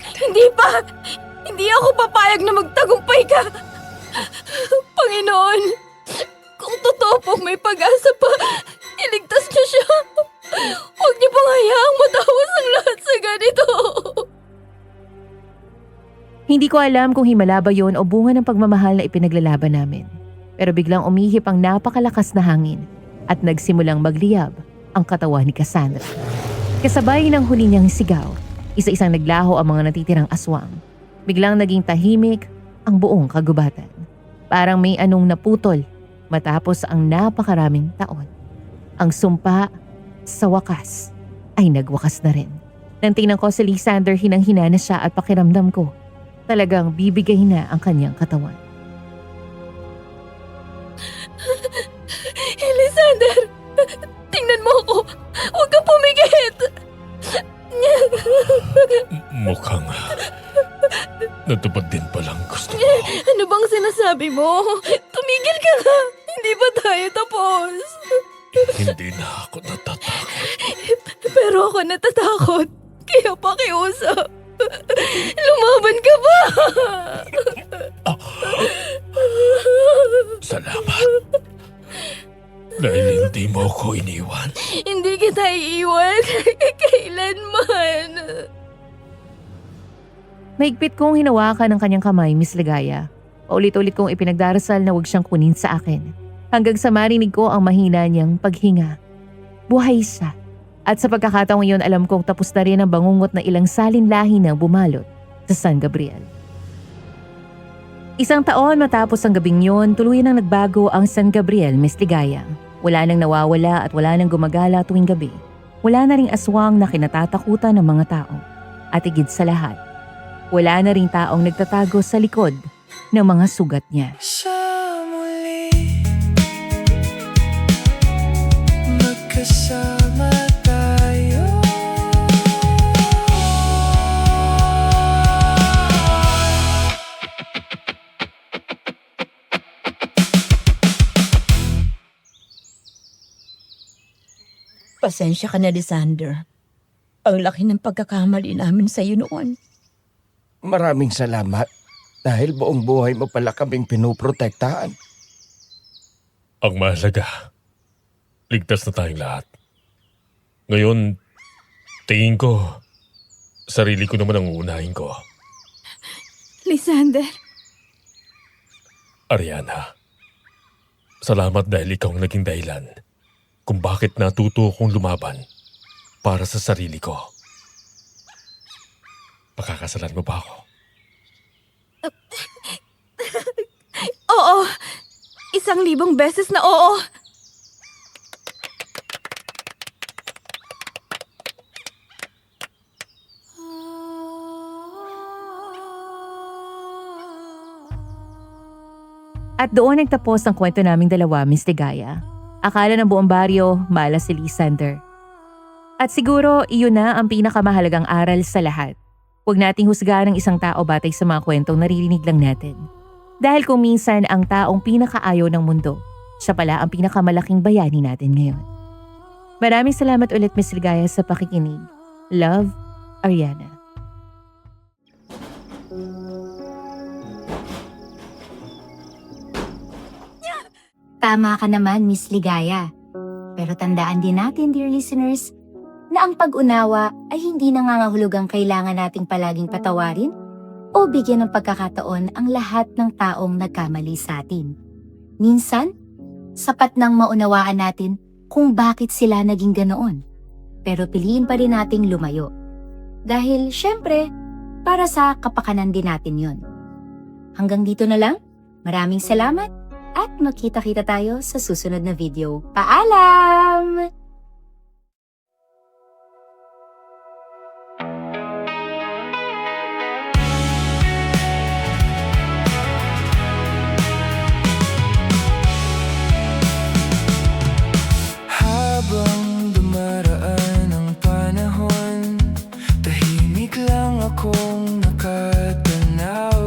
ako papayag na magtagumpay ka. Panginoon, kung totoo pong may pag-asa pa, iligtas niyo siya. Huwag niyo pong hayaang matawas ang lahat sa ganito. Hindi ko alam kung himala ba yun o bunga ng pagmamahal na ipinaglalaban namin. Pero biglang umihip ang napakalakas na hangin at nagsimulang magliyab ang katawan ni Cassandra. Kasabay ng huli niyang sigaw, isa-isang naglaho ang mga natitirang aswang. Biglang naging tahimik ang buong kagubatan. Parang may anong naputol matapos ang napakaraming taon. Ang sumpa sa wakas ay nagwakas na rin. Nang tingnan ko si Lysander, hinang-hina na siya at pakiramdam ko talagang bibigay na ang kanyang katawan. Lysander, tingnan mo ako. Huwag kang pumigit. Mukhang natupad din palang gusto mo. Ano bang sinasabi mo? Tumigil ka nga. Hindi pa tayo tapos. Hindi na ako natatakot. Pero ako natatakot. Kaya pakiusap. Lumaban ka ba? Salamat. Dahil hindi mo ko iniwan. Hindi kita iiwan kailanman. Mahigpit kong hinawakan ang kanyang kamay, Miss Ligaya. Paulit-ulit kong ipinagdarasal na huwag siyang kunin sa akin. Hanggang sa marinig ko ang mahina niyang paghinga. Buhay siya. At sa pagkakataong iyon, alam kong tapos na rin ang bangungot na ilang salinlahi na bumalot sa San Gabriel. Isang taon matapos ang gabing yun, tuluyan nang nagbago ang San Gabriel, Miss Ligaya. Wala nang nawawala at wala nang gumagala tuwing gabi. Wala na ring aswang na kinatatakutan ng mga tao. At higit sa lahat, wala na ring taong nagtatago sa likod ng mga sugat niya. Sa muli magkasama tayo. Pasensya ka na, Lysander. Ang laki ng pagkakamali namin sa iyo noon. Maraming salamat dahil buong buhay mo pala kaming pinuprotektahan. Ang mahalaga, ligtas na tayong lahat. Ngayon, tingin ko, sarili ko naman ang uunahin ko. Lysander, Ariana, salamat dahil ikaw ang naging dahilan kung bakit natuto kong lumaban para sa sarili ko. Makakasalan mo ba ako? oo. 1,000 beses na oo. At doon nagtapos ang kwento naming dalawa, Miss Ligaya. Akala ng buong baryo, malas si Lysander. At siguro, iyon na ang pinakamahalagang aral sa lahat. Huwag nating husgahan ng isang tao batay sa mga kwentong naririnig lang natin. Dahil kung minsan ang taong pinakaayaw ng mundo, siya pala ang pinakamalaking bayani natin ngayon. Maraming salamat ulit, Miss Ligaya, sa pakikinig. Love, Ariana. Tama ka naman, Miss Ligaya. Pero tandaan din natin, dear listeners, na ang pag-unawa ay hindi nangangahulugang kailangan nating palaging patawarin o bigyan ng pagkakataon ang lahat ng taong nagkamali sa atin. Minsan, sapat nang maunawaan natin kung bakit sila naging ganoon. Pero piliin pa rin nating lumayo. Dahil syempre, para sa kapakanan din natin yon. Hanggang dito na lang. Maraming salamat at magkita-kita tayo sa susunod na video. Paalam! Habang dumaraan ang panahon, tahimik lang akong nakatanaw.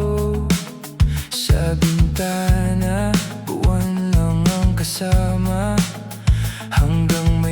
Sa bintana, buwan lang ang kasama, hanggang may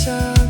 isa